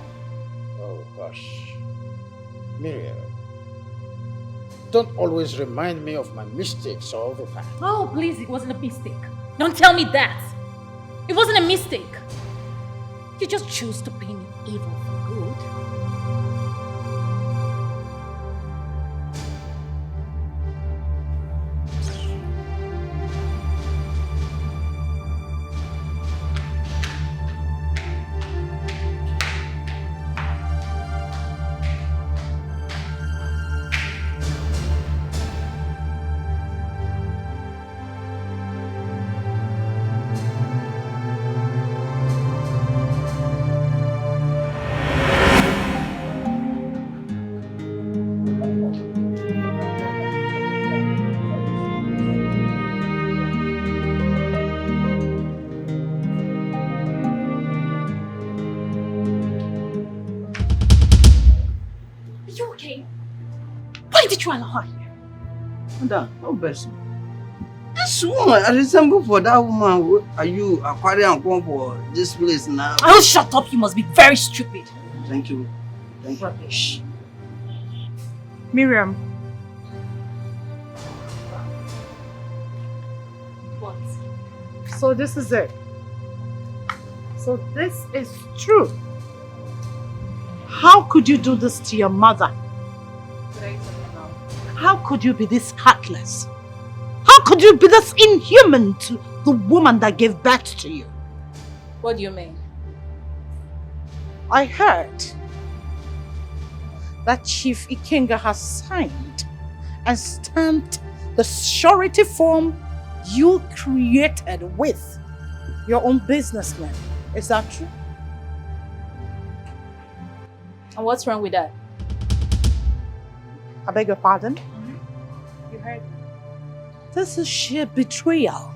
Oh, hush. Miriam, don't always remind me of my mistakes all the time. Oh, please, it wasn't a mistake. Don't tell me that. It wasn't a mistake. You just chose to pay me evil for good. Madam, no person. This woman, I resemble for that woman. Are you Aquarian come for this place now? Oh, shut up! You must be very stupid. Thank you. Thank you. Rubbish. Miriam. What? So this is it. So this is true. How could you do this to your mother? How could you be this heartless? How could you be this inhuman to the woman that gave birth to you? What do you mean? I heard that Chief Ikenga has signed and stamped the surety form you created with your own businessman. Is that true? And what's wrong with that? I beg your pardon? You heard me. This is sheer betrayal.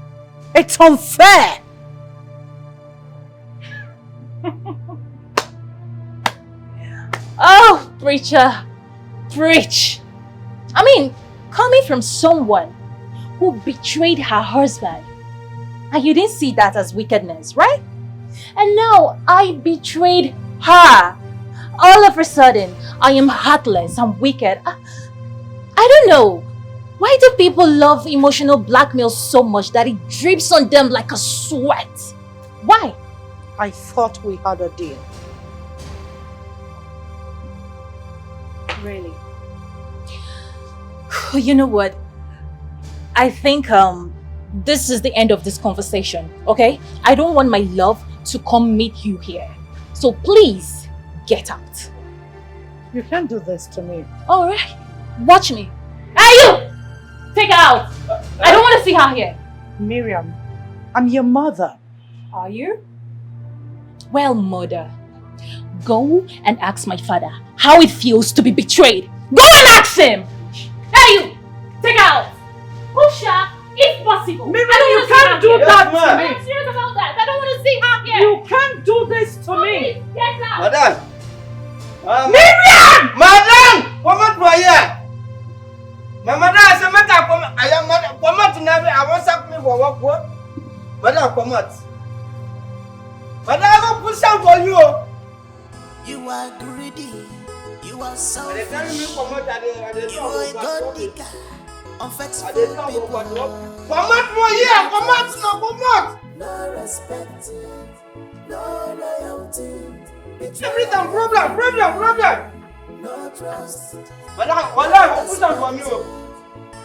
It's unfair. Oh, preacher, preach. I mean, coming from someone who betrayed her husband, and you didn't see that as wickedness, right? And now I betrayed her. All of a sudden, I am heartless and wicked. I don't know. Why do people love emotional blackmail so much that it drips on them like a sweat? Why? I thought we had a deal. Really? You know what? I think this is the end of this conversation, okay? I don't want my love to come meet you here. So please, get out. You can't do this to me. All right. Watch me. Hey, you! Take her out. I don't want to see her here. Miriam, I'm your mother. Are you? Well, mother, go and ask my father how it feels to be betrayed. Go and ask him. Hey, you! Take her out. Pusha, if possible. Miriam, you can't do that to me. I'm serious about that. I don't want to see her here. You can't do this to me. Get out. Madam! Miriam! Madam! Come out for here! My mother has a matter. I am mother. Come out now. I want to me for work. Madam, come out. Madam, I will put some for you. You are greedy. You are selfish. You are a god digger. Unfaithful people. Come out for here. Come out now. Come out. No respect. No loyalty. Everything problem. No trust. Madam, I will put some for you.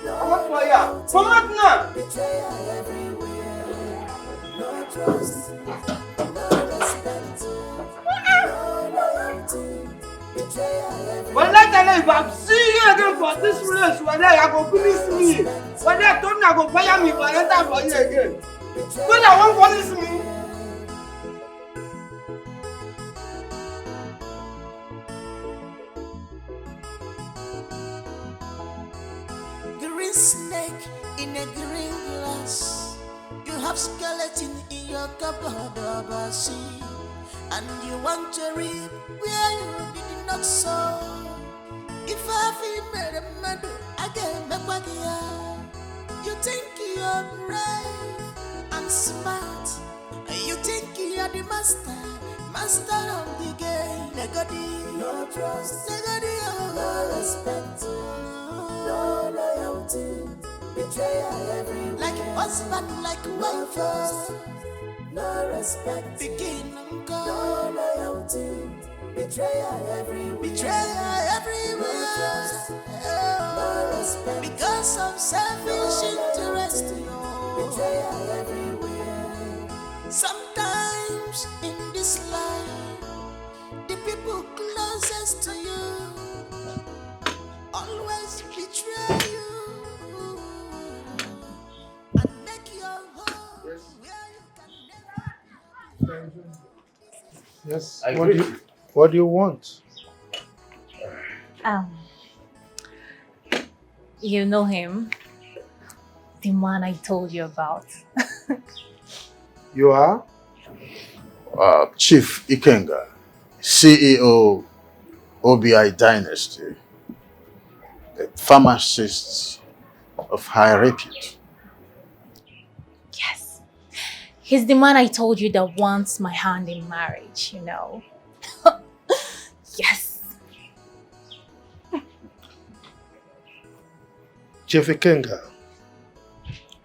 Come out for here. Come out now. Betrayal everywhere. No trust. No respect. No loyalty. Betrayal everywhere. Well, let tell you, if I see you again for this place, whether you go punish me, whether I don't go fire me for enter for you again. When I won't punish me. snake in a green glass. You have skeleton in your cupboard of a sea, and you want to reap where you did not sow. If I feel made a medal, I get back what you think you're brave and smart. You think you're the master of the game. Negodi, no trust, negodi, no respect, no loyalty, betrayal everywhere. Like husband, like wife, no respect, begin and go, no loyalty, betrayal everywhere. Betrayal everywhere. No trust, no respect, because of selfish interest. Betrayal everywhere. Sometimes in this life, the people closest to you always betray you and make your home where you can never. Yes. I What agree. do you want? You know him, the man I told you about. You are? Chief Ikenga, CEO OBI Dynasty, a pharmacist of high repute. Yes. He's the man I told you that wants my hand in marriage, you know. Yes. Chief Ikenga,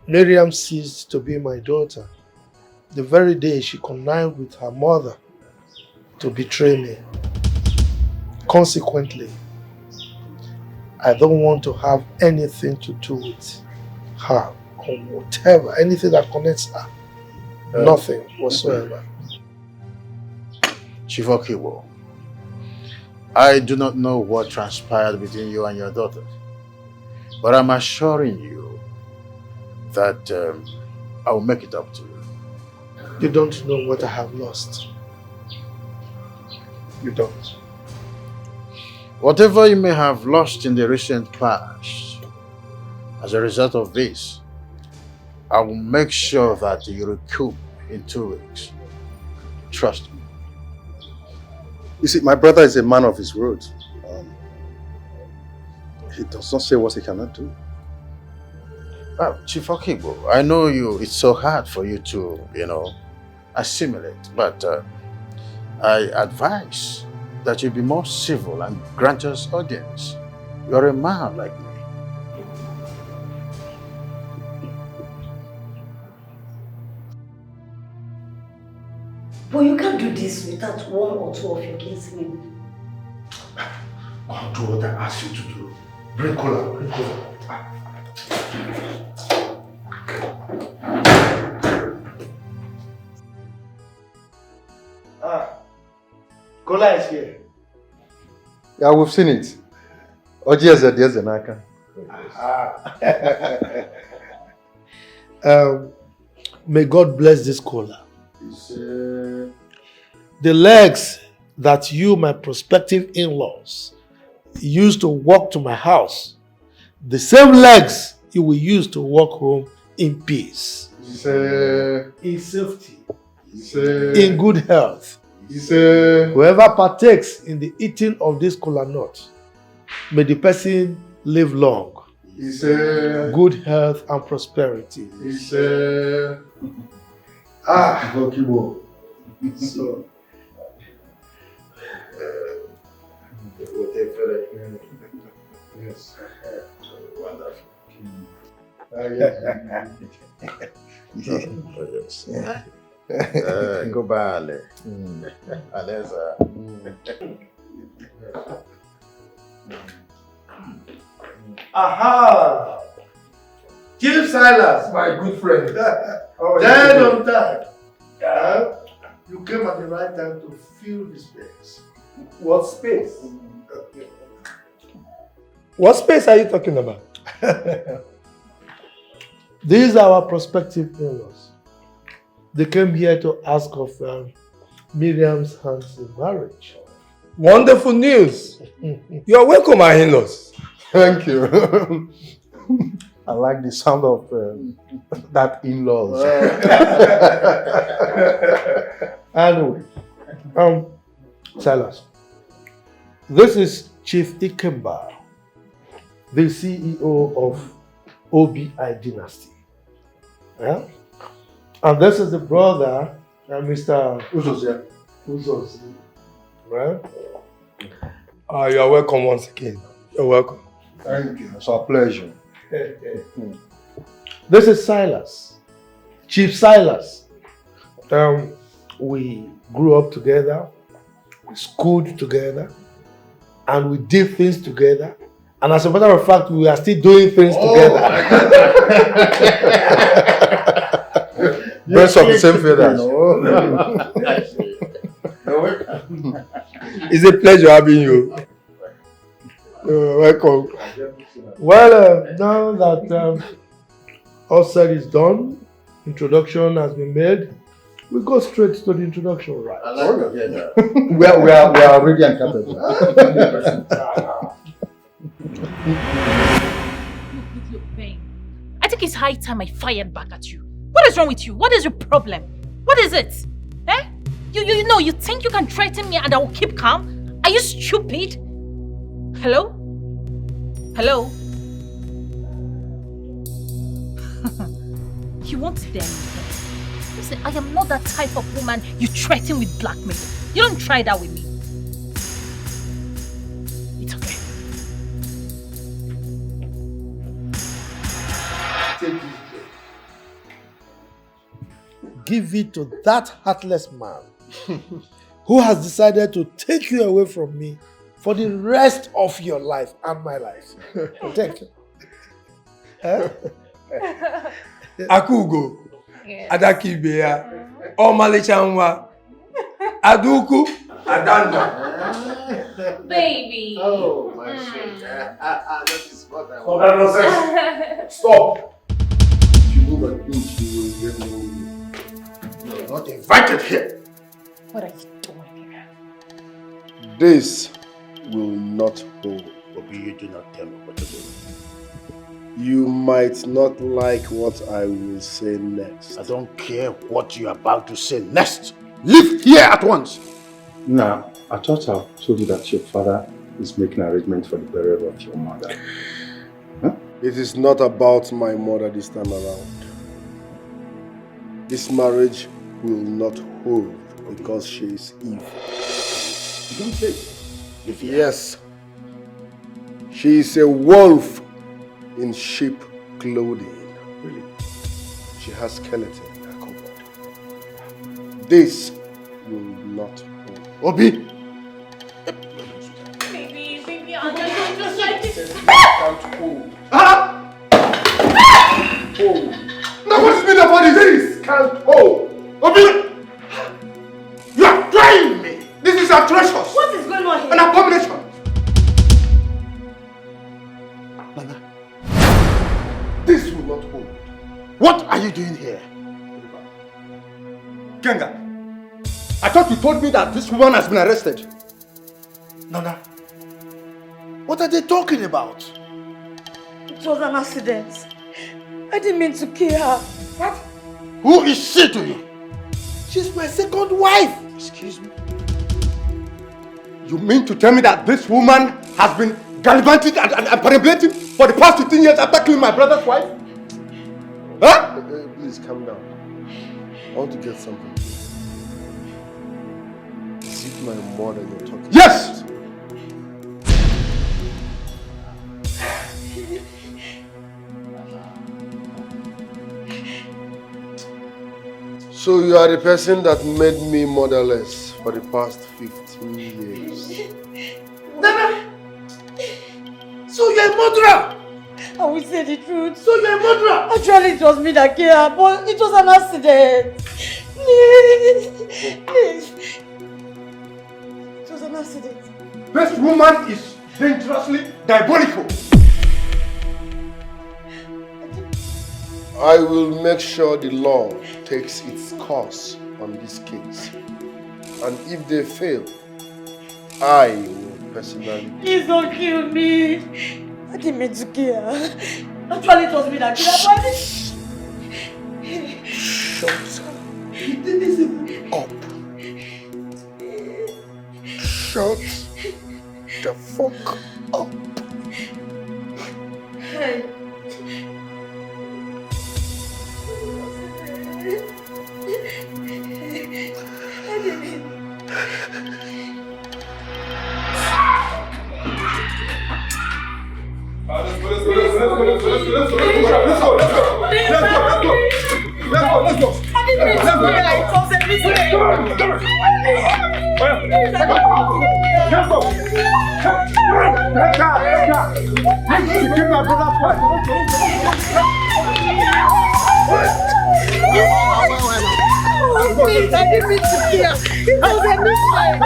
Miriam ceased to be my daughter the very day she connived with her mother to betray me. Consequently, I don't want to have anything to do with her or whatever, anything that connects her. Nothing whatsoever. Chief Okiwo, I do not know what transpired between you and your daughter, but I'm assuring you that I will make it up to you. You don't know what I have lost. You don't. Whatever you may have lost in the recent past, as a result of this, I will make sure that you recoup in 2 weeks. Trust me. You see, my brother is a man of his word. He does not say what he cannot do. Chief Okibo, I know it's so hard for you to, assimilate, but I advise that you be more civil and grant us audience. You're a man like me. But you can't do this without one or two of your kinsmen. I'll do what I ask you to do. Bring cola, bring cola. Cola is here. Yeah, we've seen it. May God bless this cola. The legs that you, my prospective in-laws, used to walk to my house, the same legs you will use to walk home in peace, in safety, in good health. Whoever partakes in the eating of this kola nut, may the person live long, good health and prosperity. So, yes. Wonderful. Yes. Go bale. Aleza. Aha! Chief Silas, my good friend. Dead on time. You came at the right time to fill the space. What space? What space are you talking about? These are our prospective in-laws. They came here to ask of Miriam's hand in marriage. Wonderful news. You are welcome, my in-laws. Thank you. I like the sound of that in-laws. Anyway, Silas, this is Chief Ikemba, the CEO of OBI Dynasty. Yeah? And this is the brother, Mr. Uzozie. Uzozie. Right? You are welcome once again. You're welcome. Thank you. It's our pleasure. This is Silas, Chief Silas. We grew up together, we schooled together, and we did things together. And as a matter of fact, we are still doing things together. Birds of the same feathers. It's a pleasure having you. Welcome. Well, now that all said is done, introduction has been made, we go straight to the introduction, right? I like that. we are ready and capable. Look, Ben. I think it's high time I fired back at you. What is wrong with you? What is your problem? What is it? Eh? You know, you think you can threaten me and I will keep calm? Are you stupid? Hello? Hello? You won't dare me. Listen, I am not that type of woman you threaten with blackmail. You don't try that with me. It's okay. Take this break. Give it to that heartless man who has decided to take you away from me for the rest of your life and my life. Take it. Akugo, Adakibeya, Omalechanwa, Aduku, Adanda. Baby. Oh, my shit. That is what I Oh, that nonsense. Stop. If you move an inch, you will get no. You are not invited here. What are you doing here? This will not hold. Obi, you do not tell me what to do. You might not like what I will say next. I don't care what you're about to say next. Leave here at once. Now, I thought I told you that your father is making arrangements for the burial of your mother. Huh? It is not about my mother this time around. This marriage will not hold because she is evil. You don't say. Yes. She is a wolf in sheep clothing. Really? She has skeleton in her cupboard. This will not hold. Obi! Baby, I'm just like this. Can't hold. Hold. Now what's been about this? Can't hold. Obi! You are trying me! This is atrocious! What is going on here? An abomination! Nana, this will not hold. What are you doing here? Genga, I thought you told me that this woman has been arrested. Nana, what are they talking about? It was an accident. I didn't mean to kill her. What? Who is she to you? She's my second wife. Excuse me? You mean to tell me that this woman has been gallivanting and perambulating for the past 15 years after killing my brother's wife? Huh? Please calm down. I want to get something. Is it my mother you're talking Yes! about? So you are the person that made me motherless for the past 15 years. Nana! So you're a murderer! I will say the truth. So you're a murderer! Actually, it was me that killed her, but it was an accident. Please. It was an accident. This woman is dangerously diabolical. I will make sure the law takes its course on this case. And if they fail, I will personally... Please don't kill me. I didn't mean to kill her. Actually, it was me that killed her. Shut up. Shut the fuck up. Hey. Please, I didn't mean to kill. It was a mistake.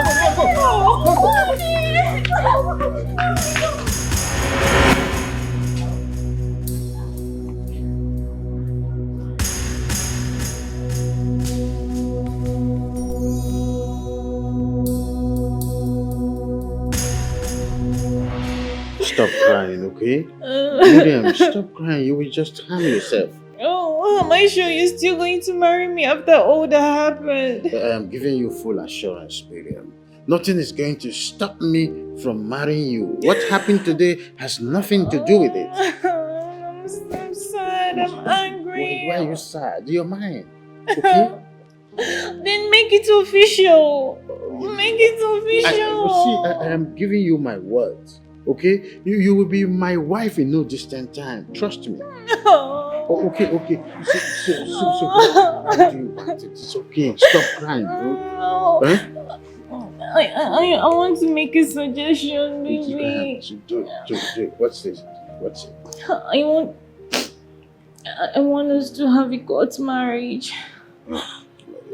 Stop crying, okay? Miriam, stop crying. You will just harm yourself. Oh, am I sure you're still going to marry me after all that happened? I am giving you full assurance, Miriam. Nothing is going to stop me from marrying you. What happened today has nothing to do with it. I'm sad. I'm angry. Why are you sad? You're mine. Okay? Then make it official. Make it official. I am giving you my words. Okay? You will be my wife in no distant time. Trust me. Oh, okay. So how do you want it? It's okay. Stop crying, bro. No. Huh? I want to make a suggestion, baby. Do it. What's this? What's it? I want us to have a court marriage.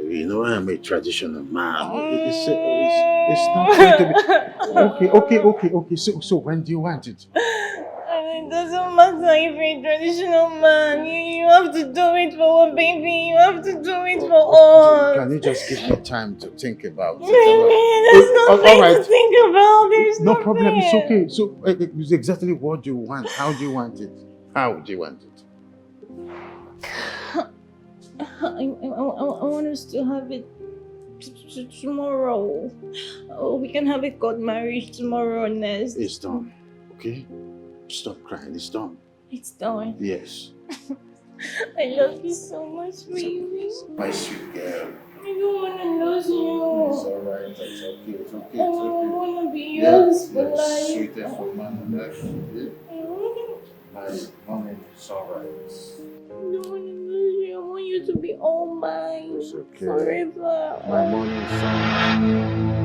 You know, I am a traditional man. It's not going to be... Okay. So when do you want it? It doesn't matter if you're a traditional man. You have to do it for our baby. You have to do it for us. Can you just give me time to think about it? There's nothing to think about. There's no problem. It's okay. So it's exactly what do you want? How do you want it? How do you want it? I want us to have it tomorrow. We can have a court marriage tomorrow, Nest. It's done. Okay? Stop crying. It's done. It's done. Yes. I love you so much, baby. My sweet girl. I don't want to lose you. It's alright. It's okay. It's okay. I want to be yours for life. Sweetest woman on earth. My money is alright. I don't want to lose you. I want you to be all mine. It's okay. Forever. My money is alright.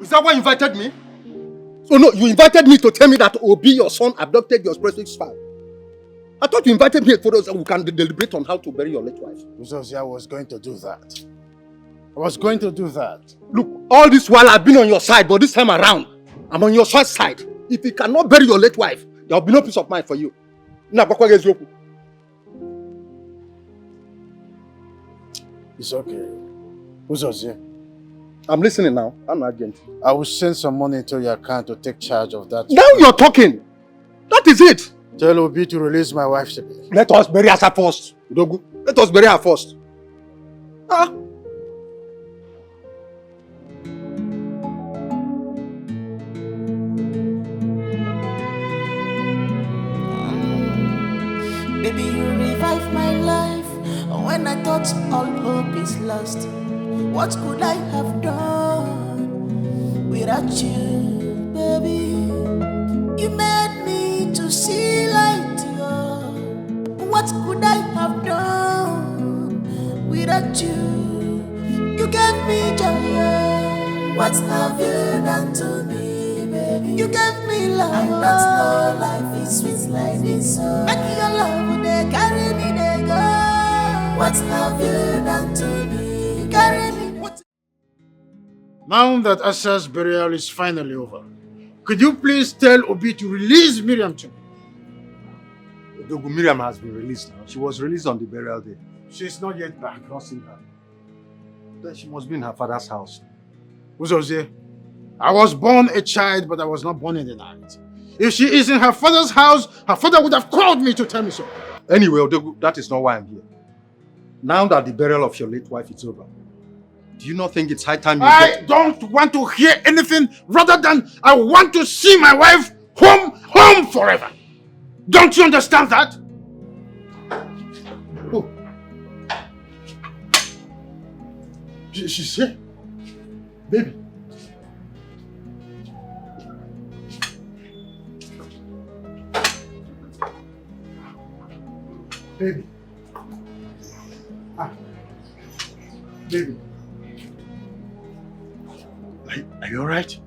Is that why you invited me? Oh no, you invited me to tell me that Obi, your son, abducted your precious child. I thought you invited me for us so we can deliberate on how to bury your late wife. Because I was going to do that. I was going to do that. Look, all this while I've been on your side, but this time around, I'm on your short side. If you cannot bury your late wife, there will be no peace of mind for you. It's okay. Who's us here? I'm listening now. I'm an agent. I will send some money to your account to take charge of that. Now you're talking. That is it. Tell Obi to release my wife to me. Let us bury her first. Udogu. Let us bury her first. Ah. Baby, you revive my life when I thought all hope is lost. What could I have done without you, baby? You made me to see light, yo. What could I have done without you? You gave me joy. What have you done to me, baby? You gave me love. I don't know life is sweet like this. So make your love, they carry me, they go. What have you done to me? Carry me. Now that Asa's burial is finally over, could you please tell Obi to release Miriam to me? Udogu, Miriam has been released now. She was released on the burial day. She's not yet back. I've not seen her. Then she must be in her father's house. Uzozie, I was born a child, but I was not born in the night. If she is in her father's house, her father would have called me to tell me so. Anyway, Udogu, that is not why I'm here. Now that the burial of your late wife is over, do you not think it's high time you I don't want to hear anything rather than I want to see my wife home forever. Don't you understand that? Oh. She's here. Baby. Baby. Ah. Baby. Are you alright?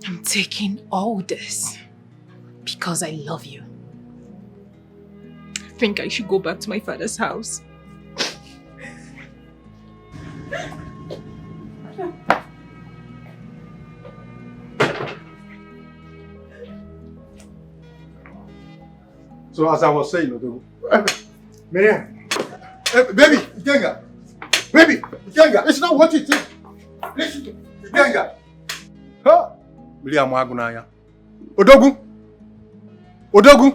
I'm taking all this because I love you. I think I should go back to my father's house. So as I was saying, Udogu, Miriam. baby, Ikenga. Baby, Ikenga, it's not what you think. Listen to me. Ikenga. Huh? Miriam Agunaya. Udogu. Udogu.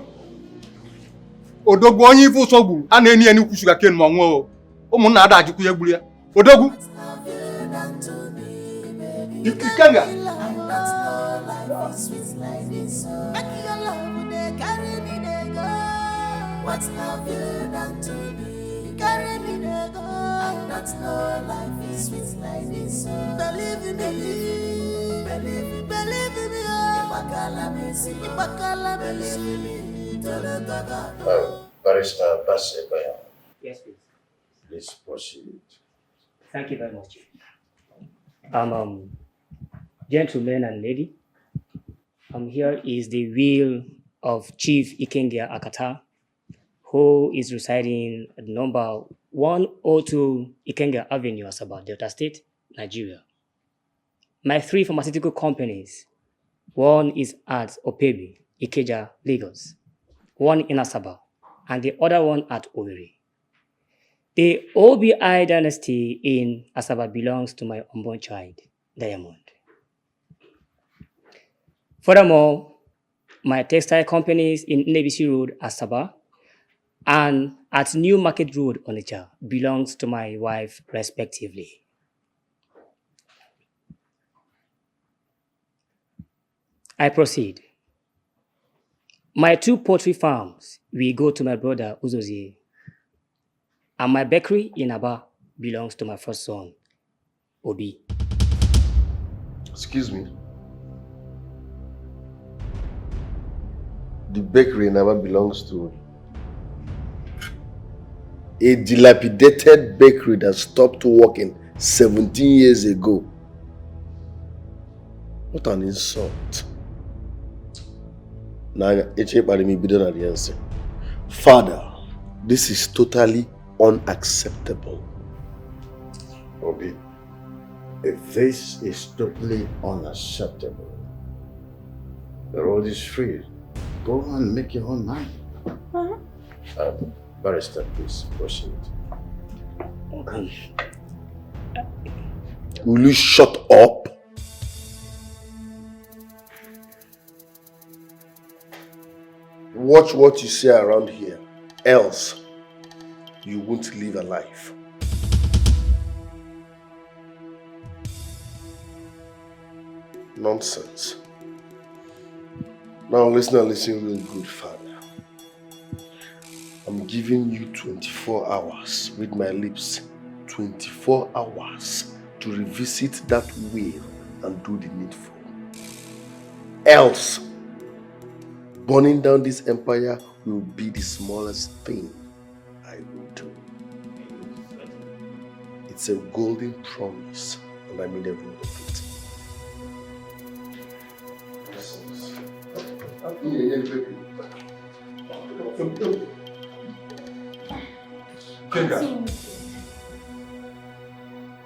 Udogu onye ifu sogbu. A na-eni eni ku sugar cane ma nwo. Umu na ada ajiku yegburu ya. Udogu. Ikenga. What have you done to me? Carry me to go. I don't know life is sweet like this. Believe in me, believe in me. Believe in me. Barrister Basebayan. Yes, please. Please proceed. Thank you very much. Gentlemen and lady, here is the will of Chief Ikenga Akata, who is residing at number 102 Ikenga Avenue, Asaba, Delta State, Nigeria. My 3 pharmaceutical companies, one is at Opebi, Ikeja, Lagos, one in Asaba, and the other one at Owerri. The OBI dynasty in Asaba belongs to my unborn child, Diamond. Furthermore, my textile companies in Nebisi Road, Asaba, and at New Market Road, Onitsha, belongs to my wife, respectively. I proceed. My 2 poultry farms will go to my brother, Uzozie, and my bakery in Aba belongs to my first son, Obi. Excuse me. The bakery in Aba belongs to a dilapidated bakery that stopped working 17 years ago. What an insult. Father, this is totally unacceptable. Obi, if this is totally unacceptable, the road is free. Go and make your own mind. Barrister, please proceed. Will you shut up? Watch what you say around here, else you won't live alive. Nonsense. Now listen real good, father. I'm giving you 24 hours, read my lips, 24 hours to revisit that will and do the needful. Else, burning down this empire will be the smallest thing I will do. It's a golden promise, and I mean every word of it.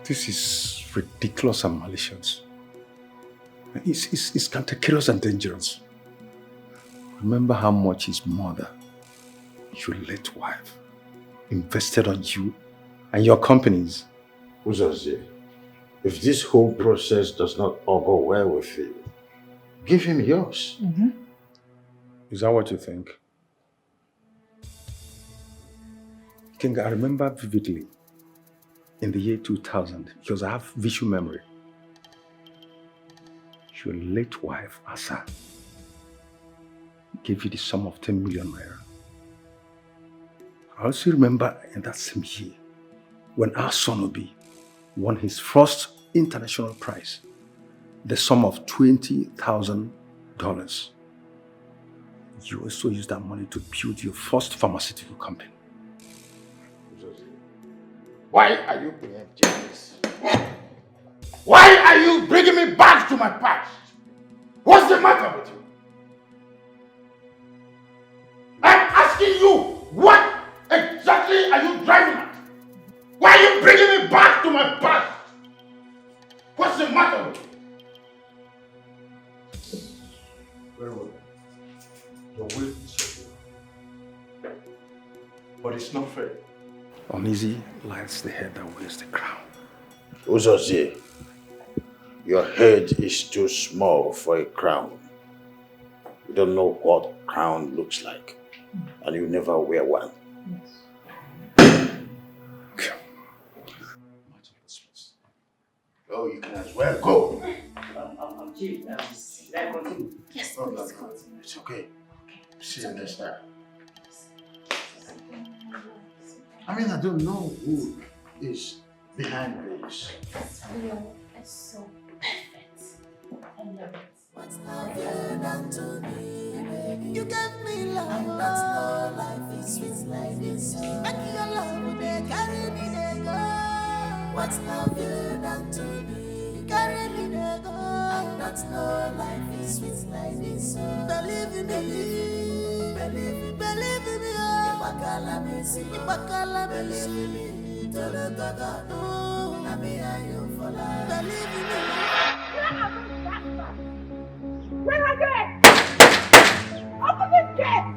This is ridiculous and malicious. It's cantankerous and dangerous. Remember how much his mother, your late wife, invested on you and your companies. Uzozie, if this whole process does not all go well with you, give him yours. Is that what you think? King, I remember vividly in the year 2000, because I have visual memory. Your late wife, Asa, gave you the sum of 10 million naira. I also remember in that same year when our son Obi won his first international prize, the sum of $20,000. You also used that money to build your first pharmaceutical company. Why are you being jealous? Why are you bringing me back to my past? What's the matter with you? I'm asking you, what exactly are you driving at? Why are you bringing me back to my past? What's the matter with you? Very well. Your will is your will. But it's not fair. Uneasy lies the head that wears the crown. Uzozie, your head is too small for a crown. You don't know what crown looks like, and you never wear one. Oh, you can as well go. Chief, can I continue? Yes, Oh, please no. continue. It's okay. See you next time. I mean, I don't know who is behind this. This wheel is so perfect. I love it. What's love you done to me, baby? You gave me love, and that's no life is sweet like this. Make your love, they carry me, they go. What's love you done to me? You carry me, they go. And that's no life is sweet like this. Believe in me, believe in me, oh. Ibakala me, believe in me. Tolo toga, no. Nami ayo for life. Believe in me. Where are they? Open this gate!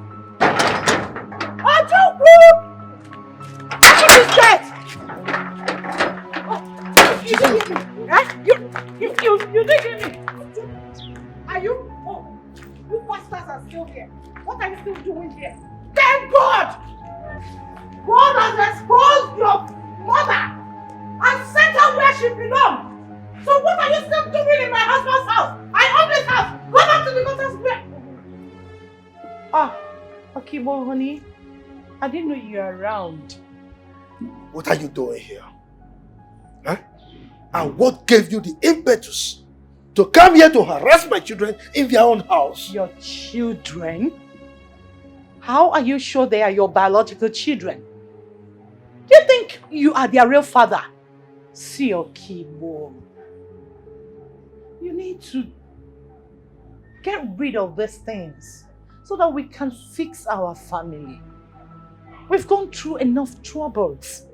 Ojuku! Open this gate! Oh, you didn't hear me. Eh? You didn't hear me. Are you? Oh, you bastards are still here. What are you still doing here? Thank God! God has exposed your mother and sent her where she belongs. So what are you still doing in my husband's house? I own this house. Go back to the daughter's bed. Ah, Akibo, honey. I didn't know you were around. What are you doing here? Huh? And what gave you the impetus to come here to harass my children in their own house? Your children? How are you sure they are your biological children? Do you think you are their real father? See, Akibo. You need to get rid of these things so that we can fix our family. We've gone through enough troubles.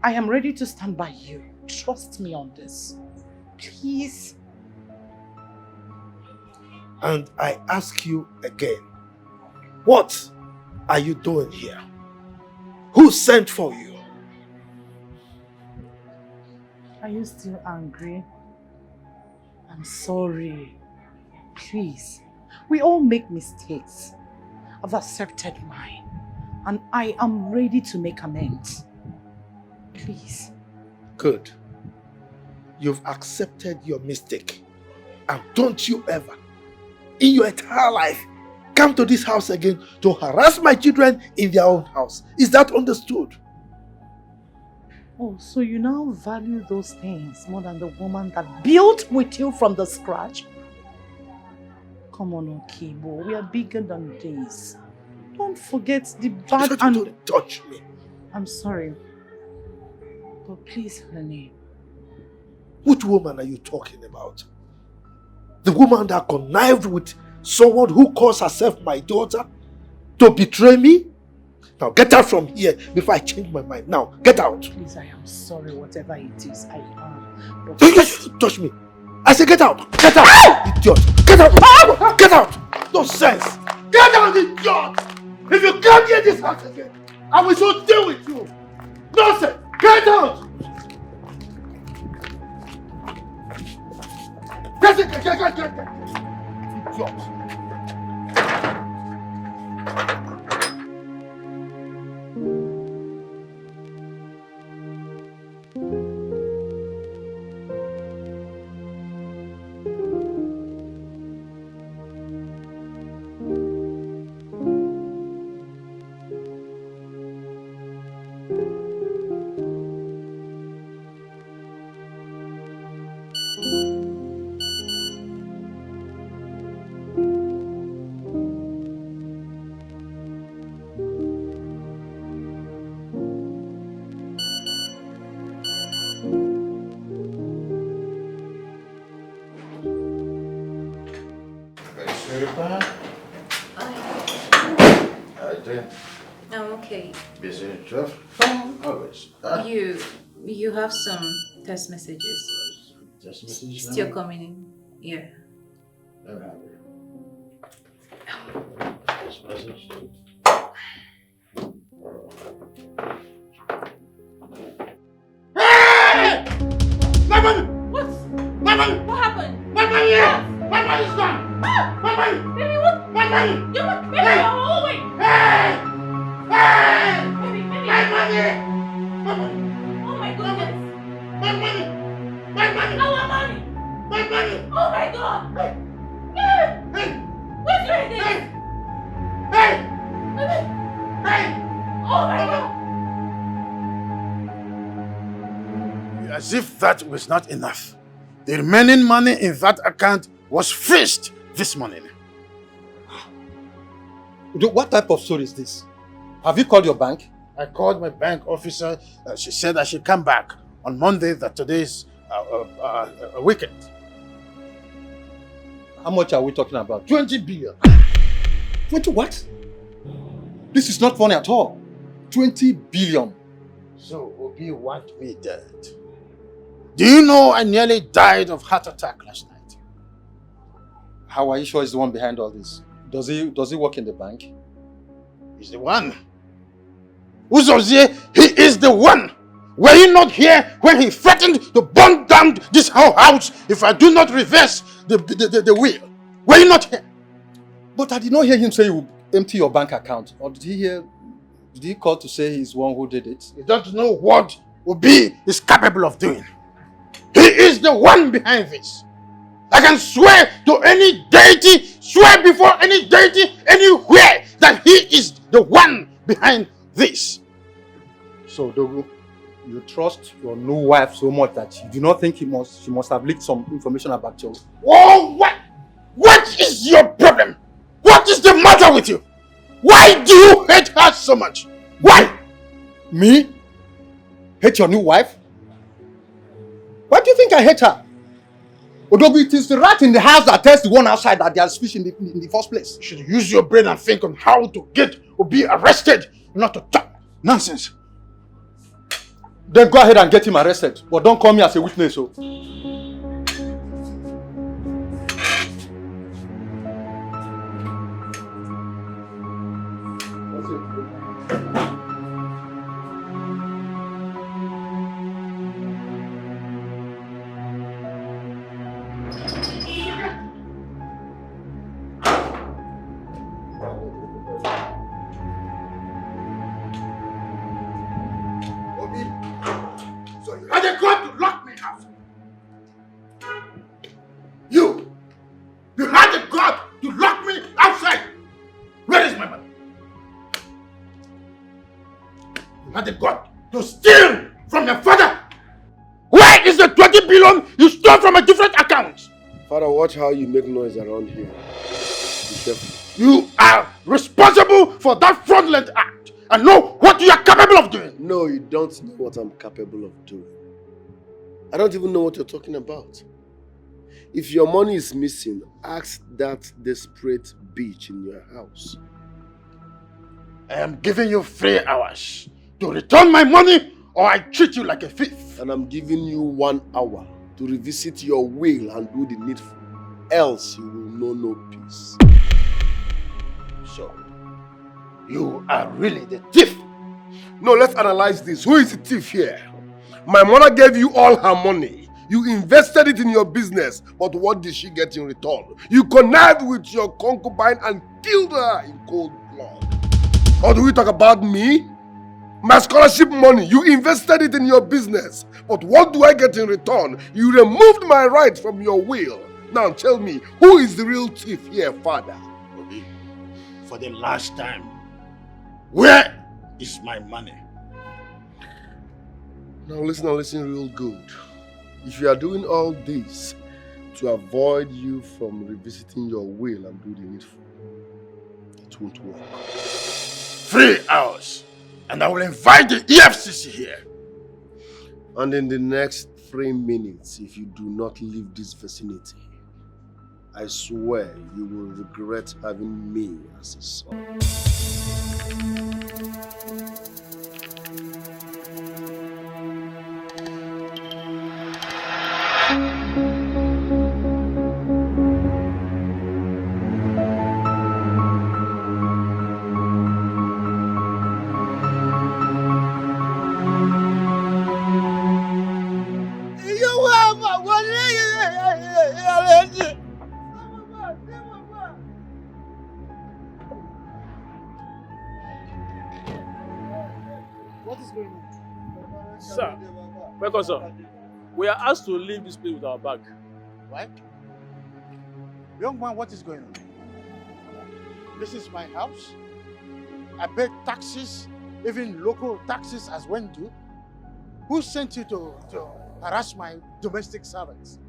I am ready to stand by you. Trust me on this. Please. And I ask you again, what are you doing here? Who sent for you? Are you still angry? I'm sorry. Please. We all make mistakes. I've accepted mine. And I am ready to make amends. Please. Good. You've accepted your mistake. And don't you ever, in your entire life, come to this house again to harass my children in their own house. Is that understood? Oh, so you now value those things more than the woman that built with you from the scratch? Come on, Okibo. We are bigger than this. Don't forget the bad and... Don't touch me. I'm sorry. But please, honey. Which woman are you talking about? The woman that connived with someone who calls herself my daughter to betray me? Now get out from here before I change my mind. Now, get out. Please, I am sorry, whatever it is, I am. But don't touch me. I say get out. Get out. Idiot. Get out. Get out. No sense. Get out, idiot. If you come near this house again, I will so deal with you. Nonsense. Get out. Get. Idiot. I'm okay. Busy, Jeff? Always. You have some text messages. Text messages? Still coming in. Yeah. Never have it. Text message. Hey! My money! What? My money! What happened? My money! My money's gone! My money! Baby, what? My money! Baby, Hey! oh, wait! Hey! Hey! Baby. My money! My money! Oh my goodness! My money! My money! Our money! My money! Oh my God! Hey! Hey! What's doing this? Hey! Hey! Hey! Oh my God! As if that was not enough, the remaining money in that account was fixed this morning. What type of story is this? Have you called your bank? I called my bank officer. She said I should come back on Monday, that today's a weekend. How much are we talking about? 20 billion. 20 what? This is not funny at all. 20 billion. So Obi want me dead. Do you know I nearly died of heart attack last night? How are you sure he's the one behind all this? Does he work in the bank? He's the one. Uzozie, he is the one. Were you not here when he threatened to burn down this whole house if I do not reverse the will? Were you not here? But I did not hear him say you will empty your bank account. Or did he call to say he's the one who did it? You don't know what Obi is capable of doing. He is the one behind this. I can swear to any deity, swear before any deity anywhere that he is the one behind this. So, Dogu, you trust your new wife so much that you do not think she must have leaked some information about you? Oh, what is your problem? What is the matter with you? Why do you hate her so much? Why? Me? Hate your new wife? Why do you think I hate her? Odogu, it is the rat in the house that tells the one outside that there's fish in the first place. You should use your brain and think on how to get Obi arrested not to talk. Nonsense. Then go ahead and get him arrested. But don't call me as a witness. So. Father, watch how you make noise around here. Be careful. You are responsible for that fraudulent act and know what you are capable of doing. No, you don't know what I'm capable of doing. I don't even know what you're talking about. If your money is missing, ask that desperate bitch in your house. I am giving you 3 hours to return my money or I treat you like a thief. And I'm giving you 1 hour to revisit your will and do the needful. Else you will know no peace. So, you are really the thief. No, let's analyze this. Who is the thief here? My mother gave you all her money. You invested it in your business. But what did she get in return? You connived with your concubine and killed her in cold blood. Or do we talk about me? My scholarship money, you invested it in your business. But what do I get in return? You removed my rights from your will. Now tell me, who is the real thief here, Father? For the last time, where is my money? Now listen real good. If you are doing all this to avoid you from revisiting your will and do the needful, it won't work. 3 hours, and I will invite the EFCC here. And in the next 3 minutes, if you do not leave this vicinity, I swear you will regret having me as a son. What is going on? Sir, welcome, sir. We are asked to leave this place with our bag. What? Young man, what is going on? This is my house. I pay taxes, even local taxes as when due. Who sent you to harass my domestic servants?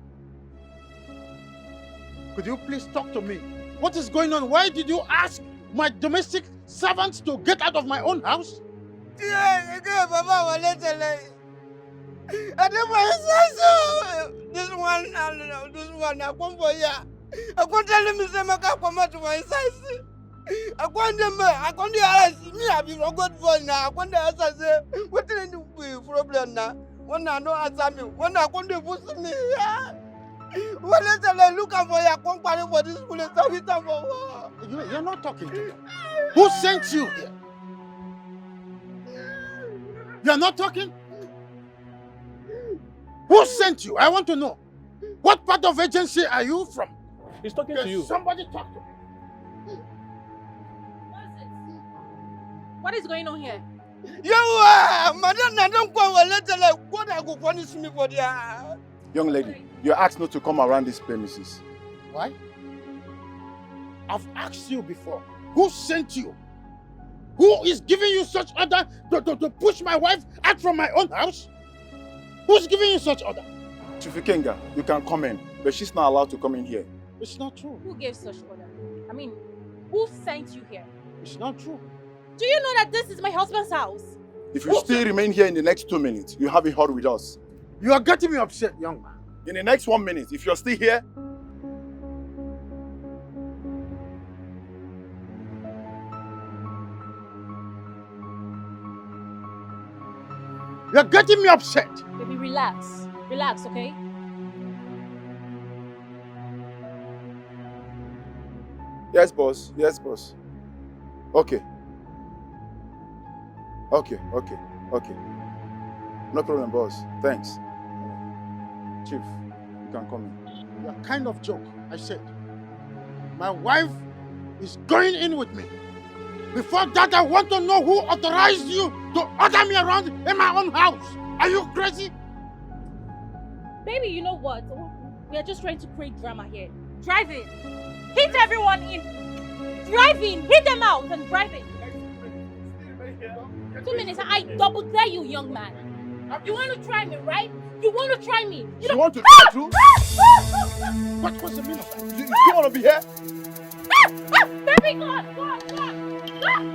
Could you please talk to me? What is going on? Why did you ask my domestic servants to get out of my own house? This one, I come for ya. I can't tell him to say my car come out to my size. I can't ask me, I've been a good boy now. I can't say, what is the problem now? When I know answer me, when I can't do me. Well, let's look for your company for this police service. You're not talking to me. Who sent you here? You're not talking? Who sent you? I want to know. What part of agency are you from? He's talking to you. Somebody talk to me. What is going on here? Madam, I don't go like God, I go punish me for that. Young lady, you're asked not to come around these premises. Why? I've asked you before. Who sent you? Who is giving you such order to push my wife out from my own house? Who's giving you such order? Chief Ikenga, you can come in, but she's not allowed to come in here. It's not true. Who gave such order? I mean, who sent you here? It's not true. Do you know that this is my husband's house? If you still remain here in the next 2 minutes, you have a hurry with us. You are getting me upset, young man. In the next 1 minute, if you're still here, You're getting me upset. Baby, relax. Relax, okay? Yes, boss. Yes, boss. Okay. Okay. No problem, boss. Thanks. Chief, you can come in. You're kind of joke, I said. My wife is going in with me. Before that, I want to know who authorized you to order me around in my own house. Are you crazy? Baby, you know what? We are just trying to create drama here. Drive in. Hit everyone in. Drive in. Hit them out and drive in. 2 minutes. I double dare you, young man. You want to try me, right? You want to try me. You want to try too? What's the meaning of that? You want to be here? Baby, go on.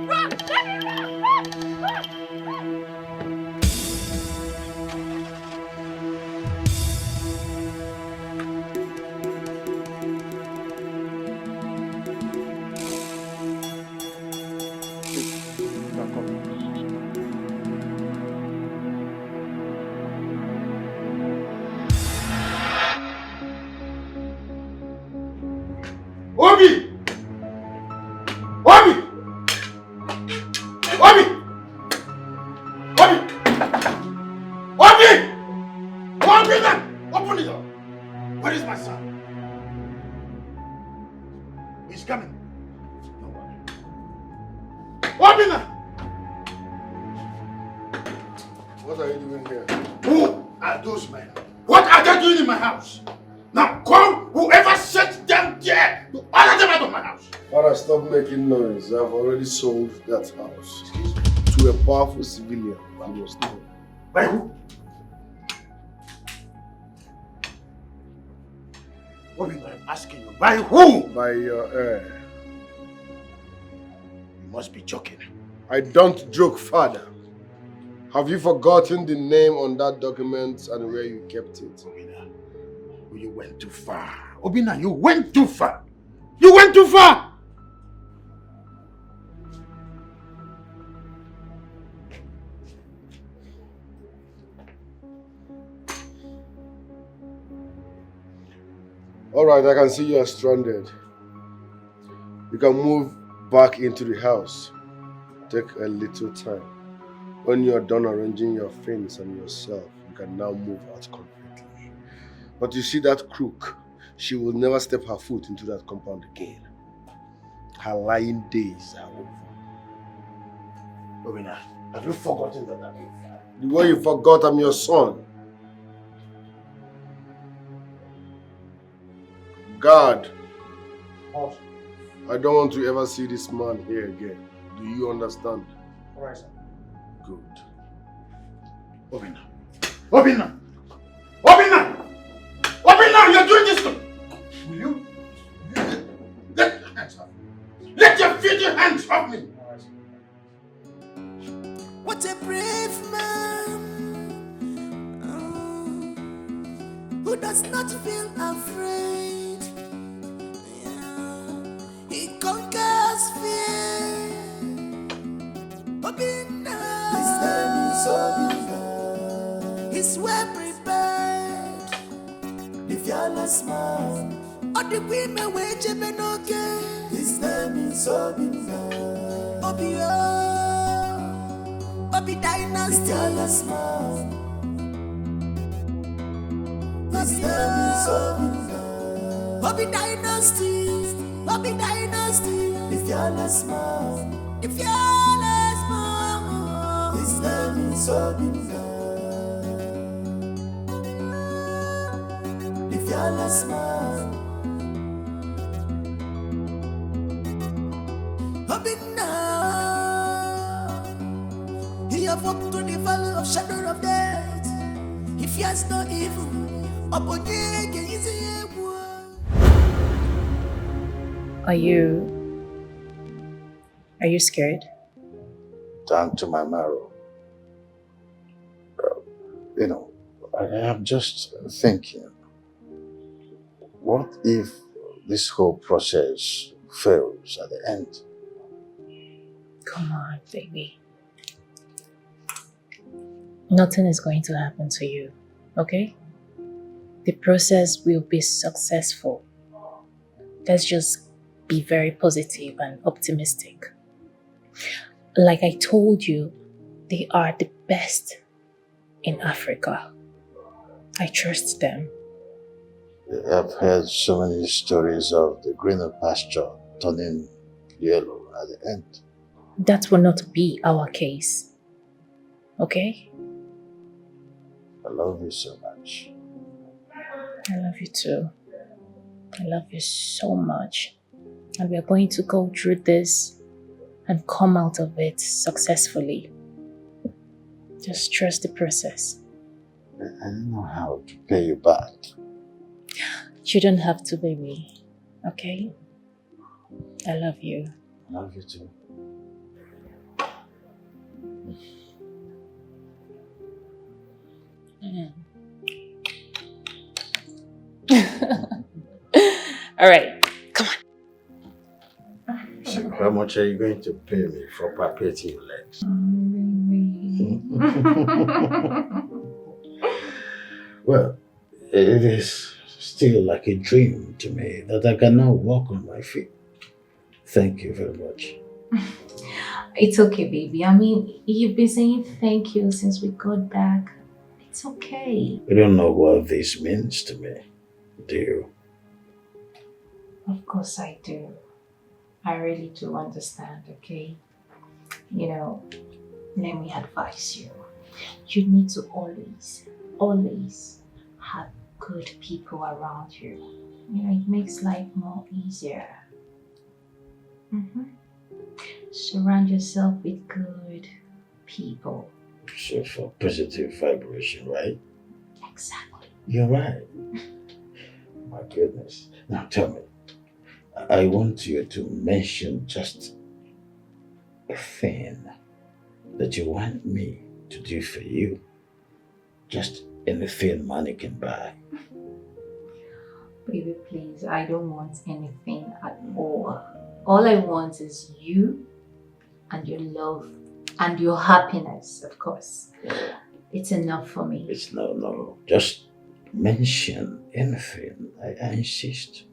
Run. Baby, run. Obi! Open the door! Where is my son? He's coming. Open it! What are you doing here? Who are those men? What are they doing in my house? Now call whoever sent them there to order them out of my house. Father, stop making noise. I've already sold that house to a powerful civilian. You must know. By who? What am I asking you? By who? By your heir. You must be joking. I don't joke, Father. Have you forgotten the name on that document and where you kept it? You went too far. Obina, you went too far. You went too far! Alright, I can see you are stranded. You can move back into the house. Take a little time. When you are done arranging your things and yourself, you can now move out completely. But you see that crook, she will never step her foot into that compound again. Her lying days are over. Obina, have you forgotten that I'm your father? The way you forgot I'm your son. God, I don't want to ever see this man here again. Do you understand? Alright, sir. Good. Obina! Obina! Obina! Obina, you're doing this to me! Will you? Let your hands off me! Let your filthy hands off me! What a brave man who does not feel afraid. Yeah. He conquers fear. Obina. His name is Obina. He's well prepared. The fearless man. All the women wait okay. His name is Obina. Obina. Obi Dynasty. The fearless man. His name is Obina. Obi Dynasty. Obi Dynasty. The fearless man. The fearless man. His name is Obina. The fearless man. Obina. He have walked through the valley of shadow of death. He fears no evil. Are you scared? Down to my marrow. I am just thinking, what if this whole process fails at the end? Come on, baby. Nothing is going to happen to you, okay? The process will be successful. Let's just be very positive and optimistic. Like I told you, they are the best in Africa. I trust them. I've heard so many stories of the greener pasture turning yellow at the end. That will not be our case. Okay? I love you so much. I love you too. I love you so much. And we are going to go through this and come out of it successfully. Just trust the process. I don't know how to pay you back. You don't have to, baby. Okay? I love you. I love you too. All right. So how much are you going to pay me for palpating your legs? Well, it is still like a dream to me that I can now walk on my feet. Thank you very much. It's okay, baby. I mean, you've been saying thank you since we got back. It's okay. You don't know what this means to me, do you? Of course I do. I really do understand, okay? You know, let me advise you. You need to always have good people around you. You know, it makes life more easier. Surround yourself with good people. So for positive vibration, right? Exactly. You're right. My goodness. Now tell me, I want you to mention just a thing that you want me to do for you. Just anything money can buy. Baby, please, I don't want anything at all. All I want is you and your love and your happiness, of course. It's enough for me. It's no. Just mention anything. I insist.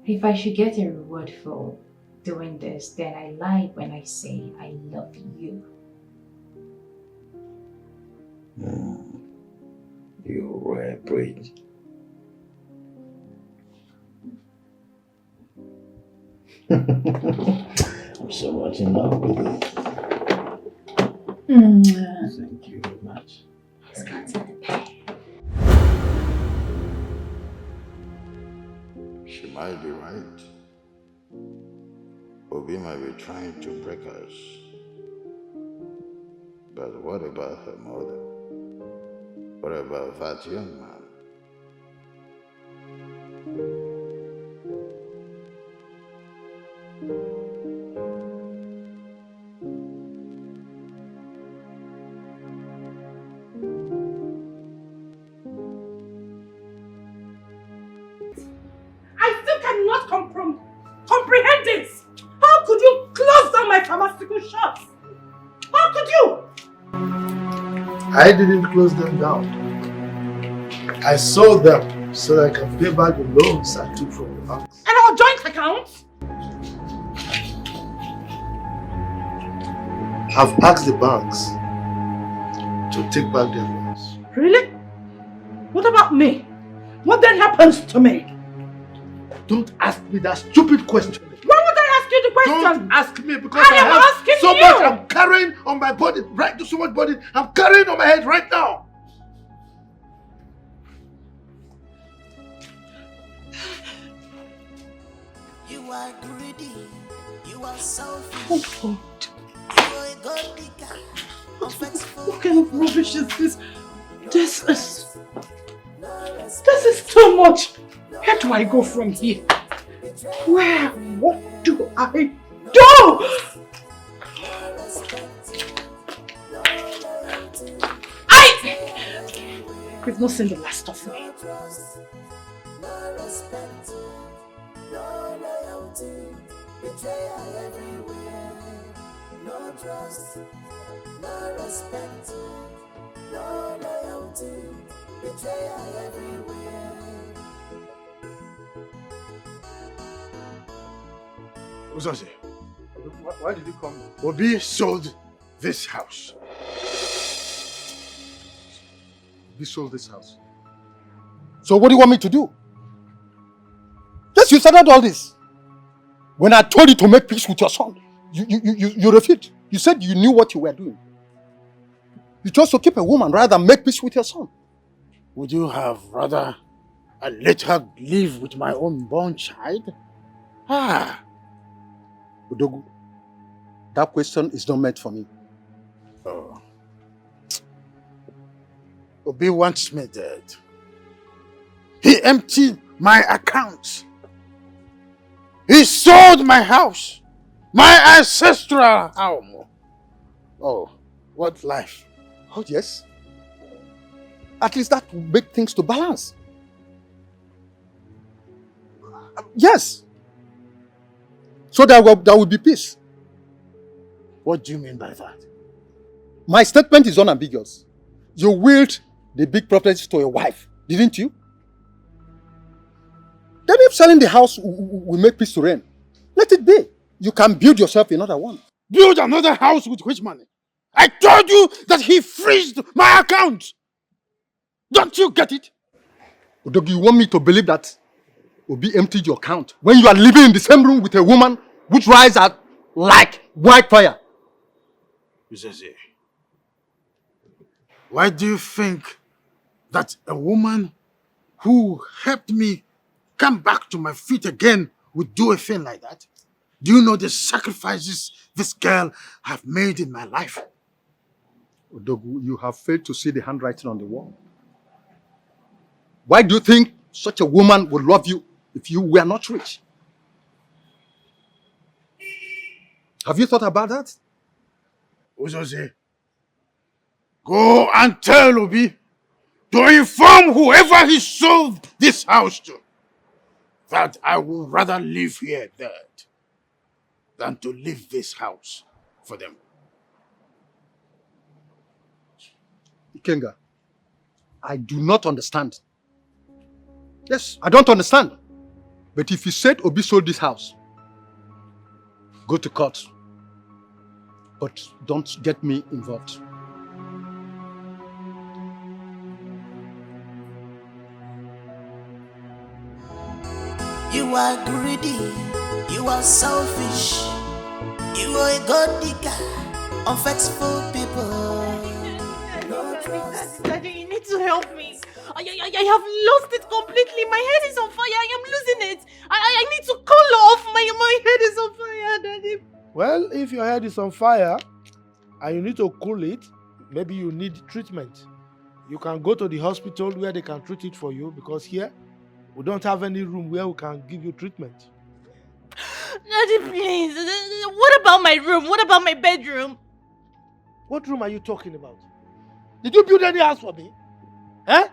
If I should get a reward for doing this, then I lie when I say I love you. You rare breed. I'm so much in love with you. Thank you very much. Let's go to the bed. She might be right. Obi might be trying to break us. But what about her mother? What about that young man? I still cannot comprehend this. How could you close down my pharmaceutical shops? How could you? I didn't close them down. I sold them so that I can pay back the loans I took from the banks. And our joint accounts? I've asked the banks to take back their loans. Really? What about me? What then happens to me? Don't ask me that stupid question. Why would I ask you the question? Don't ask me because I am have asking so you. much I'm carrying on my body, right? So much body I'm carrying on my head right now. You are greedy. You are selfish. Oh God. You are a gold digger. What kind of rubbish is this? This is too much. Where do I go from here? What do I do? You've not seen the last of me. No respect, no loyalty, betrayal everywhere. No trust, no respect, no loyalty, betrayal everywhere. Uzoze, why did you come? Obi sold this house. You sold this house. So what do you want me to do? Yes, you started all this. When I told you to make peace with your son, you refused. You said you knew what you were doing. You chose to keep a woman rather than make peace with your son. Would you have rather I let her live with my unborn child? Udogu, that question is not meant for me. Oh. Obi wants me dead. He emptied my accounts. He sold my house. My ancestral home. Oh, what life. Oh, yes. At least that will make things to balance. Yes. So there will be peace. What do you mean by that? My statement is unambiguous. You willed the big properties to a wife, didn't you? Then if selling the house will make peace to reign, let it be. You can build yourself another one. Build another house with which money? I told you that he freezed my account. Don't you get it? Udogi, you want me to believe that Obi emptied your account when you are living in the same room with a woman which rises at like wildfire? Uzeze, why do you think that a woman who helped me come back to my feet again would do a thing like that? Do you know the sacrifices this girl have made in my life? Udogu, you have failed to see the handwriting on the wall. Why do you think such a woman would love you if you were not rich? Have you thought about that? Uzoze, go and tell Obi to inform whoever he sold this house to that I would rather live here dead than to leave this house for them. Ikenga, I do not understand. Yes, I don't understand. But if you said Obi sold this house, go to court. But don't get me involved. You are greedy, you are selfish, you are a god digger, unfaithful people. Daddy, you need to help me. I have lost it completely. My head is on fire. I am losing it. I need to cool off. My head is on fire, Daddy. Well, if your head is on fire and you need to cool it, maybe you need treatment. You can go to the hospital where they can treat it for you, because here we don't have any room where we can give you treatment. Daddy, please. What about my room? What about my bedroom? What room are you talking about? Did you build any house for me? Eh?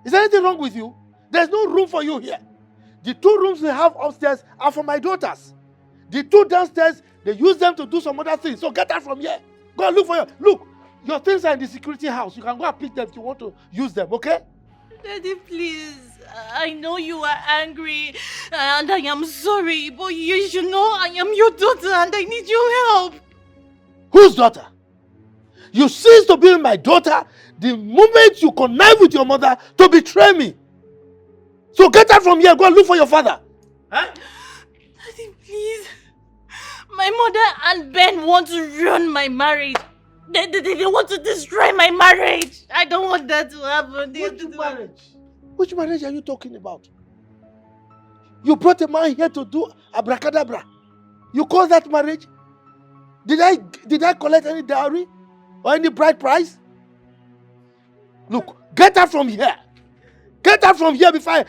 Is there anything wrong with you? There's no room for you here. The 2 rooms we have upstairs are for my daughters. The 2 downstairs, they use them to do some other things. So get out from here. Go and look for your things are in the security house. You can go and pick them if you want to use them, okay? Daddy, please. I know you are angry and I am sorry, but you should know I am your daughter and I need your help. Whose daughter? You cease to be my daughter the moment you connive with your mother to betray me. So get out from here. Go and look for your father. Huh? Daddy, please. My mother and Ben want to ruin my marriage. They want to destroy my marriage. I don't want that to happen. Which marriage? Which marriage are you talking about? You brought a man here to do abracadabra. You call that marriage? Did I collect any dowry or any bride price? Look, get out from here. Get out from here before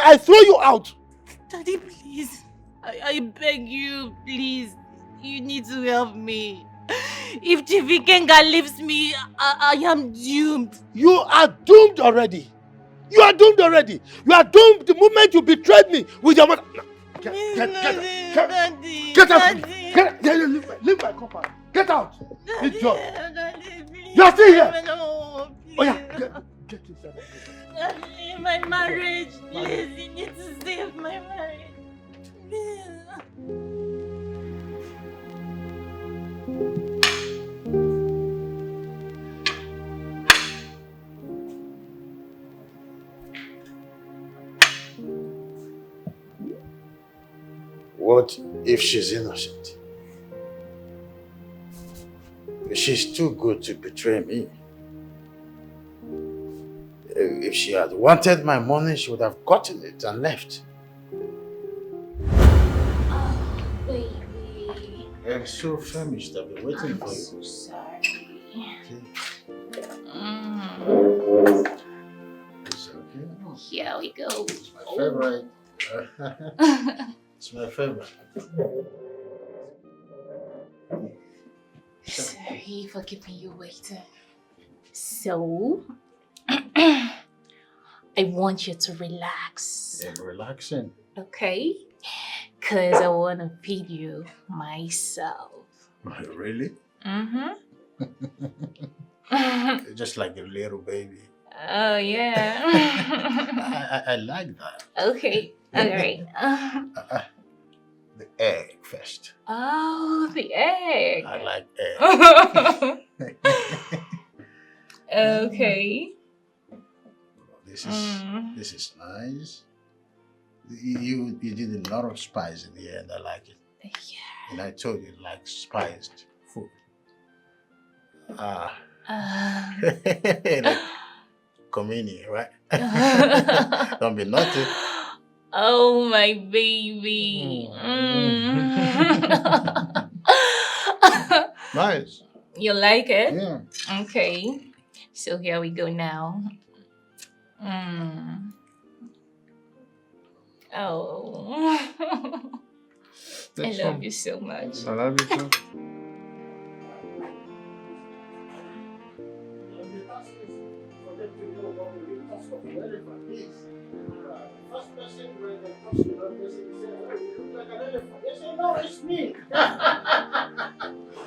I throw you out. Daddy, please. I beg you, please. You need to help me. If Chief Ikenga leaves me, I am doomed. You are doomed already. You are doomed already. You are doomed the moment you betrayed me with your mother. Get out. Leave my compound. Get out! Idiot! You're still here! No, Oh yeah, get inside. Daddy, my marriage, please, you need to save my marriage. Please. What if she's innocent? She's too good to betray me. If she had wanted my money, she would have gotten it and left. Oh, baby. I'm so famished. I've been waiting for you. So sorry. It's okay. Here we go. It's my favorite. It's my favorite. Sorry for keeping you waiting. So, I want you to relax. I'm relaxing. Okay? Because I want to feed you myself. Really? Mm-hmm. Just like a little baby. Oh, yeah. I like that. Okay. All right. The egg first. Oh, the egg. I like egg. Okay. This is nice. You did a lot of spice in the end. I like it. Yeah. And I told you like spiced food. Like communion, right? Don't be naughty. Oh, my baby. Nice. You like it? Yeah. Okay. So here we go now. Oh. I love you so much. I love you too. It's me.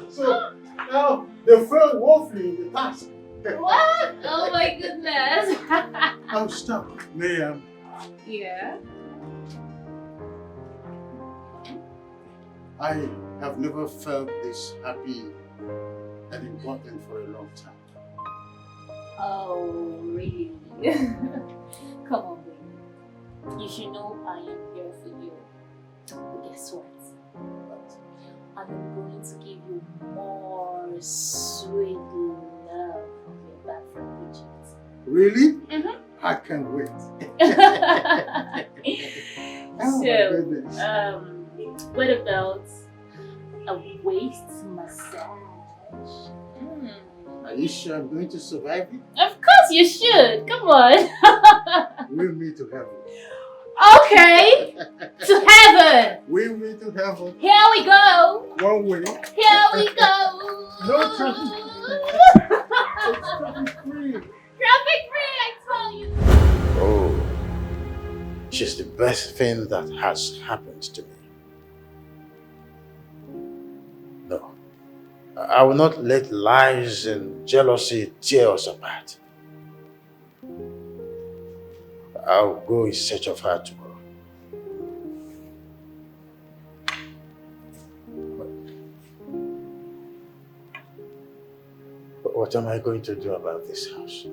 So now they failed woefully in the task. What? Oh my goodness. Oh, stop. Ma'am. Yeah. I have never felt this happy and important for a long time. Oh, really? Come on, baby. You should know I am here for you. But guess what? I'm going to give you more sweet love from your back from Egypt. Really? Mm-hmm. I can't wait. So, what about a waist massage? Are you sure I'm going to survive it? Of course you should. Come on. We'll meet to heaven. Okay. To heaven. We'll meet to heaven. Here we go. One way. Here we go. No traffic. It's traffic free. Traffic free, I tell you. Oh, she's the best thing that has happened to me. No, I will not let lies and jealousy tear us apart. I'll go in search of her tomorrow. But what am I going to do about this house?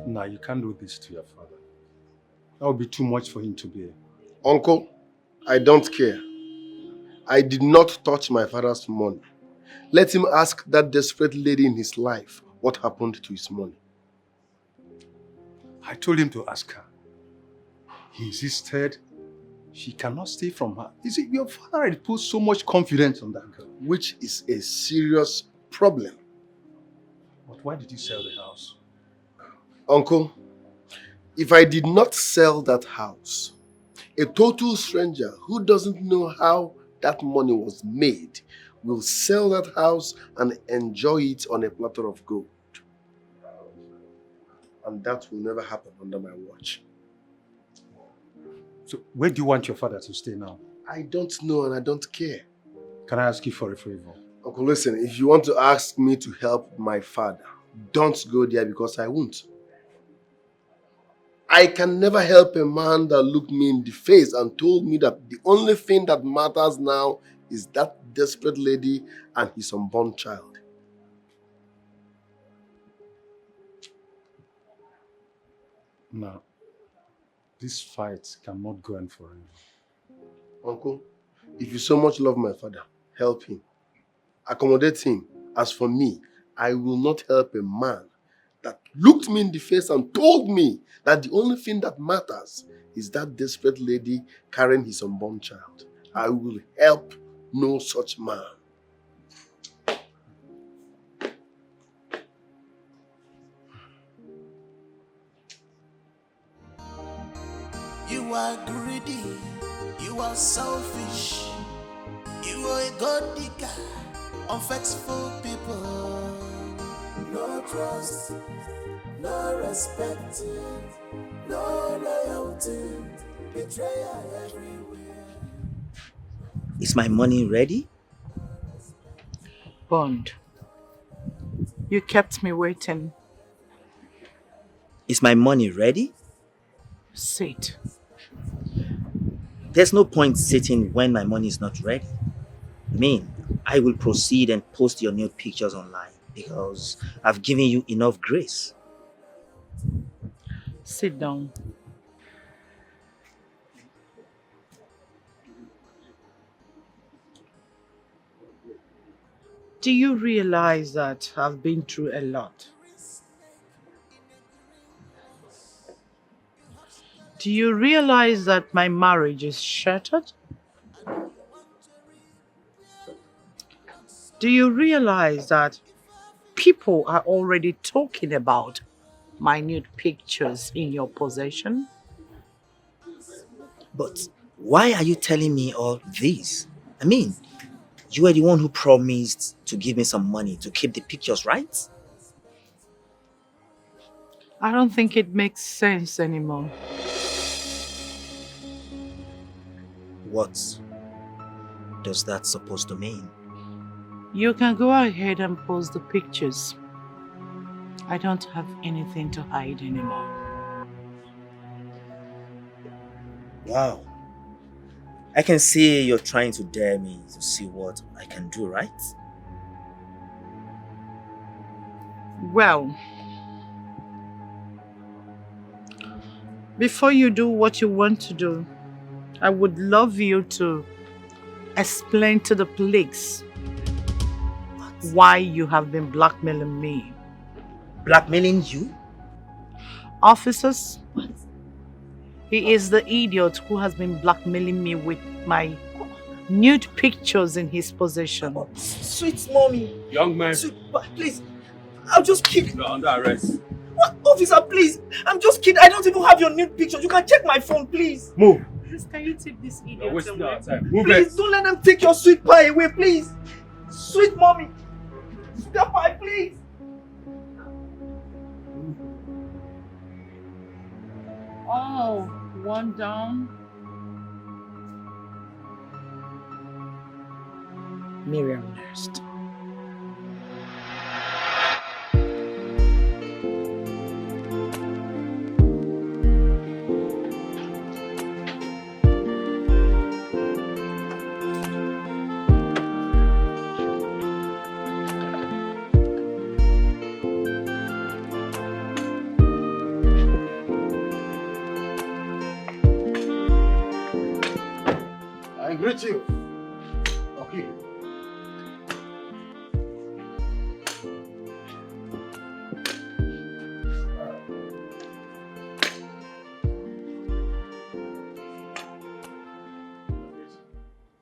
Nah, you can't do this to your father. That would be too much for him to bear. Uncle, I don't care. I did not touch my father's money. Let him ask that desperate lady in his life what happened to his money. I told him to ask her. He insisted she cannot stay from her. You see, your father had put so much confidence on that girl. Which is a serious problem. But why did you sell the house? Uncle, if I did not sell that house, a total stranger who doesn't know how that money was made will sell that house and enjoy it on a platter of gold. And that will never happen under my watch. So where do you want your father to stay now? I don't know and I don't care. Can I ask you for a favor? Uncle, listen, if you want to ask me to help my father, don't go there because I won't. I can never help a man that looked me in the face and told me that the only thing that matters now is that desperate lady and his unborn child. No. This fight cannot go on forever. Uncle, if you so much love my father, help him. Accommodate him. As for me, I will not help a man that looked me in the face and told me that the only thing that matters is that desperate lady carrying his unborn child. I will help no such man. You are greedy, you are selfish, you are a god digger, unfaithful people. No trust, no respect, no loyalty, betrayal everywhere. Is my money ready? Bond, you kept me waiting. Is my money ready? Sit. There's no point sitting when my money is not ready. I mean, I will proceed and post your nude pictures online because I've given you enough grace. Sit down. Do you realize that I've been through a lot? Do you realize that my marriage is shattered? Do you realize that people are already talking about my nude pictures in your possession? But why are you telling me all this? I mean, you were the one who promised to give me some money to keep the pictures, right? I don't think it makes sense anymore. What does that supposed to mean? You can go ahead and post the pictures. I don't have anything to hide anymore. Wow. I can see you're trying to dare me to see what I can do, right? Well, before you do what you want to do, I would love you to explain to the police why you have been blackmailing me. Blackmailing you? Officers, he is the idiot who has been blackmailing me with my nude pictures in his possession. Sweet mommy. Young man. Sweet, please, I'll just kick. You're under arrest. What? Officer, please. I'm just kidding. I don't even have your nude pictures. You can check my phone, please. Move. Please, can you take this idiot You're wasting away? our time. Move Please, it. don't let them take your sweet pie away, please. Sweet mommy. Sweet pie, please. Oh, one down. Miriam next. I greet you. Okay.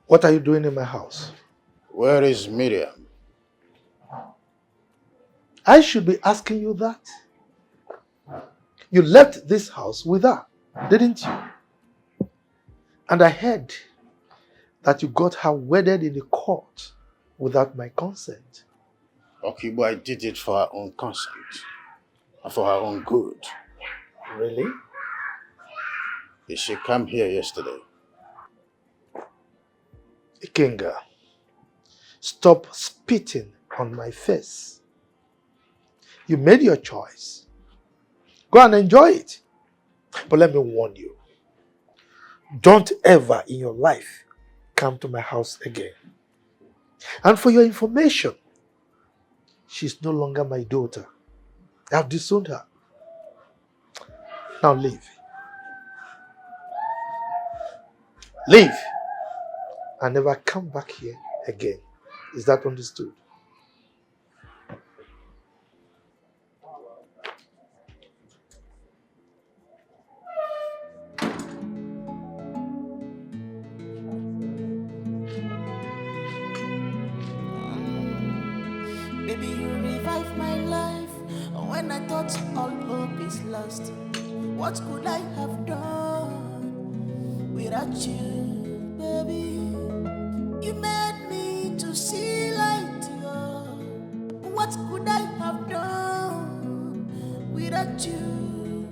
What are you doing in my house? Where is Miriam? I should be asking you that. You left this house with her, didn't you? And I heard that you got her wedded in the court without my consent. Okay, but I did it for her own consent. And for her own good. Really? Did she come here yesterday? Ikenga, stop spitting on my face. You made your choice. Go and enjoy it. But let me warn you. Don't ever in your life come to my house again. And for your information, she's no longer my daughter. I've disowned her. Now leave. Leave. And never come back here again. Is that understood? Baby, you revive my life when I thought all hope is lost. What could I have done without you, baby? You made me to see light, yeah. What could I have done without you?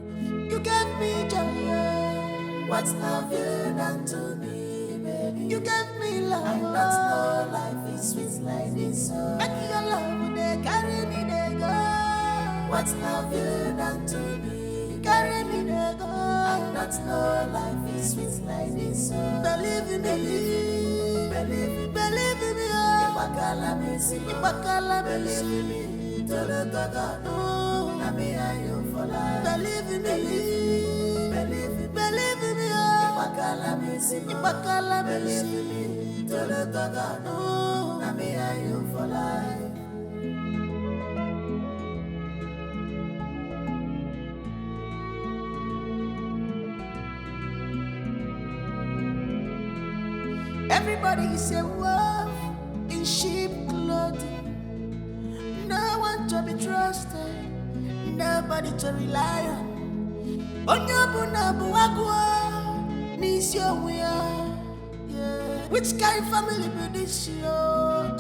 You gave me joy, yeah. What have you done to me, baby? You gave me love. I don't know life is sweet like this. Make your love, they carry me, they go. What have you done to me? Carry me, they go. I don't know life is sweet like this. Believe in me, believe in me. Ibakala believe in me. Tolotaka no, na me and you for life. Believe in me, believe in me. Ibakala believe in me. Tolotaka no, na me and you for life. Everybody is a wolf in sheep clothing. No one to be trusted, nobody to rely on. Onyabunabu agwa, nisyo we are. Which kind of family be this yo?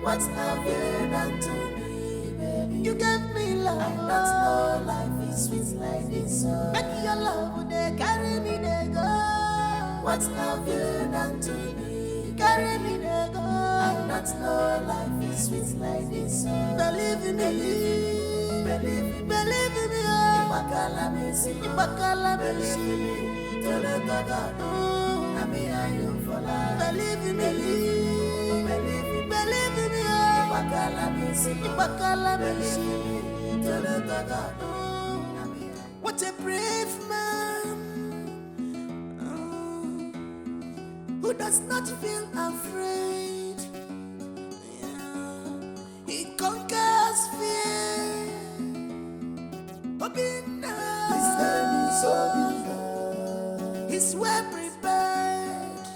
What have you done to me, baby? You gave me love. I don't know life is sweet like this. Make your love, they carry me, they go. What have you done to me? Carry me, they go. I don't know life is sweet like this. Believe in me, believe in me. Ibakala believe in me. Tolotaka no, na me and you for life. Believe in me. Believe in me, Ibakala believe in me. What a brave man who does not feel afraid. He conquers fear. His name is Obinna. He's well prepared.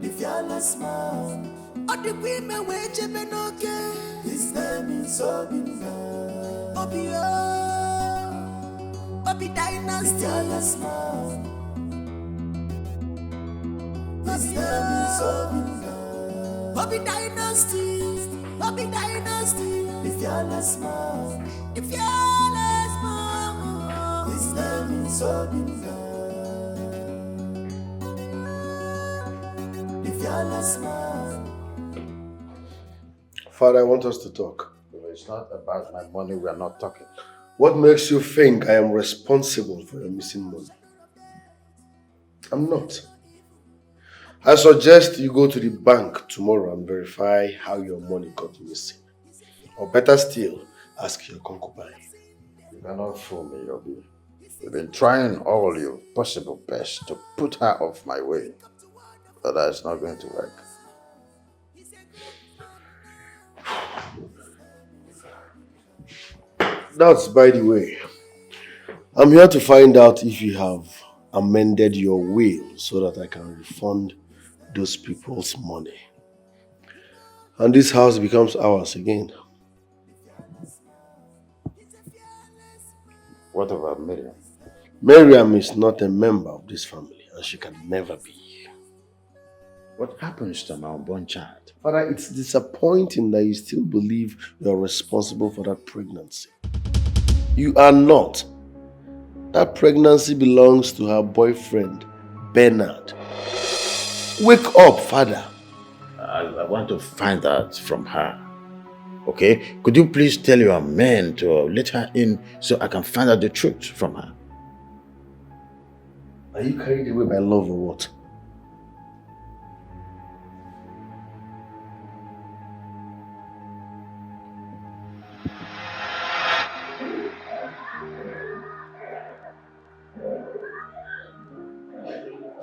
The fearless man. All the women wait to be no care. His name is Obinna. Obi Dynasty. His name is Obinna. Obi Dynasty. The fearless man. The fearless man. His name is Obinna. The fearless man. Father, I want us to talk. It's not about my money, we are not talking. What makes you think I am responsible for your missing money? I'm not. I suggest you go to the bank tomorrow and verify how your money got missing. Or better still, ask your concubine. You cannot fool me, Obi. You've been trying all your possible best to put her off my way, but that's not going to work. That's by the way. I'm here to find out if you have amended your will so that I can refund those people's money. And this house becomes ours again. What about Miriam? Miriam is not a member of this family and she can never be. What happens to my unborn child? Father, it's disappointing that you still believe you're responsible for that pregnancy. You are not. That pregnancy belongs to her boyfriend, Bernard. Wake up, Father. I want to find out from her. Okay? Could you please tell your men to let her in so I can find out the truth from her? Are you carried away by love or what?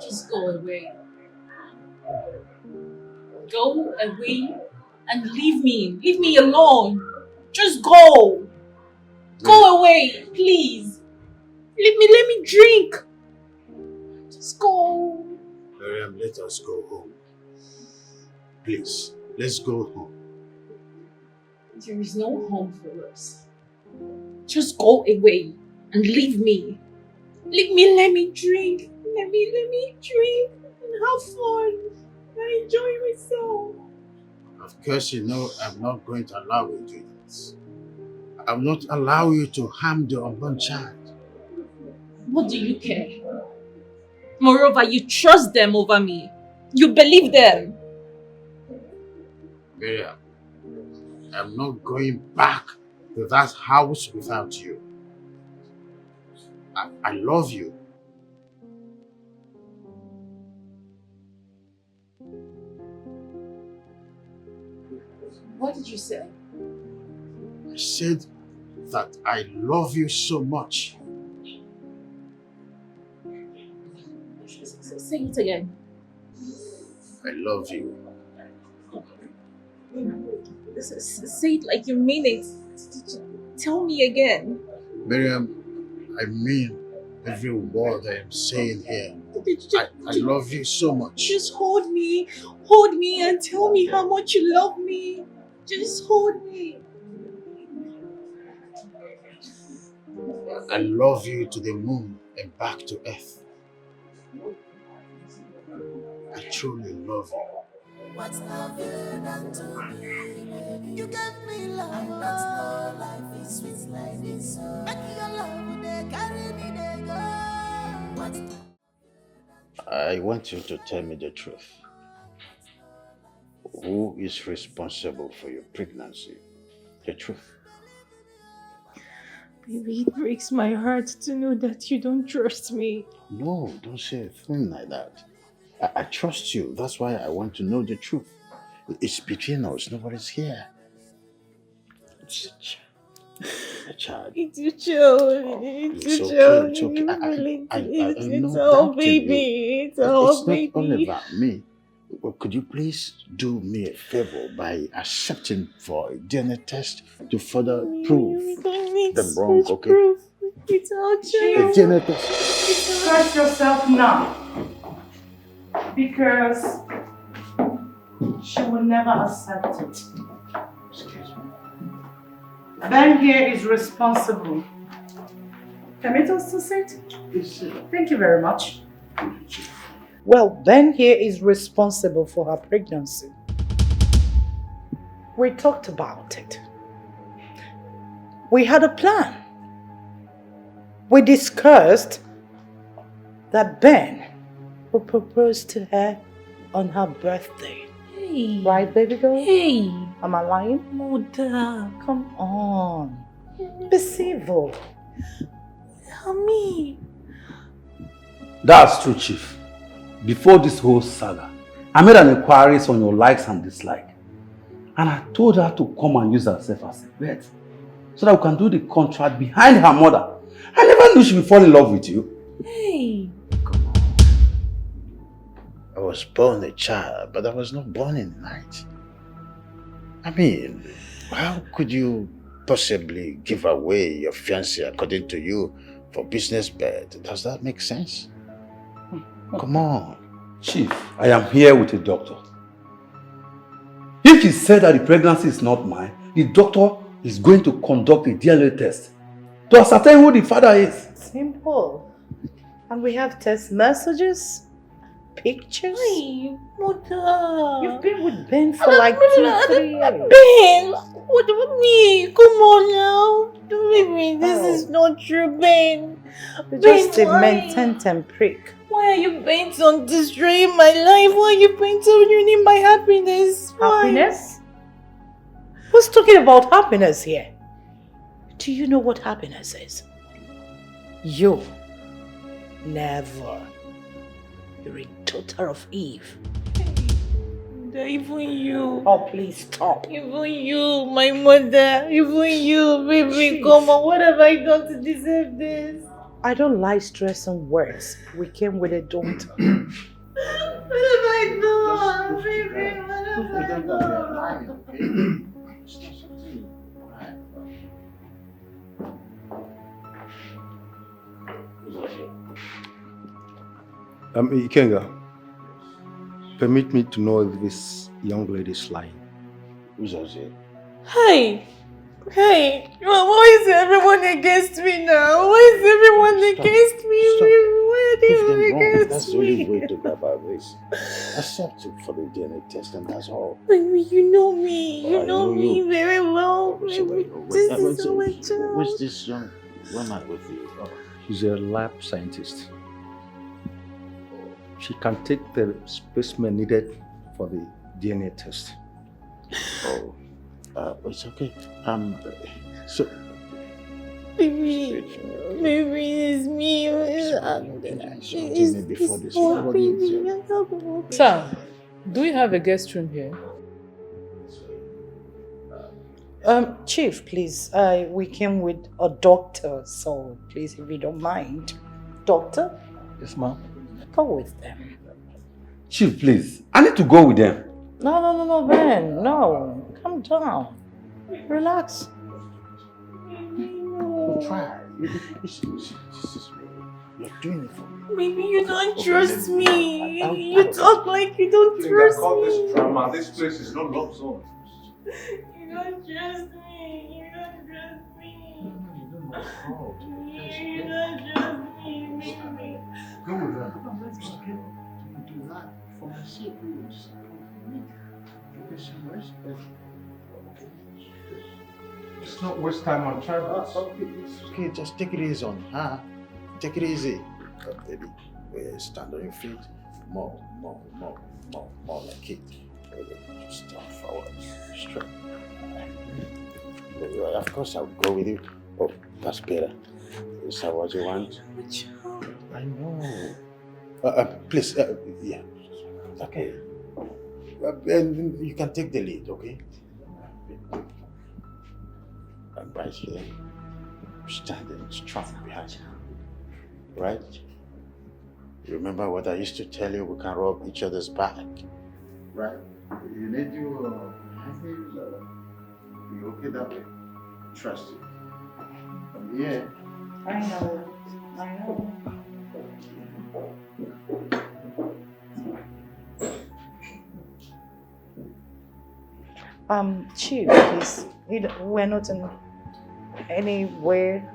Just go away. Go away and leave me. Leave me alone. Just go. Go away, please. Leave me, let me drink. Just go. Miriam, let us go home. Please, let's go home. There is no home for us. Just go away and leave me. Leave me, let me drink. Let me drink and have fun. I enjoy myself. Of course, you know I'm not going to allow you to do this. I'm not allow you to harm the unborn child. What do you care? Moreover, you trust them over me. You believe them. Miriam, I'm not going back to that house without you. I love you. What did you say? I said that I love you so much. Say it again. I love you. Say it like you mean it. Tell me again. Miriam, I mean every word I am saying here. I love you so much. Just hold me and tell me how much you love me. Just hold me. I love you to the moon and back to earth. I truly love you. What's love you done to me? You gave me love, and that's no life is sweet like this. Make your love, they carry me, they go. What's I want you to tell me the truth. Who is responsible for your pregnancy? The truth. Baby, it breaks my heart to know that you don't trust me. No, don't say a thing like that. I trust you. That's why I want to know the truth. It's between us. Nobody's here. It's a child. It's your child. It's your It's child. okay. It's our baby. It's our baby. It's not all about me. Well, could you please do me a favor by accepting for a DNA test to further prove them wrong, okay? Proof. It's our child. A DNA test. Trust yourself now. Because she will never accept it. Ben here is responsible. Permit us to sit? Thank you very much. Well, Ben here is responsible for her pregnancy. We talked about it. We had a plan. We discussed that Ben will propose to her on her birthday. Hey. Right, baby girl? Hey. Am I lying? Mother. Come on. Be civil. Mommy. That's true, Chief. Before this whole saga, I made an inquiry on your likes and dislikes. And I told her to come and use herself as a vet so that we can do the contract behind her mother I never knew she would fall in love with you. Hey. I was born a child, but I was not born in the night. I mean, how could you possibly give away your fiancé according to you for business bet? Does that make sense? Come on. Chief, I am here with a doctor. If he said that the pregnancy is not mine, the doctor is going to conduct a DNA test to ascertain who the father is. Simple. And we have text messages, pictures. Hey, Mother. You've been with Ben for like 2-3 years. Ben, what about me? Come on now. Baby, this is not true, Ben. You're Ben, just a why? mental prick. Why are you bent on destroying my life? Why are you bent on ruining my happiness? Why? Happiness? Who's talking about happiness here? Do you know what happiness is? You. Never. You're a daughter of Eve. Even you. Oh, please stop. Even you, my mother. Even you, baby. Come on, what have I done to deserve this? I don't like stress and words. We came with a daughter. What have I done? Baby, what have I done? Ikenga, permit me to know if this young lady is lying. Who's it? Hey! Hey! Why is everyone against me now? Why is everyone against me? Why are they all against That's the only way to go about this. Accept it for the DNA test and that's all. Baby, you know me. You I know know me you. very well. So Baby, this is so much. Where's this young woman with you? Oh. She's a lab scientist. She can take the specimen needed for the DNA test. Oh, it's okay. So... Baby, it's me. Sir, do we have a guest room here? Chief, please. We came with a doctor, so please, if you don't mind. Doctor? Yes, ma'am. Go with them. Chief, please. I need to go with them. No, Ben. No. Calm down. Relax. Try. You're doing it for me. Baby, you don't trust me. You talk like you don't trust me. This drama. This place is not love zone. You don't trust me. You don't trust me. You don't trust me, baby. Go with them. Let's do that for my sake. Just not waste time on travels. Okay, just take it easy on her. Take it easy. Baby, stand on your feet. More like it. Just forward, straight. Of course, I'll go with you. Oh, that's better. Is that what you want? I know. Please, yeah. Okay. And you can take the lead, okay? I'm right here, standing strong behind you, right? You remember what I used to tell you? We can rub each other's back, right? You need to be okay that way. Trust you. Yeah. I know. Chief, please. We're not in any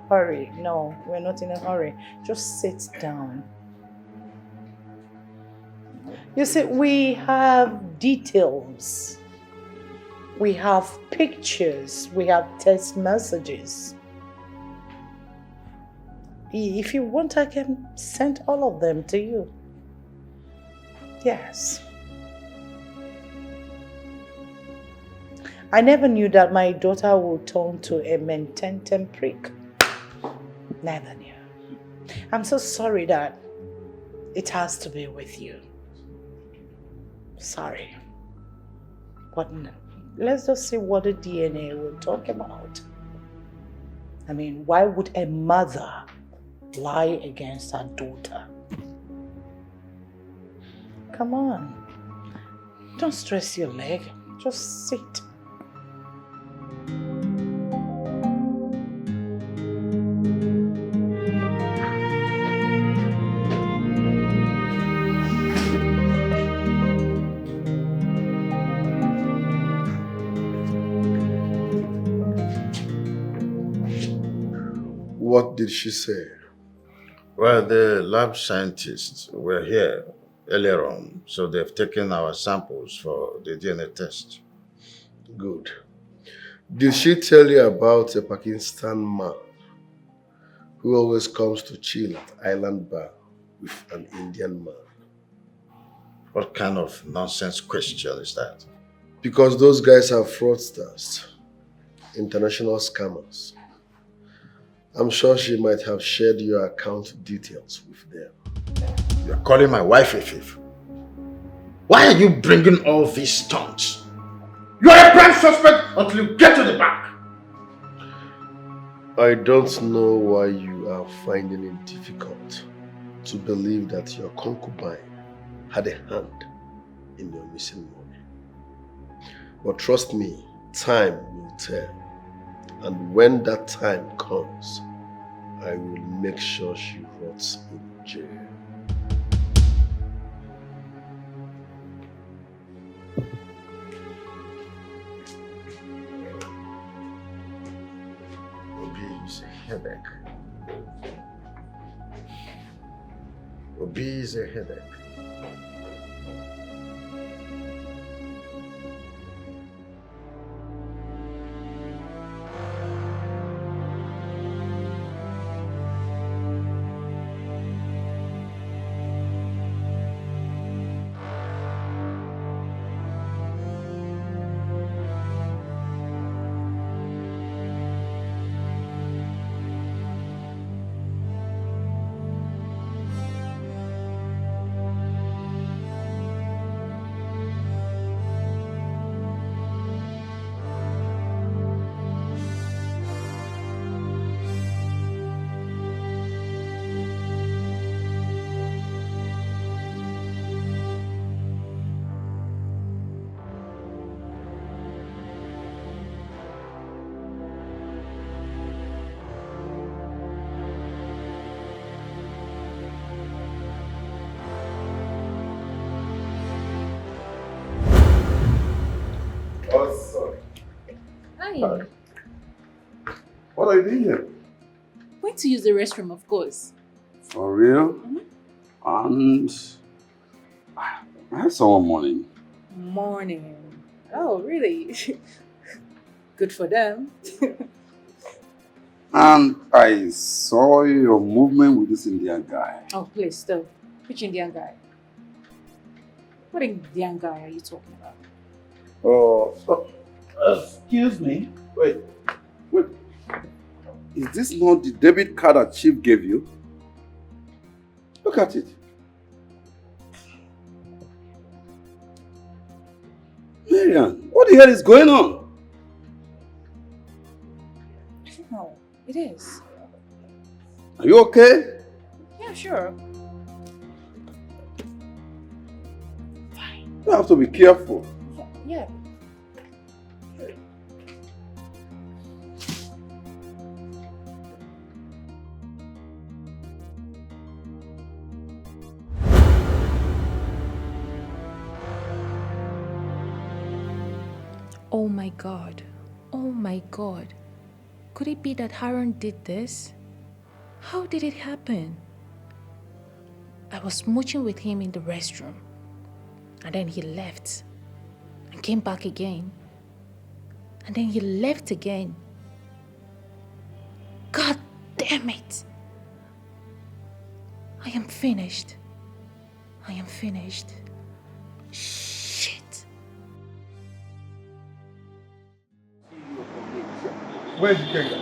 hurry. No, we're not in a hurry. Just sit down. You see, we have details. We have pictures. We have text messages. If you want, I can send all of them to you. Yes. I never knew that my daughter would turn to a mententem prick. Never knew. I'm so sorry that it has to be with you. Sorry. But let's just see what the DNA will talk about. I mean, why would a mother lie against her daughter. Come on. Don't stress your leg. Just sit. What did she say? Well, the lab scientists were here earlier on, so they've taken our samples for the DNA test. Good. Did she tell you about a Pakistan man who always comes to chill at Island Bar with an Indian man? What kind of nonsense question is that? Because those guys are fraudsters, international scammers. I'm sure she might have shared your account details with them. You're calling my wife a thief? Why are you bringing all these stunts? You are a prime suspect until you get to the bank. I don't know why you are finding it difficult to believe that your concubine had a hand in your missing money. But trust me, time will tell. And when that time comes, I will make sure she rots in jail. Obi is a headache. Obi is a headache. Hi. What are you doing here? Going to use the restroom, of course. For real? And I had someone morning. Morning. Oh, really? Good for them. And I saw your movement with this Indian guy. Oh, please, stop. Which Indian guy? What Indian guy are you talking about? Excuse me. Wait. Is this not the debit card that Chief gave you? Look at it. Marian, what the hell is going on? No, it is. Are you okay? Yeah, sure. You have to be careful. Yeah. Oh my God. Oh my God. Could it be that Haran did this? How did it happen? I was smooching with him in the restroom. And then he left. And came back again. And then he left again. God damn it. I am finished. I am finished. Shit. Where's Ikenga?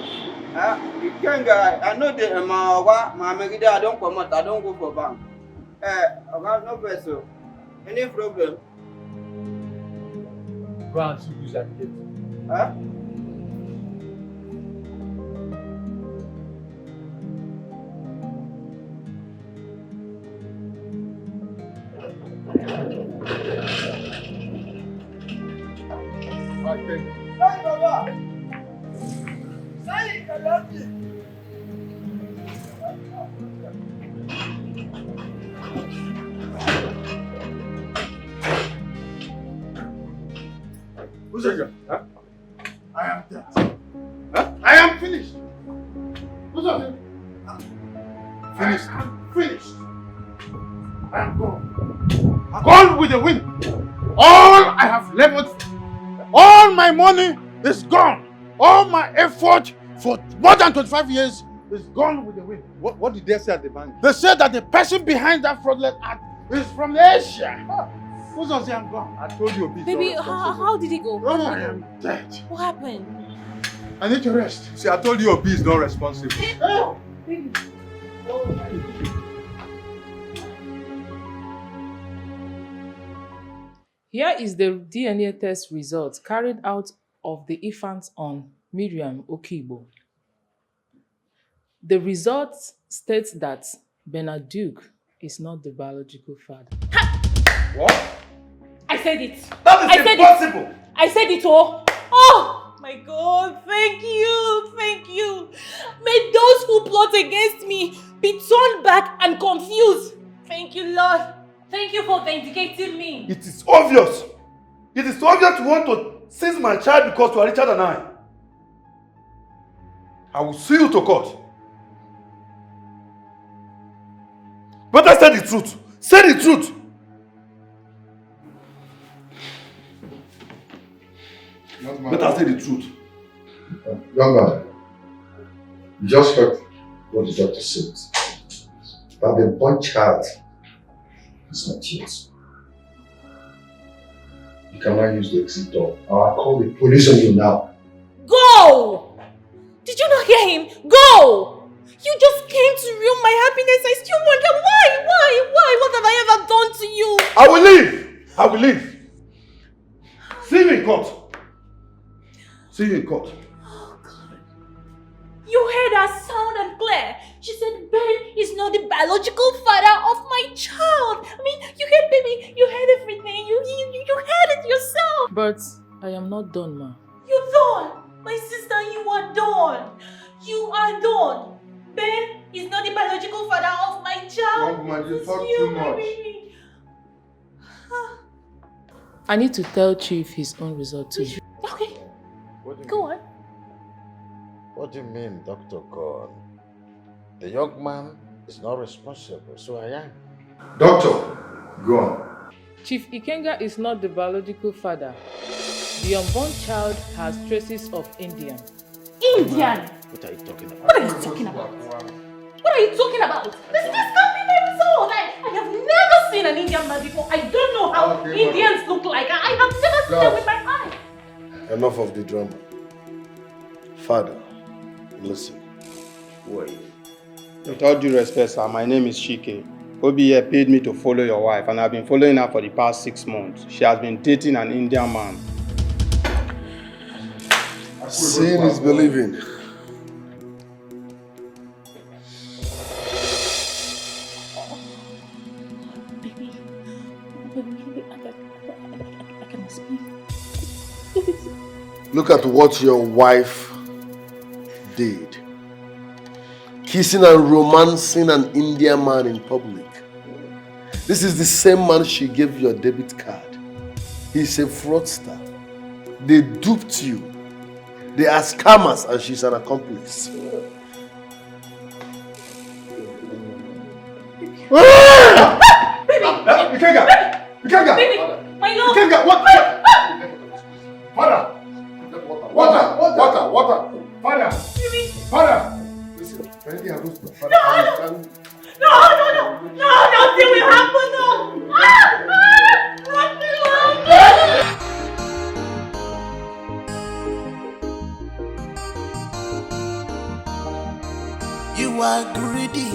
Ikenga, I know the Mamegida, I don't come out, I don't go for bank. About no vessel. Any problem? Go and see who's at it. Huh? Who's it? Huh? I am dead. Huh? I am finished. Who's it? Finished. Finished. I am gone. Gone with the wind. All I have leveled, all my money is gone. All my effort for more than 25 years is gone with the wind. What did they say at the bank? They said that the person behind that fraudulent act is from Asia. Who's on say I'm gone? I told you, Baby, how did it go? I am dead. What happened? I need to rest. See, I told you Obi is not responsible. Oh. Baby. Here is the DNA test results carried out of the infant on Miriam Okigbo. The results state that Bernard Duke is not the biological father. What? I said it. That is impossible. I said it all. Oh my God, thank you, thank you. May those who plot against me be turned back and confused. Thank you, Lord. Thank you for vindicating me. It is obvious. It is obvious you want to seize my child because you are richer than I. I will sue you to court. Better say the truth. Say the truth. Better say the truth. Young man, you just heard what the doctor said. That the born child is not yours. You cannot use the exit door. I'll call the police on you now. Go! Did you not hear him? Go! You just came to ruin my happiness. I still wonder why? What have I ever done to you? I will leave. I will leave. See you in court. See you in court. Oh God. You heard her sound and clear. She said Ben is not the biological father of my child. I mean, you heard, baby. You heard everything. You heard it yourself. But I am not done, ma. You're done. My sister, you are done. You are done. Ben is not the biological father of my child. Young man, you It's talk you, too my much. baby. I need to tell Chief his own result too. Okay. What do you Go mean? on. What do you mean, Dr. Gordon? The young man is not responsible, so I am. Doctor, go on. Chief Ikenga is not the biological father. The unborn child has traces of Indian. Indian? What are you talking about? What are you talking about? What are you talking about? This can't be my result. I have never seen an Indian man before. I don't know how Indians look like. I have never seen them with my eyes. Enough of the drama. Father, listen. Wait. With all due respect, sir, my name is Shike. Obi here paid me to follow your wife, and I've been following her for the past 6 months. She has been dating an Indian man. Seeing is believing. I can speak. Look at what your wife did. Kissing and romancing an Indian man in public. This is the same man she gave your debit card. He's a fraudster. They duped you. They are scammers and she's an accomplice. Baby, my love. Water. Father. Baby. Father. Listen, anything happens to father, No, nothing will happen. No. Nothing will happen. You are greedy,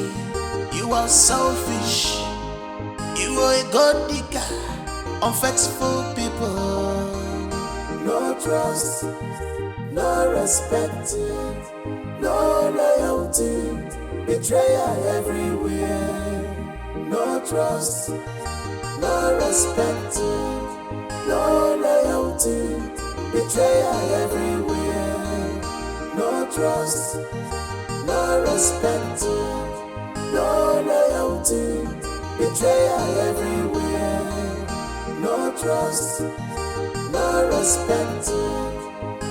you are selfish, you are a god digger, unfaithful people. No trust, no respect, no loyalty, betrayal everywhere. No trust, no respect, no loyalty, betrayal everywhere. No trust, no respect, no loyalty. Betrayal everywhere. No trust, no respect,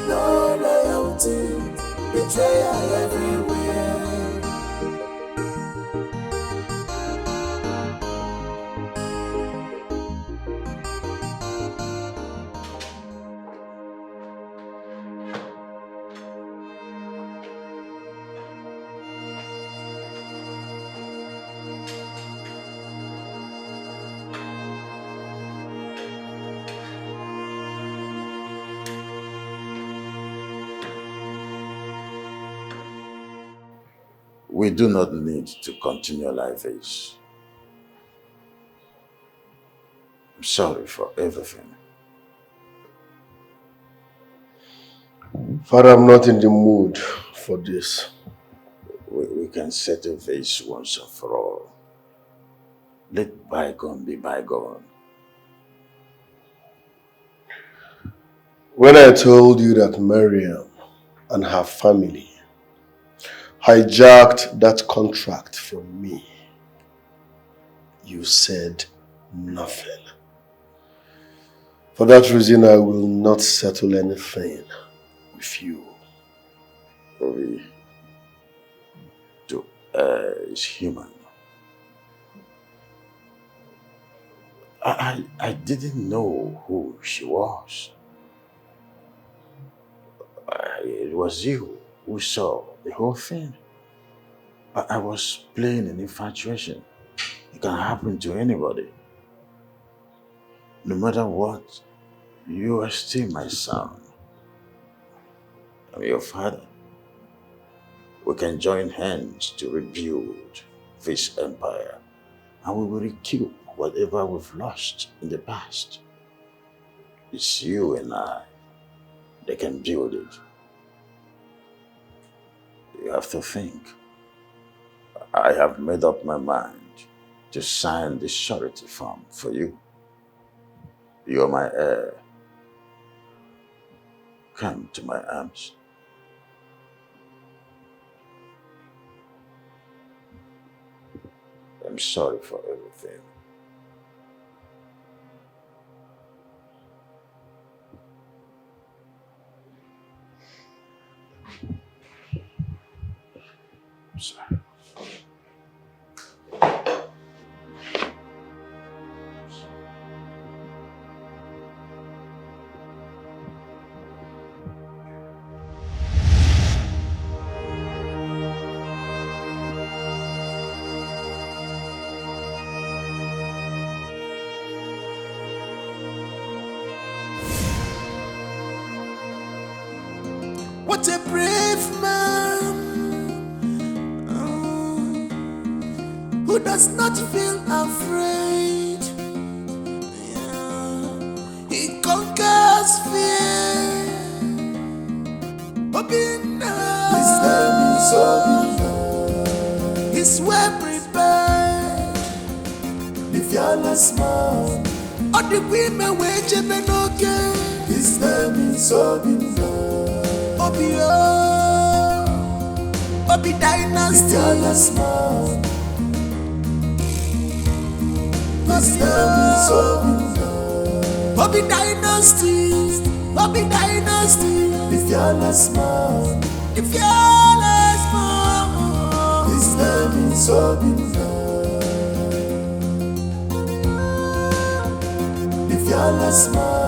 no loyalty. Betrayal everywhere. We do not need to continue like this. I'm sorry for everything. Father, I'm not in the mood for this. We can settle this once and for all. Let bygone be bygone. When I told you that Miriam and her family hijacked that contract from me, you said nothing. For that reason, I will not settle anything with you. Obi, to err is human. I didn't know who she was. It was you who saw the whole thing. I was playing an infatuation. It can happen to anybody. No matter what, you are still my son. I'm your father. We can join hands to rebuild this empire, and we will recoup whatever we've lost in the past. It's you and I that can build it. You have to think. I have made up my mind to sign the surety form for you. You're my heir. Come to my arms. I'm sorry for everything. I'm sorry. What a brave man who does not feel afraid. Yeah. He conquers fear. Obina. His name is Obina. He's well prepared. The fearless man. All the women wage okay. His name is Obina. Obio, Obi Dynasty, fearless man. His name is Obina. Obi Dynasty, Obi Dynasty, the fearless man. The fearless man. His name is Obina. The fearless man.